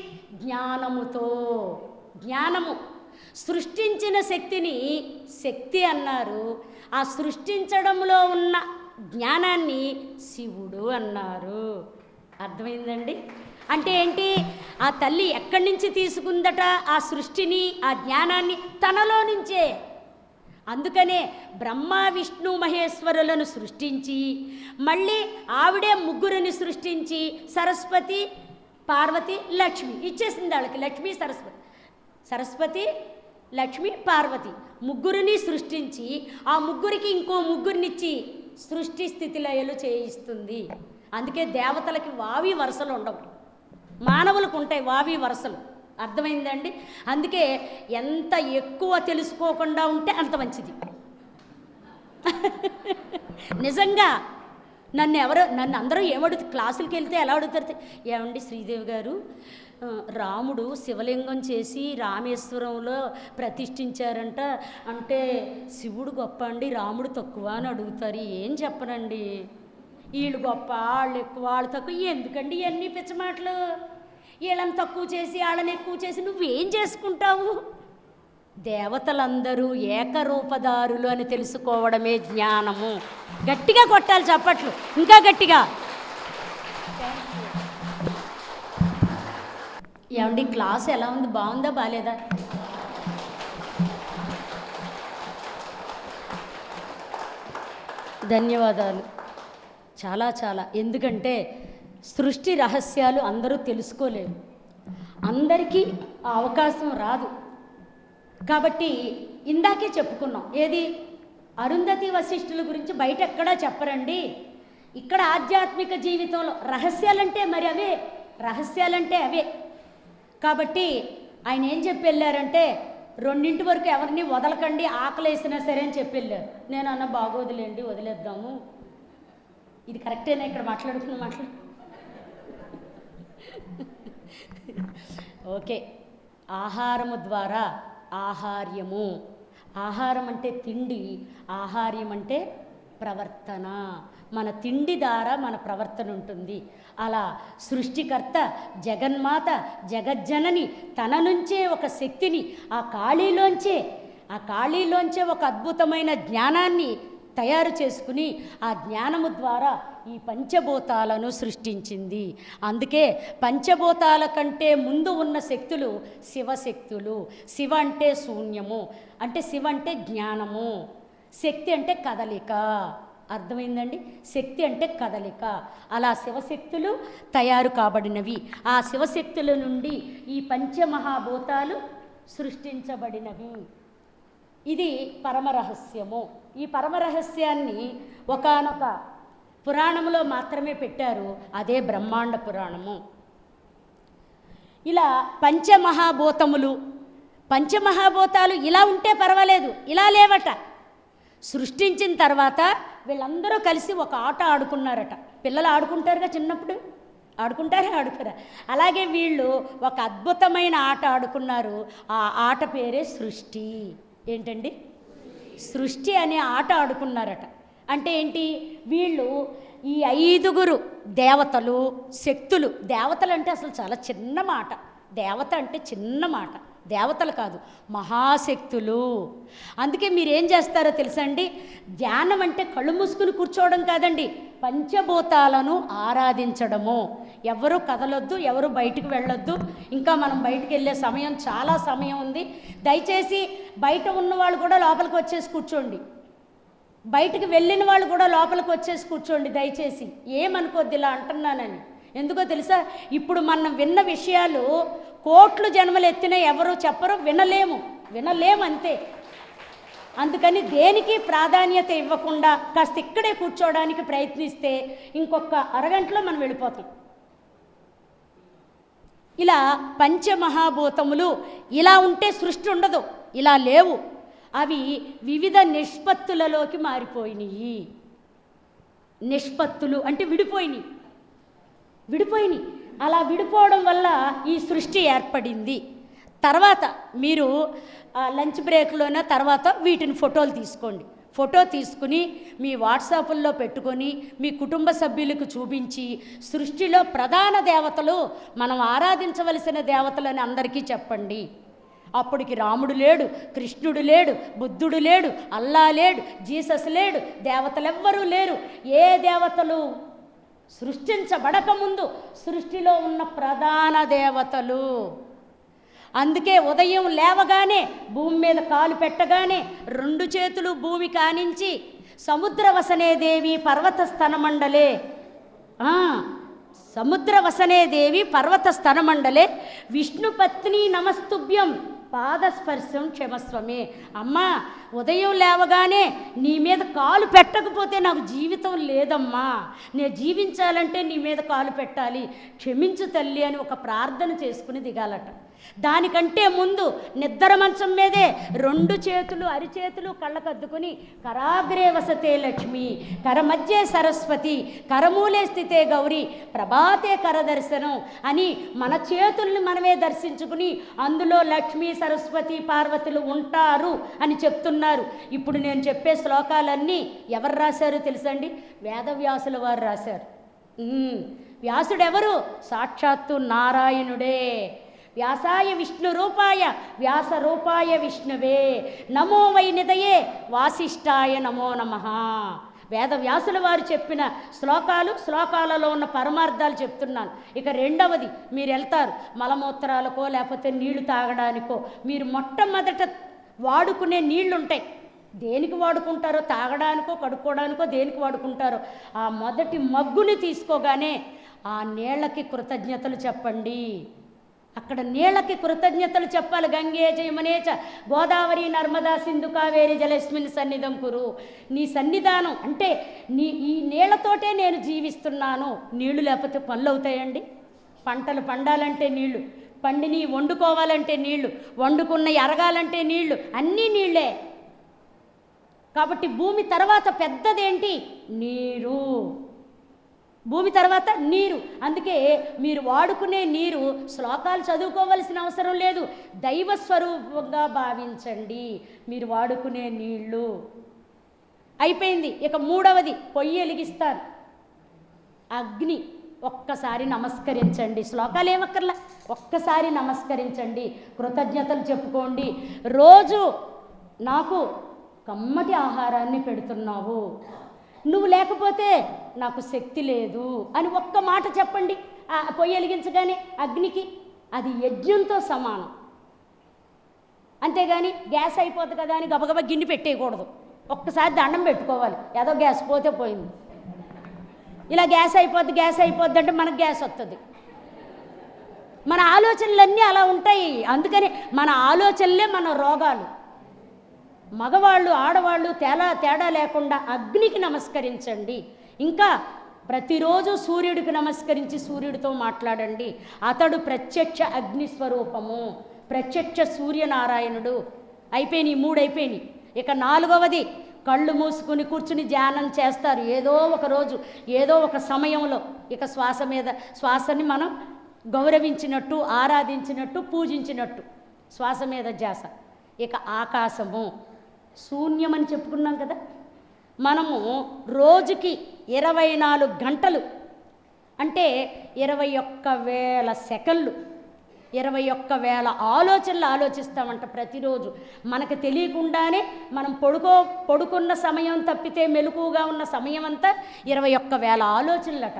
జ్ఞానముతో. జ్ఞానము. సృష్టించిన శక్తిని శక్తి అన్నారు. ఆ సృష్టించడంలో ఉన్న జ్ఞానాన్ని శివుడు అన్నారు. అర్థమైందండి? అంటే ఏంటి? ఆ తల్లి ఎక్కడి నుంచి తీసుకుందట ఆ సృష్టిని, ఆ జ్ఞానాన్ని? తనలో నుంచే. అందుకనే బ్రహ్మ విష్ణు మహేశ్వరులను సృష్టించి మళ్ళీ ఆవిడే ముగ్గురిని సృష్టించి సరస్వతి, పార్వతి, లక్ష్మి ఇచ్చేసింది వాళ్ళకి. లక్ష్మి, సరస్వతి, లక్ష్మి, పార్వతి ముగ్గురిని సృష్టించి ఆ ముగ్గురికి ఇంకో ముగ్గురినిచ్చి సృష్టి స్థితిలయలు చేయిస్తుంది. అందుకే దేవతలకి వావి వరుసలు ఉండవు, మానవులకు ఉంటాయి వావి వరుసలు. అర్థమైందండి? అందుకే ఎంత ఎక్కువ తెలుసుకోకుండా ఉంటే అంత మంచిది. నిజంగా నన్ను అందరూ ఏమడుగుతారు, క్లాసులకి వెళ్తే ఎలా అడుగుతారు? ఏమండి శ్రీదేవి గారు, రాముడు శివలింగం చేసి రామేశ్వరంలో ప్రతిష్ఠించారంట, అంటే శివుడు గొప్ప అండి, రాముడు తక్కువ అని అడుగుతారు. ఏం చెప్పనండి, వీళ్ళు గొప్ప, వాళ్ళు ఎక్కువ, వాళ్ళు తక్కువ. ఎందుకండి ఇవన్నీ పిచ్చమాటలు? వీళ్ళని తక్కువ చేసి వాళ్ళని ఎక్కువ చేసి నువ్వేం చేసుకుంటావు? దేవతలందరూ ఏకరూపదారులు అని తెలుసుకోవడమే జ్ఞానము. గట్టిగా కొట్టాలి చప్పట్లు, ఇంకా గట్టిగా. ఏమండి క్లాస్ ఎలా ఉంది? బాగుందా బాగాలేదా? ధన్యవాదాలు. చాలా. ఎందుకంటే సృష్టి రహస్యాలు అందరూ తెలుసుకోలేరు, అందరికీ ఆ అవకాశం రాదు. కాబట్టి ఇందాకే చెప్పుకున్నాం. ఏది? అరుంధతి వశిష్ఠుల గురించి బయట ఎక్కడా చెప్పరండి. ఇక్కడ ఆధ్యాత్మిక జీవితంలో రహస్యాలంటే మరి అవే, రహస్యాలంటే అవే. కాబట్టి ఆయన ఏం చెప్పి వెళ్ళారంటే, 2 వరకు ఎవరిని వదలకండి, ఆకలేసినా సరే అని చెప్పి వెళ్ళారు. నేను అన్న బాగోదులేండి, వదిలేద్దాము. ఇది కరెక్టేనా ఇక్కడ మాట్లాడుతున్న మాటలు? ఓకే. ఆహారము ద్వారా ఆహార్యము. ఆహారం అంటే తిండి, ఆహార్యం అంటే ప్రవర్తన. మన తిండి ద్వారా మన ప్రవర్తన ఉంటుంది. అలా సృష్టికర్త జగన్మాత జగజ్జనని తన నుంచే ఒక శక్తిని, ఆ ఖాళీలోంచే ఒక అద్భుతమైన జ్ఞానాన్ని తయారు చేసుకుని ఆ జ్ఞానము ద్వారా ఈ పంచభూతాలను సృష్టించింది. అందుకే పంచభూతాల కంటే ముందు ఉన్న శక్తులు శివశక్తులు. శివ అంటే శూన్యము, అంటే శివ అంటే జ్ఞానము, శక్తి అంటే కదలిక. అర్థమైందండి? శక్తి అంటే కదలిక. అలా శివశక్తులు తయారు కాబడినవి. ఆ శివశక్తుల నుండి ఈ పంచమహాభూతాలు సృష్టించబడినవి. ఇది పరమరహస్యము. ఈ పరమరహస్యాన్ని ఒకానొక పురాణంలో మాత్రమే పెట్టారు, అదే బ్రహ్మాండ పురాణము. ఇలా పంచమహాభూతాలు ఇలా ఉంటే పర్వాలేదు, ఇలా లేవట. సృష్టించిన తర్వాత వీళ్ళందరూ కలిసి ఒక ఆట ఆడుకున్నారట. పిల్లలు ఆడుకుంటారుగా చిన్నప్పుడు, ఆడుకోరా? అలాగే వీళ్ళు ఒక అద్భుతమైన ఆట ఆడుకున్నారు. ఆ ఆట పేరే సృష్టి. ఏంటండి? సృష్టి అనే ఆట ఆడుకున్నారట. అంటే ఏంటి? వీళ్ళు ఈ 5 దేవతలు, శక్తులు. దేవతలు అంటే అసలు చాలా చిన్న మాట. దేవత అంటే చిన్న మాట. దేవతలు కాదు, మహాశక్తులు. అందుకే మీరేం చేస్తారో తెలుసా అండి, ధ్యానం అంటే కళ్ళు మూసుకుని కూర్చోవడం కాదండి, పంచభూతాలను ఆరాధించడము. ఎవరు కదలొద్దు, ఎవరు బయటికి వెళ్ళొద్దు. ఇంకా మనం బయటికి వెళ్ళే సమయం చాలా సమయం ఉంది. దయచేసి బయట ఉన్నవాళ్ళు కూడా లోపలికి వచ్చేసి కూర్చోండి, బయటికి వెళ్ళిన వాళ్ళు కూడా లోపలికి వచ్చేసి కూర్చోండి దయచేసి. ఏమనుకోద్ది ఇలా అంటున్నానని. ఎందుకో తెలుసా, ఇప్పుడు మనం విన్న విషయాలు కోట్లు జన్మలు ఎత్తిన ఎవరు చెప్పరు, వినలేము అంతే. అందుకని దేనికి ప్రాధాన్యత ఇవ్వకుండా కాస్త ఇక్కడే కూర్చోవడానికి ప్రయత్నిస్తే ఇంకొక అరగంటలో మనం వెళ్ళిపోతాం. ఇలా పంచమహాభూతములు ఇలా ఉంటే సృష్టి ఉండదు, ఇలా లేవు. అవి వివిధ నిష్పత్తులలోకి మారిపోయినాయి. నిష్పత్తులు అంటే విడిపోయినాయి. అలా విడిపోవడం వల్ల ఈ సృష్టి ఏర్పడింది. తర్వాత మీరు లంచ్ బ్రేక్లోనే తర్వాత వీటిని ఫోటోలు తీసుకోండి. ఫోటో తీసుకుని మీ వాట్సాప్ల్లో పెట్టుకొని మీ కుటుంబ సభ్యులకు చూపించి సృష్టిలో ప్రధాన దేవతలు, మనం ఆరాధించవలసిన దేవతలని అందరికీ చెప్పండి. అప్పటికి రాముడు లేడు, కృష్ణుడు లేడు, బుద్ధుడు లేడు, అల్లా లేడు, జీసస్ లేడు, దేవతలెవ్వరూ లేరు. ఏ దేవతలు సృష్టించబడకముందు సృష్టిలో ఉన్న ప్రధాన దేవతలు. అందుకే ఉదయం లేవగానే భూమి మీద కాలు పెట్టగానే 2 చేతులు భూమి కానించి సముద్రవసనే దేవి పర్వత స్తనమండలే, సముద్రవసనే దేవి పర్వత స్తనమండలే విష్ణుపత్ని నమస్తుభ్యం పాదస్పర్శం క్షమస్వమే. అమ్మా, ఉదయం లేవగానే నీ మీద కాలు పెట్టకపోతే నాకు జీవితం లేదమ్మా, నేను జీవించాలంటే నీ మీద కాలు పెట్టాలి, క్షమించు తల్లి అని ఒక ప్రార్థన చేసుకుని దిగాలట. దానికంటే ముందు నిద్ర మంచం మీదే 2 చేతులు అరిచేతులు కళ్ళకద్దుకుని కరాగ్రే వసతే లక్ష్మి, కరమధ్యే సరస్వతి, కరమూలే స్థితే గౌరీ, ప్రభాతే కరదర్శనం అని మన చేతుల్ని మనమే దర్శించుకుని అందులో లక్ష్మీ సరస్వతి పార్వతులు ఉంటారు అని చెప్తున్నారు. ఇప్పుడు నేను చెప్పే శ్లోకాలన్నీ ఎవరు రాశారు తెలుసండి? వేదవ్యాసుల వారు రాశారు. వ్యాసుడెవరు? సాక్షాత్తు నారాయణుడే. వ్యాసాయ విష్ణు రూపాయ వ్యాస రూపాయ విష్ణువే నమో వై నిదయే వాసిష్ఠాయ నమో నమః. వేదవ్యాసుల వారు చెప్పిన శ్లోకాలలో ఉన్న పరమార్థాలు చెప్తున్నాను. ఇక రెండవది, మీరు వెళ్తారు మలమూత్రాలకో లేకపోతే నీళ్లు తాగడానికో, మీరు మొట్టమొదట వాడుకునే నీళ్లుంటాయి. దేనికి వాడుకుంటారో, తాగడానికో కడుక్కోవడానికో దేనికి వాడుకుంటారో, ఆ మొదటి మగ్గుని తీసుకోగానే ఆ నీళ్ళకి కృతజ్ఞతలు చెప్పండి. అక్కడ నీళ్ళకి కృతజ్ఞతలు చెప్పాలి. గంగే జయమనేచ గోదావరి నర్మదా సింధు కావేరి జలస్మిన్ సన్నిధం కురు. నీ సన్నిధానం అంటే ఈ నీళ్లతోటే నేను జీవిస్తున్నాను. నీళ్లు లేకపోతే పనులు అవుతాయండి? పంటలు పండాలంటే నీళ్లు, పండిని వండుకోవాలంటే నీళ్లు, వండుకున్నవి అరగాలంటే నీళ్లు, అన్నీ నీళ్లే. కాబట్టి భూమి తర్వాత పెద్దదేంటి? నీరు. భూమి తర్వాత నీరు. అందుకే మీరు వాడుకునే నీరు శ్లోకాలు చదువుకోవలసిన అవసరం లేదు, దైవ స్వరూపంగా భావించండి మీరు వాడుకునే నీళ్ళు. అయిపోయింది. ఇక మూడవది, పొయ్యి వెలిగిస్తారు, అగ్ని. ఒక్కసారి నమస్కరించండి, శ్లోకాలు ఏమక్కర్లా, ఒక్కసారి నమస్కరించండి, కృతజ్ఞతలు చెప్పుకోండి. రోజు నాకు కమ్మటి ఆహారాన్ని పెడుతున్నావు, నువ్వు లేకపోతే నాకు శక్తి లేదు అని ఒక్క మాట చెప్పండి. పొయ్యి వెలిగించగానే అగ్నికి అది యజ్ఞంతో సమానం. అంతేగాని గ్యాస్ అయిపోతుంది కదా అని గబగబా గిన్నె పెట్టేయకూడదు. ఒక్కసారి దండం పెట్టుకోవాలి, ఏదో గ్యాస్ పోతే పోయింది. ఇలా గ్యాస్ అయిపోద్ది అంటే మనకు గ్యాస్ వస్తుంది. మన ఆలోచనలన్నీ అలా ఉంటాయి. అందుకని మన ఆలోచనలే మన రోగాలు. మగవాళ్ళు ఆడవాళ్ళు తేడా లేకుండా అగ్నికి నమస్కరించండి. ఇంకా ప్రతిరోజు సూర్యుడికి నమస్కరించి సూర్యుడితో మాట్లాడండి. అతడు ప్రత్యక్ష అగ్నిస్వరూపము, ప్రత్యక్ష సూర్యనారాయణుడు. అయిపోయినాయి, 3 అయిపోయినాయి. ఇక 4వది, కళ్ళు మూసుకుని కూర్చుని ధ్యానం చేస్తారు ఏదో ఒక రోజు, ఏదో ఒక సమయంలో. ఇక శ్వాసని మనం గౌరవించినట్టు, ఆరాధించినట్టు, పూజించినట్టు శ్వాస మీద ధ్యాస. ఇక ఆకాశము శూన్యమని చెప్పుకున్నాం కదా. మనము రోజుకి 24 గంటలు అంటే 21,000 సెకన్లు 21,000 ఆలోచనలు ఆలోచిస్తామంట ప్రతిరోజు. మనకు తెలియకుండానే మనం పడుకున్న సమయం తప్పితే మెలకుగా ఉన్న సమయం అంతా 21,000 ఆలోచనలట.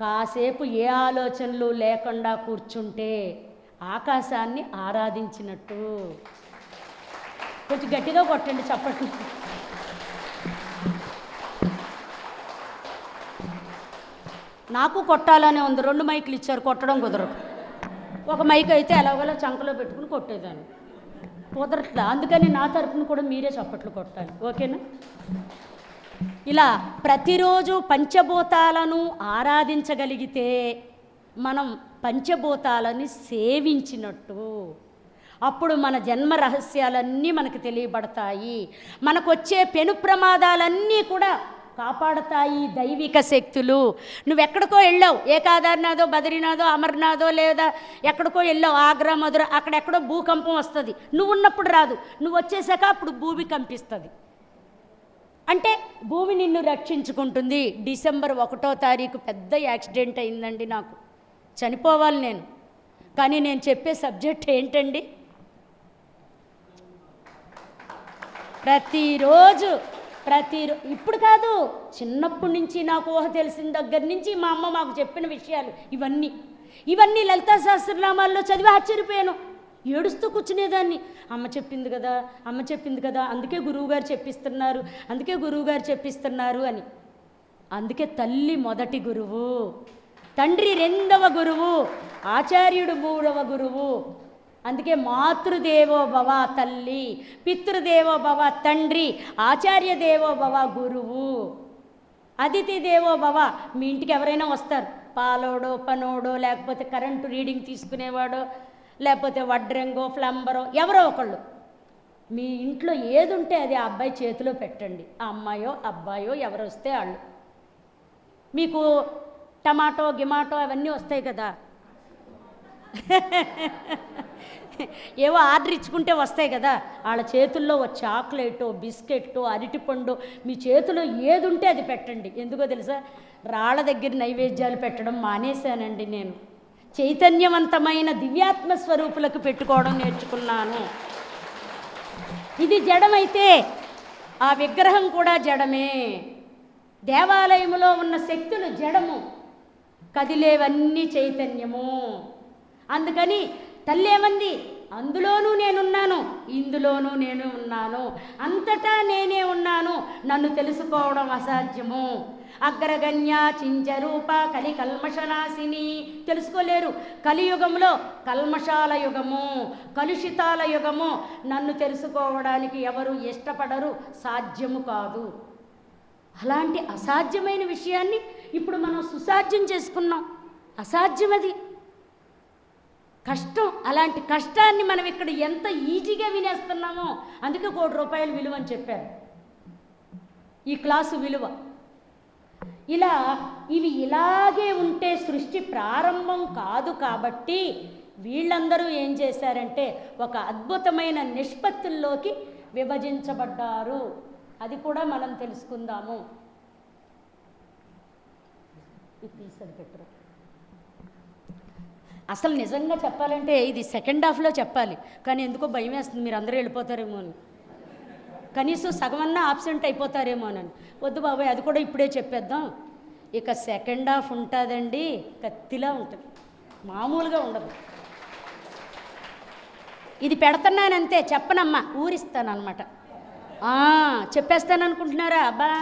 కాసేపు ఏ ఆలోచనలు లేకుండా కూర్చుంటే ఆకాశాన్ని ఆరాధించినట్టు. కొంచెం గట్టిగా కొట్టండి చప్పట్లు. నాకు కొట్టాలనే ఉంది. 2 మైకులు ఇచ్చారు, కొట్టడం కుదరదు. ఒక మైక్ అయితే ఎలాగోలా చంకలో పెట్టుకుని కొట్టేదాన్ని, కుదరట్లా. అందుకని నా తరపున కూడా మీరే చప్పట్లు కొట్టాలి, ఓకేనా? ఇలా ప్రతిరోజు పంచభూతాలను ఆరాధించగలిగితే మనం పంచభూతాలని సేవించినట్టు. అప్పుడు మన జన్మ రహస్యాలన్నీ మనకు తెలియబడతాయి. మనకు వచ్చే పెను ప్రమాదాలన్నీ కూడా కాపాడతాయి దైవిక శక్తులు. నువ్వెక్కడికో వెళ్ళావు, ఏకాదారినాథో, బద్రీనాథో, అమర్నాథో, లేదా ఎక్కడికో వెళ్ళావు, ఆగ్రా, మధుర, అక్కడెక్కడో భూకంపం వస్తుంది. నువ్వు ఉన్నప్పుడు రాదు, నువ్వు వచ్చేసాక అప్పుడు భూమి కంపిస్తుంది. అంటే భూమి నిన్ను రక్షించుకుంటుంది. డిసెంబర్ 1వ తారీఖు పెద్ద యాక్సిడెంట్ అయిందండి, నాకు చనిపోవాలి నేను. కానీ నేను చెప్పే సబ్జెక్ట్ ఏంటండి, ప్రతిరోజు ఇప్పుడు కాదు, చిన్నప్పటి నుంచి నాకు ఊహ తెలిసిన దగ్గర నుంచి మా అమ్మ మాకు చెప్పిన విషయాలు ఇవన్నీ లలితా సహస్రనామాల్లో చదివి ఆశ్చర్యపోయాను. ఏడుస్తూ కూర్చునేదాన్ని. అమ్మ చెప్పింది కదా, అందుకే గురువుగారు చెప్పిస్తున్నారు అని. అందుకే తల్లి మొదటి గురువు, తండ్రి 2వ గురువు, ఆచార్యుడు 3వ గురువు. అందుకే మాతృదేవో భవ తల్లి, పితృదేవో భవ తండ్రి, ఆచార్య దేవో భవ గురువు, అతిథి దేవో భవ. మీ ఇంటికి ఎవరైనా వస్తారు, పాలోడో, పనోడో, లేకపోతే కరెంటు రీడింగ్ తీసుకునేవాడో, లేకపోతే వడ్రంగో, ప్లంబరో, ఎవరో ఒకళ్ళు. మీ ఇంట్లో ఏది ఉంటే అది ఆ అబ్బాయి చేతిలో పెట్టండి. ఆ అమ్మాయో అబ్బాయో ఎవరు వస్తే వాళ్ళు. మీకు టమాటో గిమాటో అవన్నీ వస్తాయి కదా, ఏవో ఆర్డర్ ఇచ్చుకుంటే వస్తాయి కదా, వాళ్ళ చేతుల్లో ఒక చాక్లెటో, బిస్కెట్టో, అరటిపండు, మీ చేతిలో ఏది ఉంటే అది పెట్టండి. ఎందుకో తెలుసా, రాళ్ళ దగ్గర నైవేద్యాలు పెట్టడం మానేశానండి నేను. చైతన్యవంతమైన దివ్యాత్మ స్వరూపులకు పెట్టుకోవడం నేర్చుకున్నాను. ఇది జడమైతే ఆ విగ్రహం కూడా జడమే. దేవాలయంలో ఉన్న శక్తులు జడము, కదిలేవన్నీ చైతన్యము. అందుకని తల్లి ఏమంది, అందులోనూ నేనున్నాను, ఇందులోనూ నేను ఉన్నాను, అంతటా నేనే ఉన్నాను, నన్ను తెలుసుకోవడం అసాధ్యము. అగ్రగణ్య చించరూప కలి కల్మషనాశిని. తెలుసుకోలేరు. కలియుగంలో కల్మషాల యుగము, కలుషితాల యుగము. నన్ను తెలుసుకోవడానికి ఎవరు ఇష్టపడరు, సాధ్యము కాదు. అలాంటి అసాధ్యమైన విషయాన్ని ఇప్పుడు మనం సుసాధ్యం చేసుకున్నాం. అసాధ్యం అది, కష్టం. అలాంటి కష్టాన్ని మనం ఇక్కడ ఎంత ఈజీగా వినేస్తున్నామో. అందుకే ₹1,00,00,000 విలువ అని చెప్పారు, ఈ క్లాసు విలువ. ఇవి ఇలాగే ఉంటే సృష్టి ప్రారంభం కాదు. కాబట్టి వీళ్ళందరూ ఏం చేశారంటే ఒక అద్భుతమైన నిష్పత్తుల్లోకి విభజించబడ్డారు. అది కూడా మనం తెలుసుకుందాము. పెట్టరు. అసలు నిజంగా చెప్పాలంటే ఇది సెకండ్ హాఫ్లో చెప్పాలి, కానీ ఎందుకో భయం వేస్తుంది, మీరు అందరూ వెళ్ళిపోతారేమో అని, కనీసం సగమన్నా ఆబ్సెంట్ అయిపోతారేమో అని. వద్దు బాబాయ్, అది కూడా ఇప్పుడే చెప్పేద్దాం. ఇక సెకండ్ హాఫ్ ఉంటుందండి, కత్తిలా ఉంటుంది, మామూలుగా ఉండదు. ఇది పెడుతున్నానంతే, చెప్పనమ్మా, ఊరిస్తానమాట. చెప్పేస్తాను అనుకుంటున్నారా? అబ్బా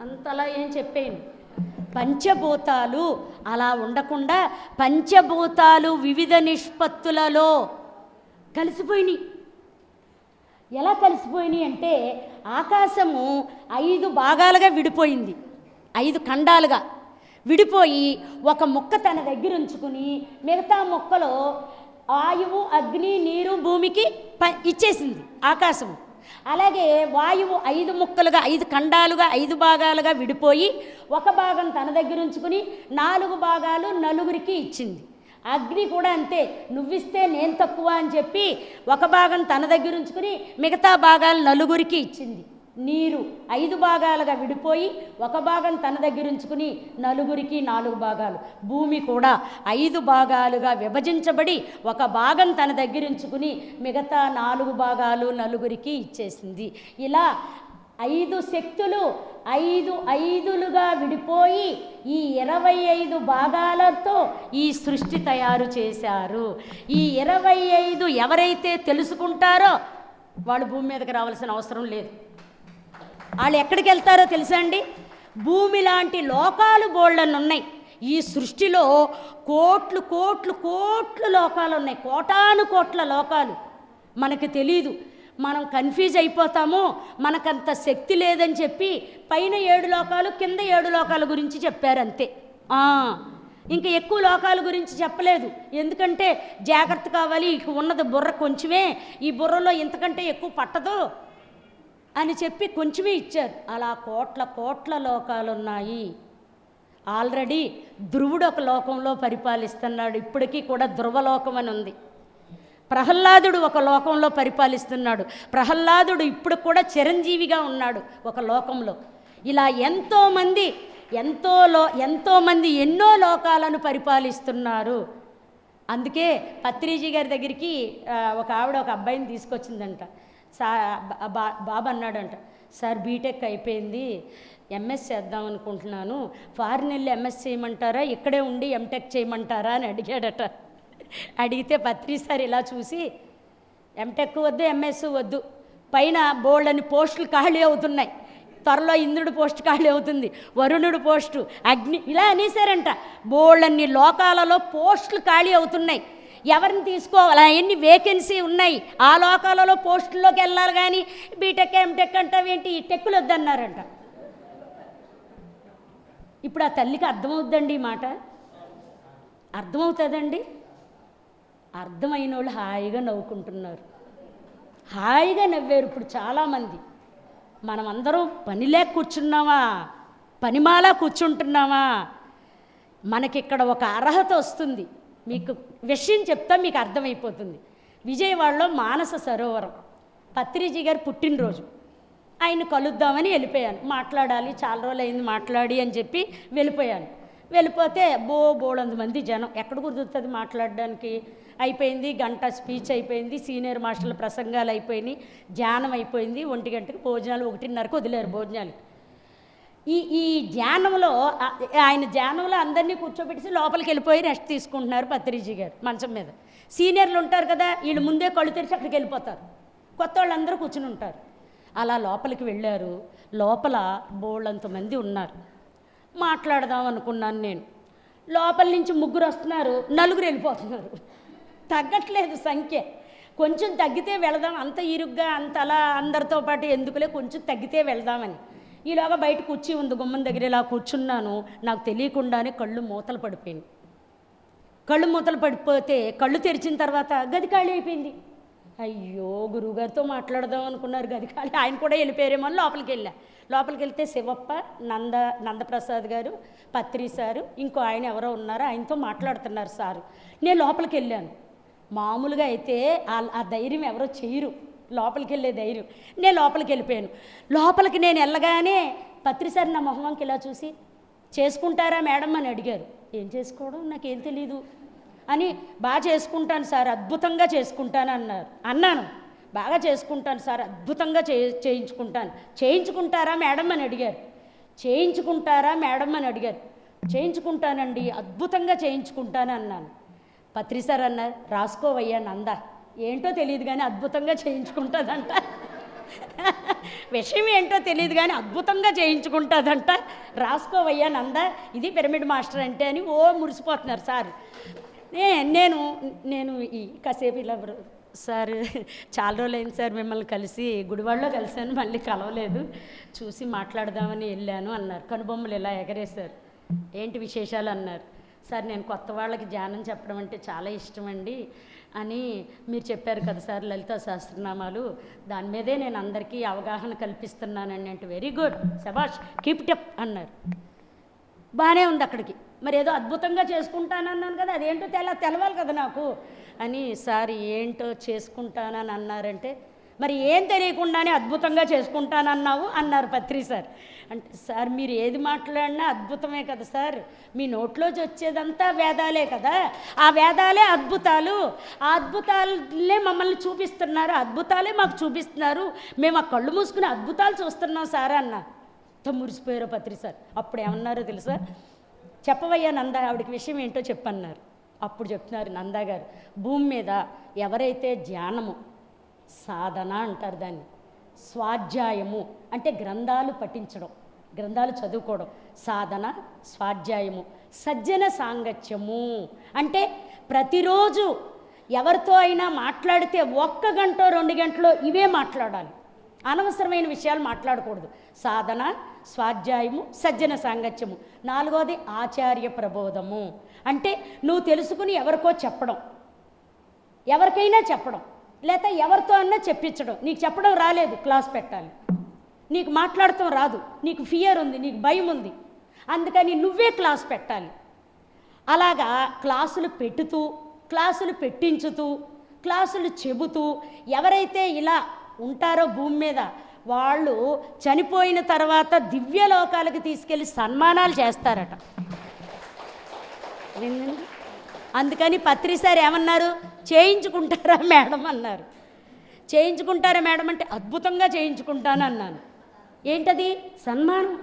అంతలా ఏం చెప్పేయండి. పంచభూతాలు అలా ఉండకుండా పంచభూతాలు వివిధ నిష్పత్తులలో కలిసిపోయినాయి. ఎలా కలిసిపోయినాయి అంటే ఆకాశము 5 భాగాలుగా విడిపోయింది, 5 ఖండాలుగా విడిపోయి ఒక ముక్క తన దగ్గర ఉంచుకుని మిగతా ముక్కలో వాయువు, అగ్ని, నీరు, భూమికి ఇచ్చేసింది ఆకాశము. అలాగే వాయువు 5 ముక్కలుగా, 5 ఖండాలుగా, 5 భాగాలుగా విడిపోయి ఒక భాగం తన దగ్గర ఉంచుకుని 4 భాగాలు నలుగురికి ఇచ్చింది. అగ్ని కూడా అంతే, నువ్విస్తే నేను తక్కువ అని చెప్పి ఒక భాగం తన దగ్గర ఉంచుకుని మిగతా భాగాలు నలుగురికి ఇచ్చింది. నీరు 5 భాగాలుగా విడిపోయి ఒక భాగం తన దగ్గర ఉంచుకుని నలుగురికి 4 భాగాలు. భూమి కూడా 5 భాగాలుగా విభజించబడి ఒక భాగం తన దగ్గర ఉంచుకుని మిగతా 4 భాగాలు నలుగురికి ఇచ్చేసింది. ఇలా 5 శక్తులు 5 విడిపోయి ఈ 25 భాగాలతో ఈ సృష్టి తయారు చేశారు. ఈ 25 ఎవరైతే తెలుసుకుంటారో వాళ్ళు భూమి మీదకి రావాల్సిన అవసరం లేదు. వాళ్ళు ఎక్కడికి వెళ్తారో తెలుసా అండి? భూమి లాంటి లోకాలు బోళ్ళని ఉన్నాయి. ఈ సృష్టిలో కోట్లు కోట్లు కోట్లు లోకాలు ఉన్నాయి, కోటాను కోట్ల లోకాలు. మనకు తెలీదు, మనం కన్ఫ్యూజ్ అయిపోతాము. మనకంత శక్తి లేదని చెప్పి పైన 7 లోకాలు కింద 7 లోకాల గురించి చెప్పారు అంతే. ఇంకా ఎక్కువ లోకాల గురించి చెప్పలేదు. ఎందుకంటే జాగ్రత్త కావాలి, ఇక ఉన్నది బుర్ర కొంచెమే, ఈ బుర్రలో ఇంతకంటే ఎక్కువ పట్టదు అని చెప్పి కొంచెమే ఇచ్చారు. అలా కోట్ల కోట్ల లోకాలు ఉన్నాయి. ఆల్రెడీ ధ్రువుడు ఒక లోకంలో పరిపాలిస్తున్నాడు. ఇప్పటికీ కూడా ధ్రువలోకం అని ఉంది. ప్రహ్లాదుడు ఒక లోకంలో పరిపాలిస్తున్నాడు. ప్రహ్లాదుడు ఇప్పుడు కూడా చిరంజీవిగా ఉన్నాడు ఒక లోకంలో. ఇలా ఎంతోమంది ఎన్నో లోకాలను పరిపాలిస్తున్నారు. అందుకే పత్రిజీ గారి దగ్గరికి ఒక ఆవిడ ఒక అబ్బాయిని తీసుకొచ్చిందంట. బాబు అన్నాడంట, సార్ బీటెక్ అయిపోయింది, ఎంఎస్ చేద్దాం అనుకుంటున్నాను, ఫారిన్ వెళ్ళి ఎంఎస్ చేయమంటారా, ఇక్కడే ఉండి ఎంటెక్ చేయమంటారా అని అడిగాడట. అడిగితే పత్రి సార్ ఇలా చూసి, ఎంటెక్ వద్దు ఎంఎస్ వద్దు, పైన బోల్డని పోస్టులు ఖాళీ అవుతున్నాయి, త్వరలో ఇంద్రుడు పోస్ట్ ఖాళీ అవుతుంది, వరుణుడు పోస్టు, అగ్ని, ఇలా అనేసారంట. బోల్డన్ని లోకాలలో పోస్టులు ఖాళీ అవుతున్నాయి, ఎవరిని తీసుకోవాలి, ఎన్ని వేకెన్సీ ఉన్నాయి, ఆ లోకాలలో పోస్టుల్లోకి వెళ్ళాలి, కానీ బీటెక్ ఎంటెక్ అంటావేంటి, ఈ టెక్కులు వద్దన్నారంట. ఇప్పుడు ఆ తల్లికి అర్థమవుద్దండి ఈ మాట? అర్థమవుతుందండి? అర్థమైన వాళ్ళు హాయిగా నవ్వుకుంటున్నారు, హాయిగా నవ్వారు ఇప్పుడు చాలామంది. మనమందరం పని లేక కూర్చున్నామా, పనిమాలా కూర్చుంటున్నామా? మనకిక్కడ ఒక అర్హత వస్తుంది. మీకు విషయం చెప్తా, మీకు అర్థమైపోతుంది. విజయవాడలో మానస సరోవరం, పత్రిజీ గారు పుట్టినరోజు, ఆయన కలుద్దామని వెళ్ళిపోయాను. మాట్లాడాలి, చాలా రోజులు అయింది మాట్లాడి అని చెప్పి వెళ్ళిపోయాను. వెళ్ళిపోతే బోడంత మంది జనం, ఎక్కడ కుదురుతుంది మాట్లాడడానికి. అయిపోయింది, గంట స్పీచ్ అయిపోయింది, సీనియర్ మాస్టర్ల ప్రసంగాలు అయిపోయినాయి, ధ్యానం అయిపోయింది, 1 గంటకి భోజనాలు, 1:30కు వదిలేరు భోజనాలు. ఈ ధ్యానంలో ఆయన ధ్యానంలో అందరినీ కూర్చోబెట్టి లోపలికి వెళ్ళిపోయి రెస్ట్ తీసుకుంటున్నారు పత్రిజీ గారు మంచం మీద. సీనియర్లు ఉంటారు కదా, వీళ్ళు ముందే కళ్ళు తెరిచి అక్కడికి వెళ్ళిపోతారు, కొత్త వాళ్ళందరూ కూర్చుని ఉంటారు. అలా లోపలికి వెళ్ళారు. లోపల బోళ్ళంతమంది ఉన్నారు. మాట్లాడదాం అనుకున్నాను నేను. లోపల నుంచి 3 వస్తున్నారు, 4 వెళ్ళిపోతున్నారు. తగ్గట్లేదు సంఖ్య. కొంచెం తగ్గితే వెళదాం, అంత ఇరుగ్గా అంత అలా అందరితో పాటు ఎందుకులే, కొంచెం తగ్గితే వెళదామని. ఈలోగా బయట కూర్చి ఉంది గుమ్మం దగ్గర, ఇలా కూర్చున్నాను. నాకు తెలియకుండానే కళ్ళు మూతలు పడిపోయింది. కళ్ళు మూతలు పడిపోతే కళ్ళు తెరిచిన తర్వాత గది ఖాళీ అయిపోయింది. అయ్యో, గురువుగారితో మాట్లాడదాం అనుకున్నారు, గది ఖాళీ. ఆయన కూడా వెళ్ళిపోయారేమో అని లోపలికి వెళ్తే శివప్ప, నందప్రసాద్ గారు, పత్రి సారు, ఇంకో ఆయన ఎవరో ఉన్నారు, ఆయనతో మాట్లాడుతున్నారు సారు. నేను లోపలికి వెళ్ళాను. మామూలుగా అయితే ఆ ధైర్యం ఎవరో చేయరు, లోపలికి వెళ్ళే ధైర్యం. నేను లోపలికి వెళ్ళిపోయాను. లోపలికి నేను వెళ్ళగానే పత్రి సార్ నా మొహంకి ఇలా చూసి, చేసుకుంటారా మేడం అని అడిగారు. ఏం చేసుకోవడం, నాకేం తెలీదు అని. బాగా చేసుకుంటాను సార్, అద్భుతంగా చేసుకుంటాను అన్నాను. బాగా చేసుకుంటాను సార్, అద్భుతంగా చేయించుకుంటారా మేడం అని అడిగారు. చేయించుకుంటారా మేడం అని అడిగారు. చేయించుకుంటానండి, అద్భుతంగా చేయించుకుంటాను అన్నాను. పత్రి సార్ అన్నారు, రాసుకోవయ్యా నంద, ఏంటో తెలియదు కానీ అద్భుతంగా చేయించుకుంటుందంట. విషయం ఏంటో తెలియదు కానీ అద్భుతంగా చేయించుకుంటుందంట, రాసుకోవయ్యా నంద, ఇది పిరమిడ్ మాస్టర్ అంటే అని మురిసిపోతున్నారు సార్. నేను కాసేపు ఇలా, సార్ చాలా రోజులైంది సార్ మిమ్మల్ని కలిసి, గుడివాడలో కలిశాను, మళ్ళీ కలవలేదు, చూసి మాట్లాడదామని వెళ్ళాను అన్నారు. కనుబొమ్మలు ఇలా ఎగరేశారు. ఏంటి విశేషాలు అన్నారు. సార్, నేను కొత్త వాళ్ళకి ధ్యానం చెప్పడం అంటే చాలా ఇష్టం అండి అని మీరు చెప్పారు కదా సార్, లలితా సహస్రనామాలు, దాని మీదే నేను అందరికీ అవగాహన కల్పిస్తున్నానండి అంటే. వెరీ గుడ్, శబాష్, కీప్ ఇట్ అప్ అన్నారు. బాగానే ఉంది అక్కడికి. మరి ఏదో అద్భుతంగా చేసుకుంటానన్నాను కదా, అదేంటో తెలవాలి కదా నాకు అని. సార్ ఏంటో చేసుకుంటానని అన్నారంటే, మరి ఏం తెలియకుండానే అద్భుతంగా చేసుకుంటానన్నావు అన్నారు పత్రి సార్. అంటే సార్ మీరు ఏది మాట్లాడినా అద్భుతమే కదా సార్, మీ నోట్లోంచి వచ్చేదంతా వేదాలే కదా, ఆ వేదాలే అద్భుతాలు, ఆ అద్భుతాలే మమ్మల్ని చూపిస్తున్నారు, అద్భుతాలే మాకు చూపిస్తున్నారు, మేము ఆ కళ్ళు మూసుకుని అద్భుతాలు చూస్తున్నాం సార్ అన్న. మురిసిపోయారు పత్రి సార్. అప్పుడు ఏమన్నారో తెలుసా, చెప్పవయ్యా నంద ఆవిడికి విషయం ఏంటో చెప్పన్నారు. అప్పుడు చెప్తున్నారు నందా గారు, భూమి మీద ఎవరైతే ధ్యానము సాధన అంటారు దాన్ని, స్వాధ్యాయము అంటే గ్రంథాలు పఠించడం, గ్రంథాలు చదువుకోవడం, సాధన స్వాధ్యాయము, సజ్జన సాంగత్యము అంటే ప్రతిరోజు ఎవరితో అయినా మాట్లాడితే 1 గంట 2 గంటలో ఇవే మాట్లాడాలి, అనవసరమైన విషయాలు మాట్లాడకూడదు. సాధన స్వాధ్యాయము సజ్జన సాంగత్యము. 4వది ఆచార్య ప్రబోధము అంటే నువ్వు తెలుసుకుని ఎవరికో చెప్పడం, ఎవరికైనా చెప్పడం, లేకపోతే ఎవరితో అన్నా చెప్పించడం. నీకు చెప్పడం రాలేదు, క్లాస్ పెట్టాలి. నీకు మాట్లాడటం రాదు, నీకు ఫియర్ ఉంది, నీకు భయం ఉంది, అందుకని నువ్వే క్లాస్ పెట్టాలి. అలాగా క్లాసులు పెట్టుతూ, క్లాసులు పెట్టించుతూ, క్లాసులు చెబుతూ ఎవరైతే ఇలా ఉంటారో భూమి మీద వాళ్ళు చనిపోయిన తర్వాత దివ్యలోకాలకు తీసుకెళ్ళి సన్మానాలు చేస్తారట. అందుకని పత్రి సార్ ఏమన్నారు, చేయించుకుంటారా మేడం అన్నారు. చేయించుకుంటారా మేడం అంటే అద్భుతంగా చేయించుకుంటాను అన్నాను. ఏంటది? సన్మానం.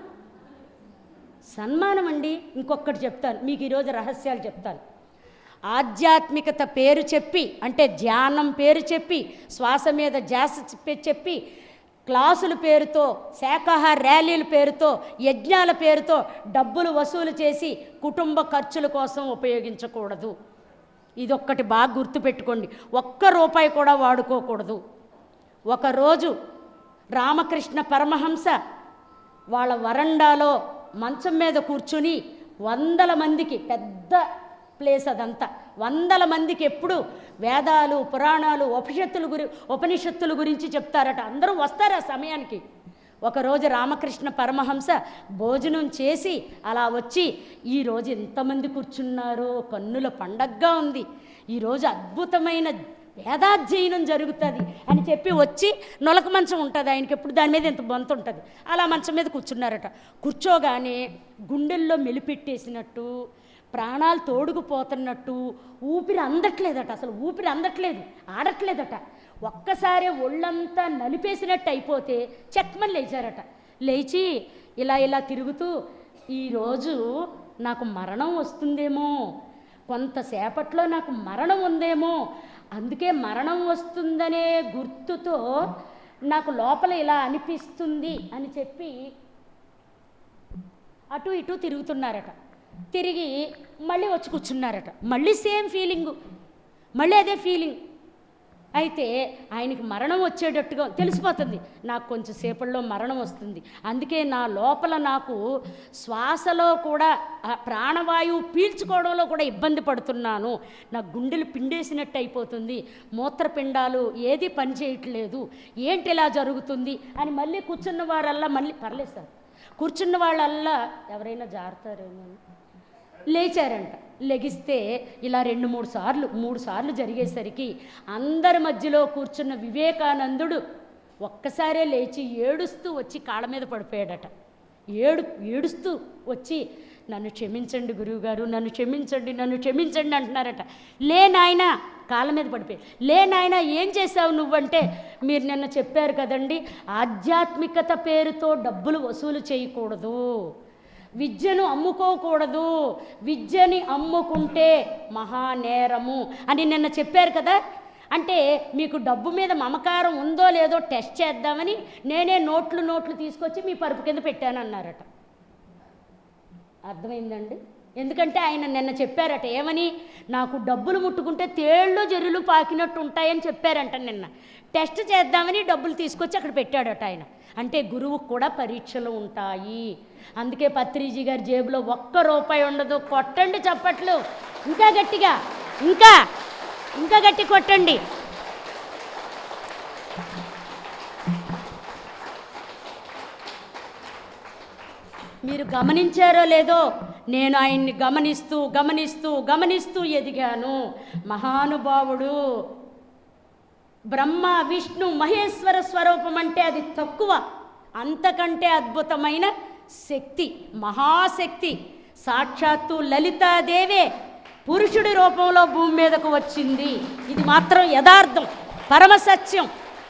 సన్మానం అండి. ఇంకొకటి చెప్తాను మీకు, ఈరోజు రహస్యాలు చెప్తాను. ఆధ్యాత్మికత పేరు చెప్పి అంటే ధ్యానం పేరు చెప్పి, శ్వాస మీద ధ్యాస చెప్పి, క్లాసుల పేరుతో, శాఖాహార ర్యాలీల పేరుతో, యజ్ఞాల పేరుతో డబ్బులు వసూలు చేసి కుటుంబ ఖర్చుల కోసం ఉపయోగించకూడదు. ఇదొక్కటి బాగా గుర్తుపెట్టుకోండి. 1 రూపాయి కూడా వాడుకోకూడదు. ఒకరోజు రామకృష్ణ పరమహంస వాళ్ళ వరండాలో మంచం మీద కూర్చుని 100 మందికి, పెద్ద ప్లేస్ అదంతా, 100 మందికి ఎప్పుడు వేదాలు పురాణాలు ఉపనిషత్తుల గురించి చెప్తారట. అందరూ వస్తారు ఆ సమయానికి. ఒకరోజు రామకృష్ణ పరమహంస భోజనం చేసి అలా వచ్చి, ఈరోజు ఎంతమంది కూర్చున్నారో, కన్నుల పండగగా ఉంది, ఈరోజు అద్భుతమైన వేదాధ్యయనం జరుగుతుంది అని చెప్పి వచ్చి, నొలక మంచం ఉంటుంది ఆయనకి ఎప్పుడు, దాని మీద ఎంత బొంత ఉంటుంది, అలా మంచం మీద కూర్చున్నారట. కూర్చోగానే గుండెల్లో మెలిపెట్టేసినట్టు, ప్రాణాలు తోడుకుపోతున్నట్టు, ఊపిరి అందట్లేదట, అసలు ఊపిరి అందట్లేదు, ఆడట్లేదట. ఒక్కసారి ఒళ్ళంతా నలిపేసినట్టు అయిపోతే చెక్మని లేచారట. లేచి ఇలా ఇలా తిరుగుతూ, ఈరోజు నాకు మరణం వస్తుందేమో, కొంతసేపట్లో నాకు మరణం ఉందేమో, అందుకే మరణం వస్తుందనే గుర్తుతో నాకు లోపల ఇలా అనిపిస్తుంది అని చెప్పి అటు ఇటు తిరుగుతున్నారట. తిరిగి మళ్ళీ వచ్చి కూర్చున్నారట. మళ్ళీ సేమ్ ఫీలింగు, మళ్ళీ అదే ఫీలింగ్. అయితే ఆయనకి మరణం వచ్చేటట్టుగా తెలిసిపోతుంది, నాకు కొంచెం సేపట్లో మరణం వస్తుంది, అందుకే నా లోపల నాకు శ్వాసలో కూడా ప్రాణవాయువు పీల్చుకోవడంలో కూడా ఇబ్బంది పడుతున్నాను, నా గుండెలు పిండేసినట్టు అయిపోతుంది, మూత్రపిండాలు ఏది పని చేయట్లేదు, ఏంటి ఇలా జరుగుతుంది అని మళ్ళీ కూర్చున్న వారల్లా, మళ్ళీ పర్లేదు సార్, కూర్చున్న వాళ్ళల్లా ఎవరైనా జారుతారేమో లేచారంట. లెగిస్తే ఇలా 2-3 సార్లు జరిగేసరికి అందరి మధ్యలో కూర్చున్న వివేకానందుడు ఒక్కసారే లేచి ఏడుస్తూ వచ్చి కాళ్ళ మీద పడిపోయాడట. ఏడుస్తూ వచ్చి, నన్ను క్షమించండి గురువుగారు, నన్ను క్షమించండి, నన్ను క్షమించండి అంటున్నారట. లే నాయన, కాళ్ళ మీద పడిపోయి, లే నాయన ఏం చేసావు నువ్వంటే, మీరు నిన్న చెప్పారు కదండి, ఆధ్యాత్మికత పేరుతో డబ్బులు వసూలు చేయకూడదు, విద్యను అమ్ముకోకూడదు, విద్యని అమ్ముకుంటే మహానేరము అని నిన్న చెప్పారు కదా. అంటే మీకు డబ్బు మీద మమకారం ఉందో లేదో టెస్ట్ చేద్దామని నేనే నోట్లు తీసుకొచ్చి మీ పరుపు కింద పెట్టానన్నారట. అర్థమైందండి? ఎందుకంటే ఆయన నిన్న చెప్పారట, ఏమని, నాకు డబ్బులు ముట్టుకుంటే తేళ్ళు జర్రులు పాకినట్టు ఉంటాయని చెప్పారంట నిన్న. టెస్ట్ చేద్దామని డబ్బులు తీసుకొచ్చి అక్కడ పెట్టాడట ఆయన. అంటే గురువుకు కూడా పరీక్షలు ఉంటాయి. అందుకే పత్రిజీ గారి జేబులో 1 రూపాయి ఉండదు. కొట్టండి చప్పట్లు, ఇంకా గట్టిగా, ఇంకా గట్టి కొట్టండి. మీరు గమనించారో లేదో, నేను ఆయన్ని గమనిస్తూ ఎదిగాను. మహానుభావుడు. బ్రహ్మ విష్ణు మహేశ్వర స్వరూపం అంటే అది తక్కువ. అంతకంటే అద్భుతమైన శక్తి, మహాశక్తి సాక్షాత్తు లలితాదేవే పురుషుడి రూపంలో భూమి మీదకు వచ్చింది. ఇది మాత్రం యథార్థం, పరమసత్యం,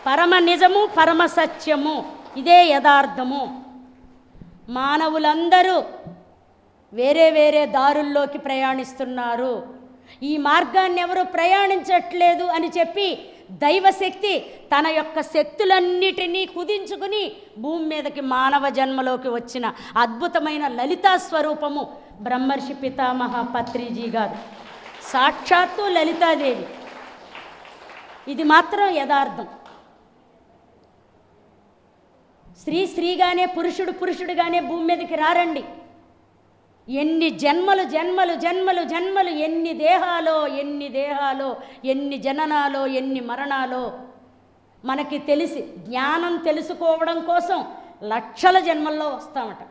పరమ నిజము, పరమసత్యము. ఇదే యథార్థము. మానవులందరూ వేరే వేరే దారుల్లోకి ప్రయాణిస్తున్నారు. ఈ మార్గాన్ని ఎవరు ప్రయాణించట్లేదు అని చెప్పి దైవశక్తి తన యొక్క శక్తులన్నిటినీ కుదించుకుని భూమి మీదకి మానవ జన్మలోకి వచ్చిన అద్భుతమైన లలితా స్వరూపము బ్రహ్మర్షి పితామహ పత్రిజీ గారు, సాక్షాత్తు లలితాదేవి. ఇది మాత్రం యథార్థం. స్త్రీ స్త్రీగానే, పురుషుడు పురుషుడుగానే భూమి మీదకి రారండి. ఎన్ని జన్మలు జన్మలు జన్మలు జన్మలు, ఎన్ని దేహాలో ఎన్ని దేహాలో, ఎన్ని జననాలో ఎన్ని మరణాలో మనకి తెలిసి జ్ఞానం తెలుసుకోవడం కోసం లక్షల జన్మల్లో వస్తామట.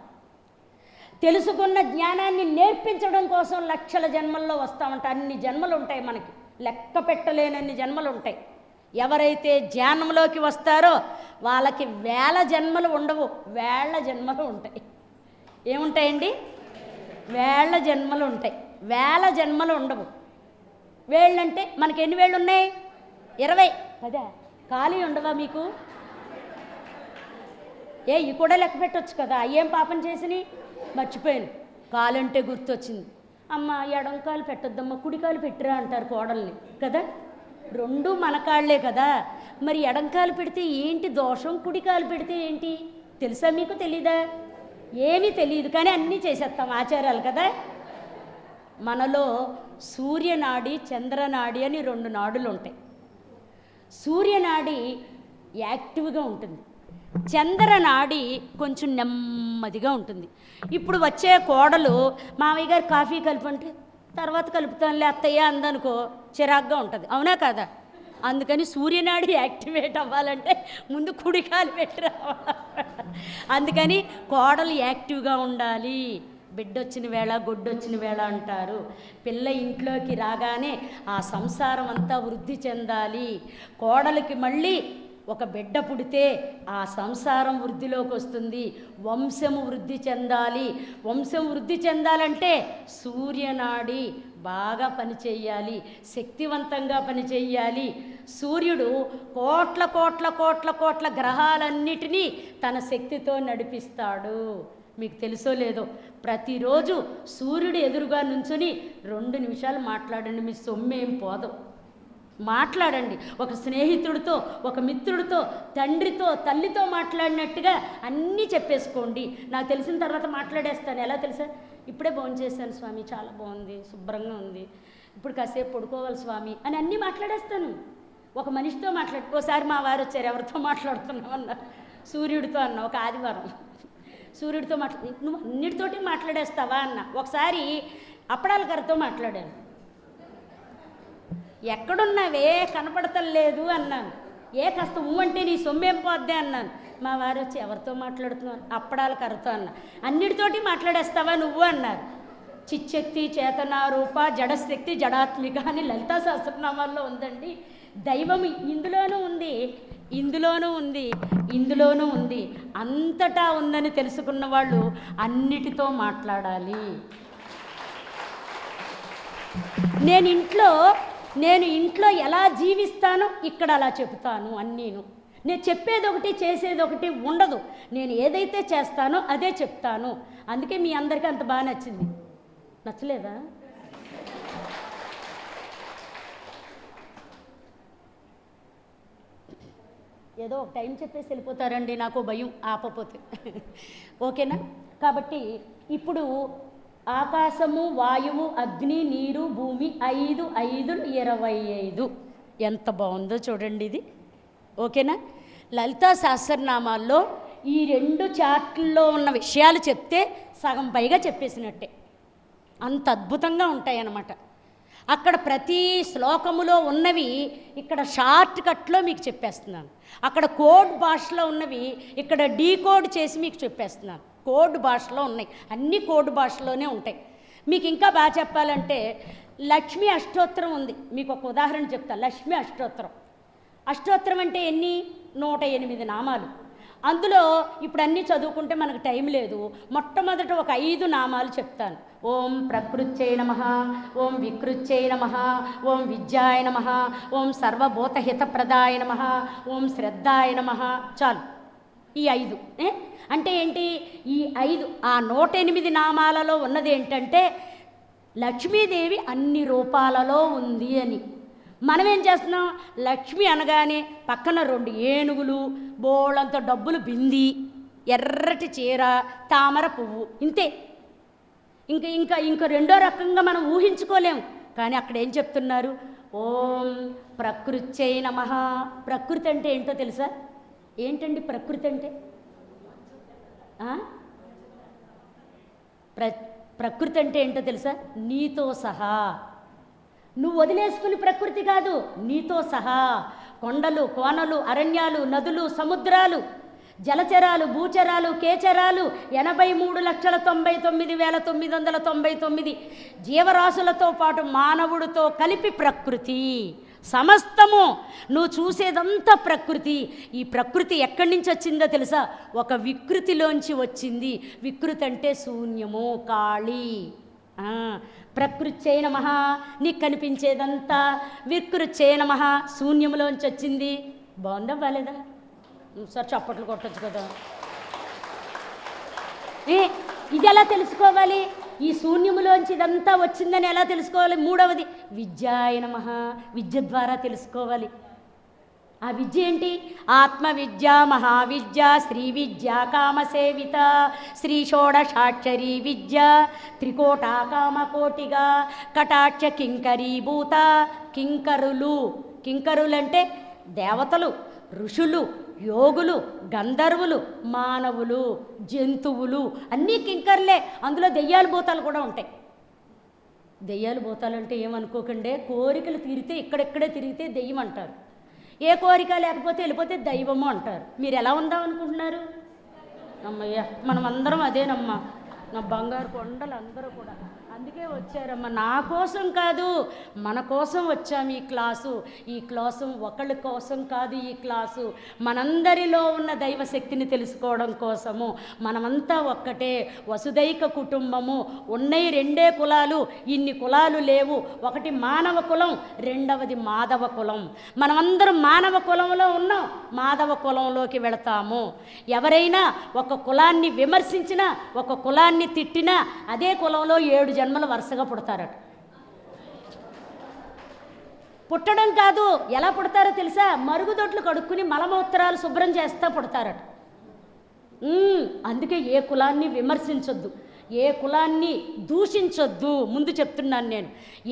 తెలుసుకున్న జ్ఞానాన్ని నేర్పించడం కోసం లక్షల జన్మల్లో వస్తామంట. అన్ని జన్మలు ఉంటాయి మనకి, లెక్క పెట్టలేనన్ని జన్మలు ఉంటాయి. ఎవరైతే ధ్యానంలోకి వస్తారో వాళ్ళకి వేల జన్మలు ఉండవు, వేళ్ల జన్మలు ఉంటాయి. ఏముంటాయండి? వేళ్ల జన్మలు ఉంటాయి, వేల జన్మలు ఉండవు. వేళ్ళంటే మనకి ఎన్ని వేళ్ళు ఉన్నాయి? 20 కదా. ఖాళీ ఉండవా మీకు? ఇవి కూడా లెక్క పెట్టవచ్చు కదా. అయ్యేం పాపం చేసినాయి? మర్చిపోయాను. కాలంటే గుర్తొచ్చింది. అమ్మ ఎడం కాలు పెట్టొద్దమ్మా, కుడి కాలు పెట్టిరా అంటారు కోడల్ని కదా. రెండు మన కాళ్ళే కదా. మరి ఎడంకాలు పెడితే ఏంటి దోషం, కుడి కాలు పెడితే ఏంటి తెలుసా మీకు? తెలీదా? ఏమీ తెలియదు, కానీ అన్నీ చేసేస్తాం ఆచారాలు కదా. మనలో సూర్యనాడి చంద్రనాడి అని 2 నాడులు ఉంటాయి. సూర్యనాడి యాక్టివ్గా ఉంటుంది, చంద్రనాడి కొంచెం నెమ్మదిగా ఉంటుంది. ఇప్పుడు వచ్చే కోడలు మామయ్య గారు కాఫీ కలిపంటే తర్వాత కలుపుతానులే అత్తయ్య అందనుకో చిరాగ్గా ఉంటుంది, అవునా కదా? అందుకని సూర్యనాడి యాక్టివేట్ అవ్వాలంటే ముందు కుడికాలు పెట్టి రావాలి. అందుకని కోడలు యాక్టివ్గా ఉండాలి. బిడ్డొచ్చిన వేళ గొడ్డొచ్చిన వేళ అంటారు. పిల్ల ఇంట్లోకి రాగానే ఆ సంసారం అంతా వృద్ధి చెందాలి. కోడలికి మళ్ళీ ఒక బిడ్డ పుడితే ఆ సంసారం వృద్ధిలోకి వస్తుంది, వంశము వృద్ధి చెందాలి. వంశం వృద్ధి చెందాలంటే సూర్యనాడి బాగా పనిచేయాలి, శక్తివంతంగా పనిచేయాలి. సూర్యుడు కోట్ల కోట్ల కోట్ల కోట్ల గ్రహాలన్నిటినీ తన శక్తితో నడిపిస్తాడు. మీకు తెలుసో లేదో, ప్రతిరోజు సూర్యుడు ఎదురుగా నుంచుని 2 నిమిషాలు మాట్లాడండి, మీ సొమ్మేం పోదు. మాట్లాడండి. ఒక స్నేహితుడితో, ఒక మిత్రుడితో, తండ్రితో, తల్లితో మాట్లాడినట్టుగా అన్నీ చెప్పేసుకోండి. నాకు తెలిసిన తర్వాత మాట్లాడేస్తాను. ఎలా తెలుసా? ఇప్పుడే భోంచేశాను స్వామి, చాలా బాగుంది, శుభ్రంగా ఉంది, ఇప్పుడు కాసేపు పడుకోవాలి స్వామి అని అన్నీ మాట్లాడేస్తాను. ఒక మనిషితో ఓసారి మా వారు వచ్చారు, ఎవరితో మాట్లాడుతున్నావు అన్నారు. సూర్యుడితో అన్న. ఒక ఆదివారం సూర్యుడితో నువ్వు అన్నిటితోటి మాట్లాడేస్తావా అన్న. ఒకసారి అప్పడాల గారితో మాట్లాడాను. ఎక్కడున్నావే కనపడతలేదు అన్నాను. కాస్త అంటే నీ సొమ్మేం పోద్దే అన్నాను. మా వారు వచ్చి ఎవరితో మాట్లాడుతున్నాను? అప్పడాల కర్రతో అన్న. అన్నిటితోటి మాట్లాడేస్తావా నువ్వు అన్నారు. చిచ్చక్తి, చేతన, రూప, జడశక్తి, జడాత్మిక అని లలితా సహస్రనామాల్లో ఉందండి. దైవం ఇందులోనూ ఉంది, ఇందులోనూ ఉంది, ఇందులోనూ ఉంది, అంతటా ఉందని తెలుసుకున్న వాళ్ళు అన్నిటితో మాట్లాడాలి. నేను ఇంట్లో ఎలా జీవిస్తానో ఇక్కడ అలా చెబుతాను. అన్నీను నేను చెప్పేది ఒకటి చేసేది ఒకటి ఉండదు. నేను ఏదైతే చేస్తానో అదే చెప్తాను. అందుకే మీ అందరికీ అంత బాగా నచ్చింది. నచ్చలేదా? ఏదో ఒక టైం చెప్పేసి వెళ్ళిపోతారండి, నాకు భయం ఆపపోతే. ఓకేనా? కాబట్టి ఇప్పుడు ఆకాశము, వాయువు, అగ్ని, నీరు, భూమి 5 5 25 ఎంత బాగుందో చూడండి ఇది. ఓకేనా? లలితా సహస్రనామాల్లో ఈ 2 చార్టుల్లో ఉన్న విషయాలు చెప్తే సగం పైగా చెప్పేసినట్టే. అంత అద్భుతంగా ఉంటాయి అన్నమాట. అక్కడ ప్రతి శ్లోకములో ఉన్నవి ఇక్కడ షార్ట్ కట్లో మీకు చెప్పేస్తున్నాను. అక్కడ కోడ్ భాషలో ఉన్నవి ఇక్కడ డీకోడ్ చేసి మీకు చెప్పేస్తున్నాను. కోడ్ భాషలో ఉన్నాయి, అన్ని కోడ్ భాషలోనే ఉంటాయి. మీకు ఇంకా బాగా చెప్పాలంటే లక్ష్మీ అష్టోత్తరం ఉంది. మీకు ఒక ఉదాహరణ చెప్తా. లక్ష్మీ అష్టోత్తరం అష్టోత్తరం అంటే ఎన్ని? 108 నామాలు. అందులో ఇప్పుడు అన్నీ చదువుకుంటే మనకు టైం లేదు. మొట్టమొదట ఒక 5 నామాలు చెప్తాను. ఓం ప్రకృత్యై నమః, ఓం వికృత్యై నమః, ఓం విద్యాయ నమః, ఓం సర్వభూతహితప్రదాయ నమః, ఓం శ్రద్ధాయ నమః. చాలు ఈ 5. అంటే ఏంటి? ఈ 5 ఆ 108 నామాలలో ఉన్నది ఏంటంటే లక్ష్మీదేవి అన్ని రూపాలలో ఉంది అని. మనం ఏం చేస్తున్నాం? లక్ష్మి అనగానే పక్కన 2 ఏనుగులు, బోళ్ళంత డబ్బులు బింది, ఎర్రటి చీర, తామర పువ్వు, ఇంతే. ఇంకా రెండో రకంగా మనం ఊహించుకోలేము. కానీ అక్కడ ఏం చెప్తున్నారు? ఓం ప్రకృత్యై నమః. ప్రకృతి అంటే ఏంటో తెలుసా? ఏంటండి ప్రకృతి అంటే? ప్రకృతి అంటే ఏంటో తెలుసా? నీతో సహా. నువ్వు వదిలేసుకుని ప్రకృతి కాదు, నీతో సహా. కొండలు, కోనలు, అరణ్యాలు, నదులు, సముద్రాలు, జలచరాలు, భూచరాలు, కేచరాలు, 83,99,999 జీవరాశులతో పాటు మానవుడితో కలిపి ప్రకృతి సమస్తము. నువ్వు చూసేదంతా ప్రకృతి. ఈ ప్రకృతి ఎక్కడి నుంచి వచ్చిందో తెలుసా? ఒక వికృతిలోంచి వచ్చింది. వికృతి అంటే శూన్యము, ఖాళీ. ప్రకృత్యై నమః, నీకు కనిపించేదంతా వికృత్యై నమః, శూన్యములోంచి వచ్చింది. బాగుందా బాలేదా? సార్ చప్పట్లు కొట్టచ్చు కదా. ఇది ఎలా తెలుసుకోవాలి? ఈ శూన్యములోంచి ఇదంతా వచ్చిందని ఎలా తెలుసుకోవాలి? మూడవది విద్యాయ నమః, విద్య ద్వారా తెలుసుకోవాలి. ఆ విద్య ఏంటి? ఆత్మవిద్య, మహావిద్య, శ్రీ విద్య, కామసేవిత, శ్రీ షోడశాక్షరీ విద్య, త్రికోటా కామకోటిగా, కటాక్ష కింకరీభూత. కింకరులంటే దేవతలు, ఋషులు, యోగులు, గంధర్వులు, మానవులు, జంతువులు అన్నీ కింకర్లే. అందులో దెయ్యాలు భూతాలు కూడా ఉంటాయి. దెయ్యాలు భూతాలు అంటే ఏమనుకోకండి, కోరికలు తీరితే ఇక్కడెక్కడే తిరిగితే దెయ్యం అంటారు. ఏ కోరిక లేకపోతే వెళ్ళిపోతే దైవము అంటారు. మీరు ఎలా ఉందాం అనుకుంటున్నారు? అమ్మయ్య, మనం అందరం అదేనమ్మా, నా బంగారు కొండలు అందరూ కూడా. అందుకే వచ్చారమ్మా, నా కోసం కాదు, మన కోసం వచ్చాము. ఈ క్లాసు ఒకళ్ళ కోసం కాదు. ఈ క్లాసు మనందరిలో ఉన్న దైవశక్తిని తెలుసుకోవడం కోసము. మనమంతా ఒక్కటే, వసుదైక కుటుంబము. ఉన్నాయి 2 కులాలు, ఇన్ని కులాలు లేవు. ఒకటి మానవ కులం, రెండవది మాధవ కులం. మనమందరం మానవ కులంలో ఉన్నాం, మాధవ కులంలోకి వెళతాము. ఎవరైనా ఒక కులాన్ని విమర్శించినా, ఒక కులాన్ని తిట్టినా అదే కులంలో 7 జన్మలు వరుసగా పుడతారట. పుట్టడం కాదు, ఎలా పుడతారో తెలుసా? మరుగుదొడ్లు కడుక్కుని మలమూత్రాలు శుభ్రం చేస్తా పుడతారట. అందుకే ఏ కులాన్ని విమర్శించొద్దు, ఏ కులాన్ని దూషించొద్దు. ముందు చెప్తున్నాను నేను,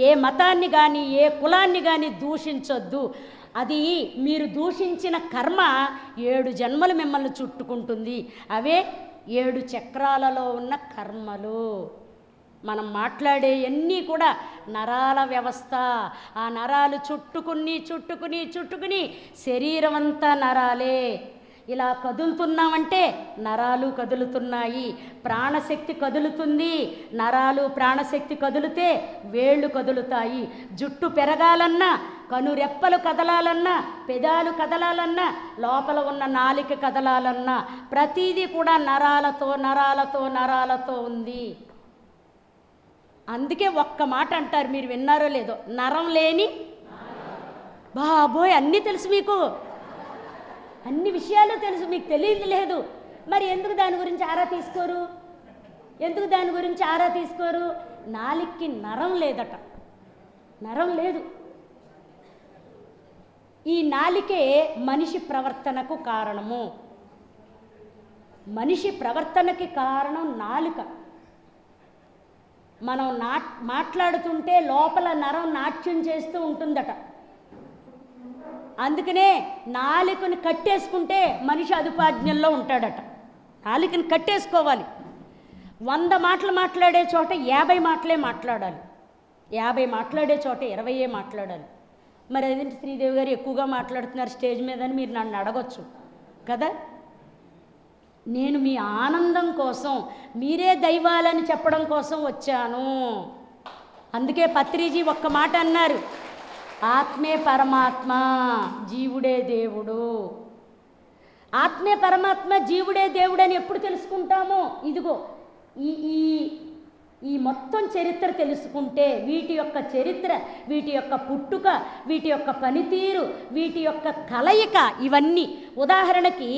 ఏ మతాన్ని కానీ ఏ కులాన్ని కానీ దూషించొద్దు. అది మీరు దూషించిన కర్మ 7 జన్మలు మిమ్మల్ని చుట్టుకుంటుంది. అవే 7 చక్రాలలో ఉన్న కర్మలు. మనం మాట్లాడే అన్నీ కూడా నరాల వ్యవస్థ. ఆ నరాలు చుట్టుకుని శరీరం అంతా నరాలే. ఇలా కదులుతున్నామంటే నరాలు కదులుతున్నాయి, ప్రాణశక్తి కదులుతుంది. నరాలు ప్రాణశక్తి కదిలితే వేళ్ళు కదులుతాయి. జుట్టు పెరగాలన్నా, కనురెప్పలు కదలాలన్నా, పెదాలు కదలాలన్నా, లోపల ఉన్న నాలిక కదలాలన్నా ప్రతిదీ కూడా నరాలతో ఉంది. అందుకే ఒక్క మాట అంటారు, మీరు విన్నారో లేదో, నరం లేని బాబోయ్. అన్నీ తెలుసు మీకు, అన్ని విషయాలు తెలుసు, మీకు తెలియదు లేదు. మరి ఎందుకు దాని గురించి ఆరా తీసుకోరు? నాలిక్కి నరం లేదట, నరం లేదు. ఈ నాలికే మనిషి ప్రవర్తనకు కారణము. మనిషి ప్రవర్తనకి కారణం నాలుక. మనం మాట్లాడుతుంటే లోపల నరం నాట్యం చేస్తూ ఉంటుందట. అందుకనే నాలుకని కట్టేసుకుంటే మనిషి అదుపాజ్ఞల్లో ఉంటాడట. నాలుకని కట్టేసుకోవాలి. 100 మాటలు మాట్లాడే చోట 50 మాటలే మాట్లాడాలి, 50 మాట్లాడే చోట 20 మాట్లాడాలి. మరి అదేంటి శ్రీదేవి గారు ఎక్కువగా మాట్లాడుతున్నారు స్టేజ్ మీద అని మీరు నన్ను అడగొచ్చు కదా. నేను మీ ఆనందం కోసం, మీరే దైవాలని చెప్పడం కోసం వచ్చాను. అందుకే పత్రిజీ ఒక్క మాట అన్నారు, ఆత్మే పరమాత్మ, జీవుడే దేవుడు. ఆత్మే పరమాత్మ, జీవుడే దేవుడు అని ఎప్పుడు తెలుసుకుంటామో, ఇదిగో ఈ ఈ ఈ మొత్తం చరిత్ర తెలుసుకుంటే, వీటి యొక్క చరిత్ర, వీటి యొక్క పుట్టుక, వీటి యొక్క పనితీరు, వీటి యొక్క కలయిక, ఇవన్నీ. ఉదాహరణకి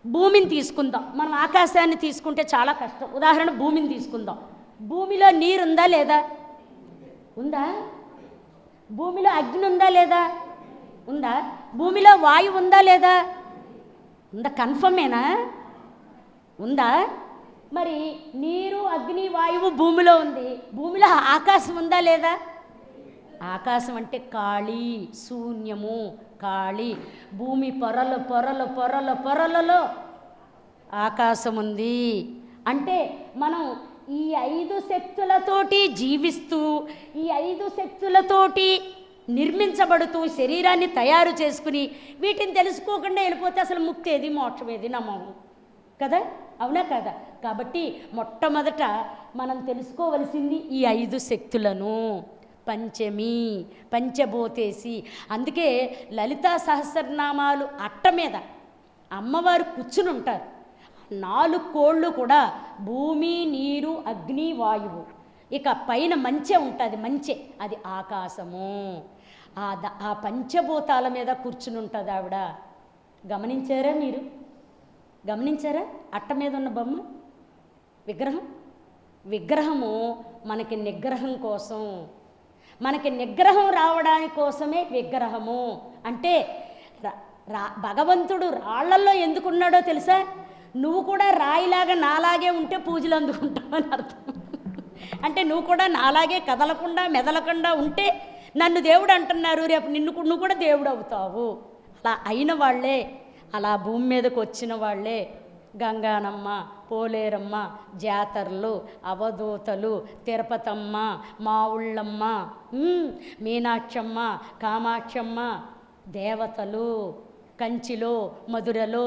భూమిని తీసుకుందాం, మనం ఆకాశాన్ని తీసుకుంటే చాలా కష్టం. ఉదాహరణ భూమిని తీసుకుందాం. భూమిలో నీరు ఉందా లేదా? ఉందా? భూమిలో అగ్ని ఉందా లేదా? ఉందా? భూమిలో వాయువు ఉందా లేదా? ఉందా? కన్ఫర్మేనా? ఉందా? మరి నీరు, అగ్ని, వాయువు భూమిలో ఉంది. భూమిలో ఆకాశం ఉందా లేదా? ఆకాశం అంటే ఖాళీ, శూన్యము, ఖాళీ. భూమి పొరలు పొరలు పొరలు పొరలలో ఆకాశం ఉంది. అంటే మనం ఈ 5 శక్తులతోటి జీవిస్తూ, ఈ 5 శక్తులతోటి నిర్మించబడుతూ, శరీరాన్ని తయారు చేసుకుని, వీటిని తెలుసుకోకుండా వెళ్ళిపోతే అసలు ముక్తి ఏది, మోక్షం ఏది నమ్మము కదా? అవునా కదా? కాబట్టి మొట్టమొదట మనం తెలుసుకోవలసింది ఈ 5 శక్తులను. పంచమి, పంచభూతేసి. అందుకే లలితా సహస్రనామాలు అట్ట మీద అమ్మవారు కూర్చుని ఉంటారు. 4 కోళ్ళు కూడా భూమి, నీరు, అగ్ని, వాయువు. ఇక పైన మంచె ఉంటుంది, మంచె, అది ఆకాశము. ఆ పంచభూతాల మీద కూర్చుని ఉంటుంది ఆవిడ. గమనించారా మీరు? గమనించారా? అట్ట మీద ఉన్న బొమ్మ, విగ్రహము మనకి నిగ్రహం కోసం, మనకి నిగ్రహం రావడానికి కోసమే విగ్రహము. అంటే భగవంతుడు రాళ్లల్లో ఎందుకున్నాడో తెలుసా? నువ్వు కూడా రాయిలాగా నాలాగే ఉంటే పూజలు అందుకుంటావని అర్థం. అంటే నువ్వు కూడా నాలాగే కదలకుండా మెదలకుండా ఉంటే నన్ను దేవుడు అంటున్నారు, రేపు నువ్వు కూడా దేవుడు అవుతావు. అలా అయిన వాళ్ళే, అలా భూమి మీదకి వచ్చిన వాళ్ళే గంగానమ్మ, పోలేరమ్మ, జాతరలు, అవధూతలు, తిరుపతమ్మ, మావుళ్ళమ్మ, మీనాక్షమ్మ, కామాక్షమ్మ, దేవతలు. కంచిలో, మధురలో,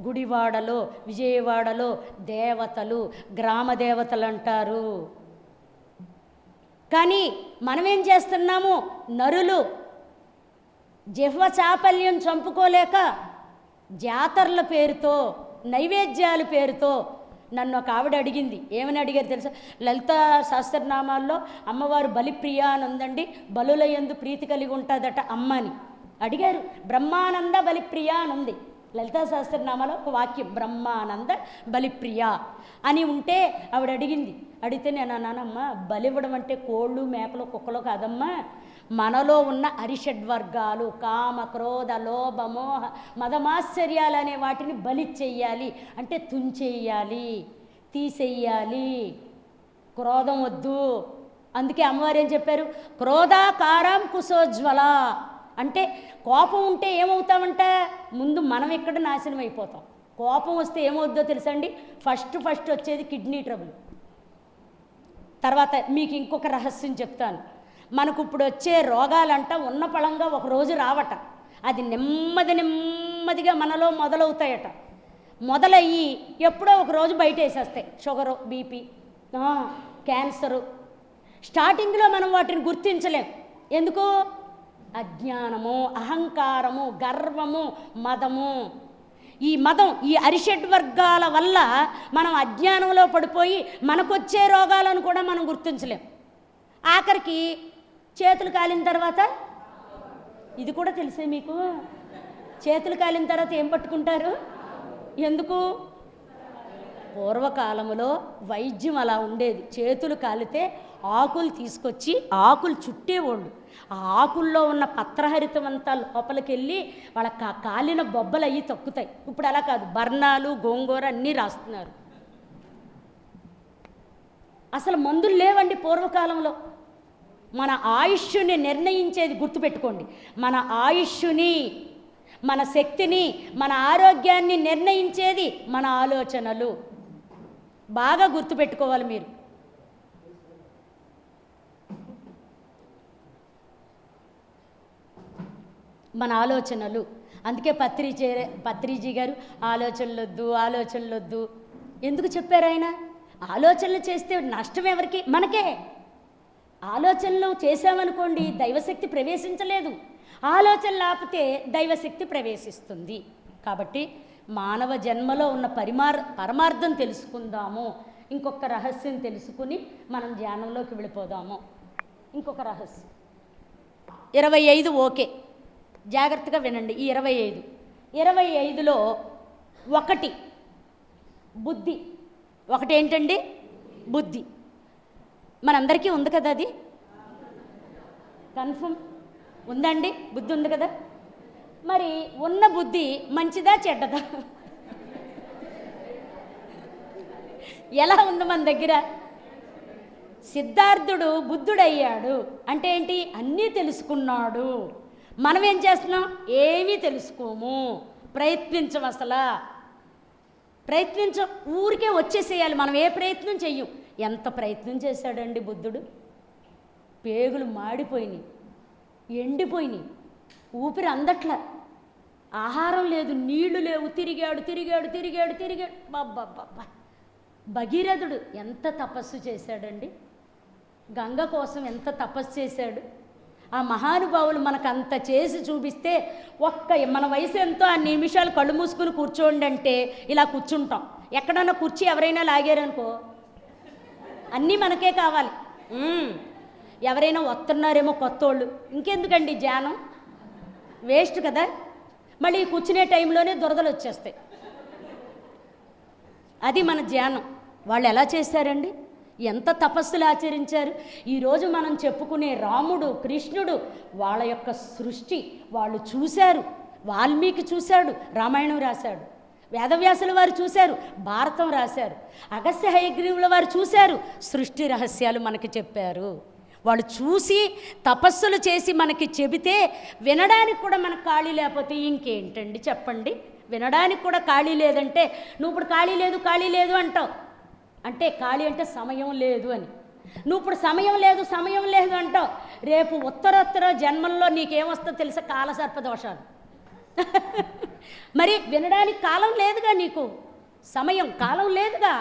గుడివాడలో, విజయవాడలో దేవతలు, గ్రామ దేవతలు అంటారు. కానీ మనమేం చేస్తున్నాము? నరులు జిహ్వ చాపల్యం చంపుకోలేక జాతరల పేరుతో, నైవేద్యాల పేరుతో. నన్ను ఒక ఆవిడ అడిగింది, ఏమని అడిగారు తెలుసా? లలితా సహస్రనామాల్లో అమ్మవారు బలిప్రియ అని ఉందండి, బలుల యందు ప్రీతి కలిగి ఉంటుందట అమ్మ అని అడిగారు. బ్రహ్మానంద బలిప్రియ అని ఉంది లలితా సహస్రనామాలో ఒక వాక్యం, బ్రహ్మానంద బలిప్రియ అని ఉంటే ఆవిడ అడిగింది. అడిగితే నేను అన్నానమ్మా, బలివ్వడం అంటే కోళ్ళు, మేకలు, కుక్కలు కాదమ్మా, మనలో ఉన్న అరిషడ్వర్గాలు, కామ, క్రోధ, లోభ, మోహ, మదమాశ్చర్యాలు అనే వాటిని బలి చెయ్యాలి. అంటే తుంచెయ్యాలి, తీసేయాలి. క్రోధం వద్దు. అందుకే అమ్మవారు ఏం చెప్పారు? క్రోధాకారం కుశోజ్వల. అంటే కోపం ఉంటే ఏమవుతామంట? ముందు మనం ఇక్కడ నాశనం అయిపోతాం. కోపం వస్తే ఏమవుద్దో తెలుసండి? ఫస్ట్ వచ్చేది కిడ్నీ ట్రబుల్. తర్వాత మీకు ఇంకొక రహస్యం చెప్తాను. మనకు ఇప్పుడు వచ్చే రోగాలంట ఉన్న పళంగా ఒకరోజు రావట, అది నెమ్మదిగా మనలో మొదలవుతాయట. మొదలయ్యి ఎప్పుడో ఒకరోజు బయట వేసేస్తాయి. Sugar, BP, cancer. స్టార్టింగ్లో మనం వాటిని గుర్తించలేం. ఎందుకు? అజ్ఞానము, అహంకారము, గర్వము, మదము. ఈ మదం, ఈ అరిషడ్వర్గాల వల్ల మనం అజ్ఞానంలో పడిపోయి మనకొచ్చే రోగాలను కూడా మనం గుర్తించలేం. ఆఖరికి చేతులు కాలిన తర్వాత, ఇది కూడా తెలిసే మీకు, చేతులు కాలిన తర్వాత ఏం పట్టుకుంటారు? ఎందుకు? పూర్వకాలంలో వైద్యం అలా ఉండేది. చేతులు కాలితే ఆకులు తీసుకొచ్చి ఆకులు చుట్టేవాళ్ళు. ఆ ఆకుల్లో ఉన్న పత్రహరితం అంతా లోపలికి వెళ్ళి వాళ్ళ కాలిన బొబ్బలు అయ్యి తొక్కుతాయి. ఇప్పుడు అలా కాదు, బర్ణాలు, గోంగూర అన్నీ రాస్తున్నారు. అసలు మందులు లేవండి పూర్వకాలంలో. మన ఆయుష్ని నిర్ణయించేది గుర్తుపెట్టుకోండి. మన ఆయుష్ని, మన శక్తిని, మన ఆరోగ్యాన్ని నిర్ణయించేది మన ఆలోచనలు. బాగా గుర్తుపెట్టుకోవాలి మీరు. మన ఆలోచనలు. అందుకే పత్రిజీ గారు ఆలోచనలొద్దు ఎందుకు చెప్పారు ఆయన? ఆలోచనలు చేస్తే నష్టం ఎవరికి? మనకే. ఆలోచనలు చేసామనుకోండి దైవశక్తి ప్రవేశించలేదు, ఆలోచన లేకపోతే దైవశక్తి ప్రవేశిస్తుంది. కాబట్టి మానవ జన్మలో ఉన్న పరమార్థం తెలుసుకుందాము. ఇంకొక రహస్యం తెలుసుకుని మనం ధ్యానంలోకి వెళ్ళిపోదాము. ఇంకొక రహస్యం 25 ఓకే, జాగ్రత్తగా వినండి. ఈ 25లో ఒకటి బుద్ధి. ఒకటి ఏంటండి? బుద్ధి. మనందరికీ ఉంది కదా, అది కన్ఫర్మ్ ఉందండి. బుద్ధి ఉంది కదా. మరి ఉన్న బుద్ధి మంచిదా చెడ్డదా? ఎలా ఉంది మన దగ్గర? సిద్ధార్థుడు బుద్ధుడయ్యాడు అంటే ఏంటి? అన్నీ తెలుసుకున్నాడు. మనం ఏం చేస్తున్నాం? ఏమీ తెలుసుకోము, ప్రయత్నించం. అసలు ప్రయత్నించం, ఊరికే వచ్చేసేయాలి. మనం ఏ ప్రయత్నం చెయ్యం. ఎంత ప్రయత్నం చేశాడండి బుద్ధుడు? పేగులు మాడిపోయినాయి, ఎండిపోయినాయి, ఊపిరి అందట్ల, ఆహారం లేదు, నీళ్లు లేవు, తిరిగాడు. బాబ్బా, భగీరథుడు ఎంత తపస్సు చేశాడండి. గంగ కోసం ఎంత తపస్సు చేశాడు. ఆ మహానుభావులు మనకు అంత చేసి చూపిస్తే మన వయసు ఎంతో ఆ నిమిషాలు కళ్ళు మూసుకుని కూర్చోండి అంటే ఇలా కూర్చుంటాం. ఎక్కడన్నా కుర్చీ ఎవరైనా లాగారనుకో అన్నీ మనకే కావాలి. ఎవరైనా వస్తున్నారేమో కొత్త వాళ్ళు, ఇంకెందుకండి ధ్యానం, వేస్ట్ కదా. మళ్ళీ కూర్చునే టైంలోనే దురదలు వచ్చేస్తాయి. అది మన ధ్యానం. వాళ్ళు ఎలా చేశారండి? ఎంత తపస్సులు ఆచరించారు. ఈరోజు మనం చెప్పుకునే రాముడు, కృష్ణుడు, వాళ్ళ యొక్క సృష్టి వాళ్ళు చూశారు. వాల్మీకి చూశాడు, రామాయణం రాశాడు. వేదవ్యాసుల వారు చూశారు, భారతం రాశారు. అగస్త్య హయగ్రీవుల వారు చూశారు, సృష్టి రహస్యాలు మనకి చెప్పారు. వాళ్ళు చూసి తపస్సులు చేసి మనకి చెబితే వినడానికి కూడా మనకు ఖాళీ లేకపోతే ఇంకేంటండి చెప్పండి. వినడానికి కూడా ఖాళీ లేదంటే నువ్వు ఇప్పుడు ఖాళీ లేదు అంటావు. అంటే ఖాళీ అంటే సమయం లేదు అని. నువ్వు ఇప్పుడు సమయం లేదు అంటావు. రేపు ఉత్తరోత్తర జన్మల్లో నీకేమొస్తుందో తెలుసా? కాలసర్పదోషాలు. మరి వినడానికి కాలం లేదుగా, నీకు కాలం లేదుగా.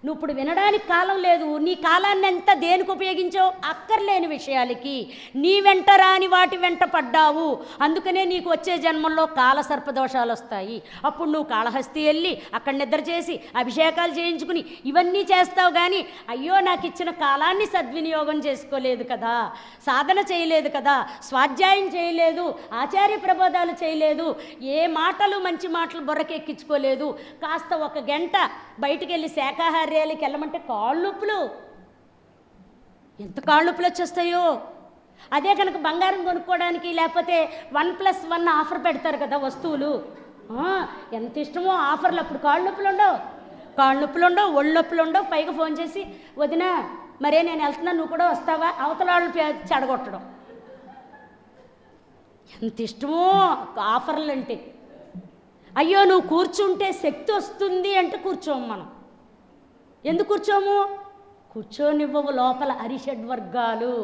నువ్వు ఇప్పుడు వినడానికి కాలం లేదు. నీ కాలాన్ని ఎంత దేనికి ఉపయోగించావు? అక్కర్లేని విషయాలకి, నీ వెంట రాని వాటి వెంట పడ్డావు. అందుకనే నీకు వచ్చే జన్మల్లో కాలసర్పదోషాలు వస్తాయి. అప్పుడు నువ్వు కాళహస్తి వెళ్ళి అక్కడ నిద్ర చేసి అభిషేకాలు చేయించుకుని ఇవన్నీ చేస్తావు. కానీ అయ్యో నాకు ఇచ్చిన కాలాన్ని సద్వినియోగం చేసుకోలేదు కదా, సాధన చేయలేదు కదా, స్వాధ్యాయం చేయలేదు, ఆచార్య ప్రబోధాలు చేయలేదు, ఏ మాటలు మంచి మాటలు బుర్రకెక్కించుకోలేదు. కాస్త ఒక గంట బయటికి వెళ్ళి శాఖాహార్యాలకి వెళ్ళమంటే కాళ్ళు నొప్పులు, ఎంత కాళ్ళు నొప్పులు వచ్చేస్తాయో. అదే కనుక బంగారం కొనుక్కోవడానికి లేకపోతే 1+1 ఆఫర్ పెడతారు కదా వస్తువులు, ఎంత ఇష్టమో ఆఫర్లు. అప్పుడు కాళ్ళు నొప్పులు ఉండవు, ఒళ్ళు నొప్పులు ఉండవు. పైగా ఫోన్ చేసి వదిన మరే నేను వెళ్తున్నా, నువ్వు కూడా వస్తావా? అవతల వాళ్ళు చెడగొట్టడం. ఎంత ఇష్టమో ఆఫర్లు అంటే. అయ్యో నువ్వు కూర్చుంటే శక్తి వస్తుంది అంటే కూర్చోము మనం. ఎందుకు కూర్చోము? కూర్చోనివ్వవు లోపల అరిషడ్వర్గాలు.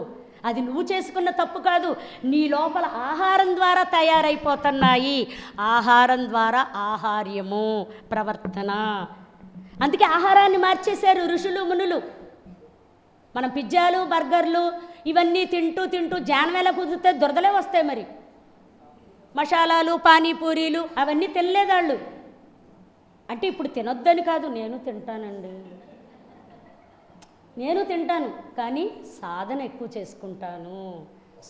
అది నువ్వు చేసుకున్న తప్పు కాదు, నీ లోపల ఆహారం ద్వారా తయారైపోతున్నాయి. ఆహారం ద్వారా ఆహార్యము ప్రవర్తన. అందుకే ఆహారాన్ని మార్చేశారు ఋషులు మునులు. మనం పిజ్జాలు బర్గర్లు ఇవన్నీ తింటూ జ్ఞానం ఎలా కుదిరితే దురదలే వస్తాయి. మరి మసాలాలు పానీపూరీలు అవన్నీ తినలేదాళ్ళు. అంటే ఇప్పుడు తినొద్దని కాదు, నేను తింటాను కానీ సాధన ఎక్కువ చేసుకుంటాను,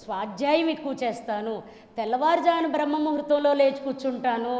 స్వాధ్యాయం ఎక్కువ చేస్తాను, తెల్లవారుజామున బ్రహ్మ ముహూర్తంలో లేచి కూర్చుంటాను.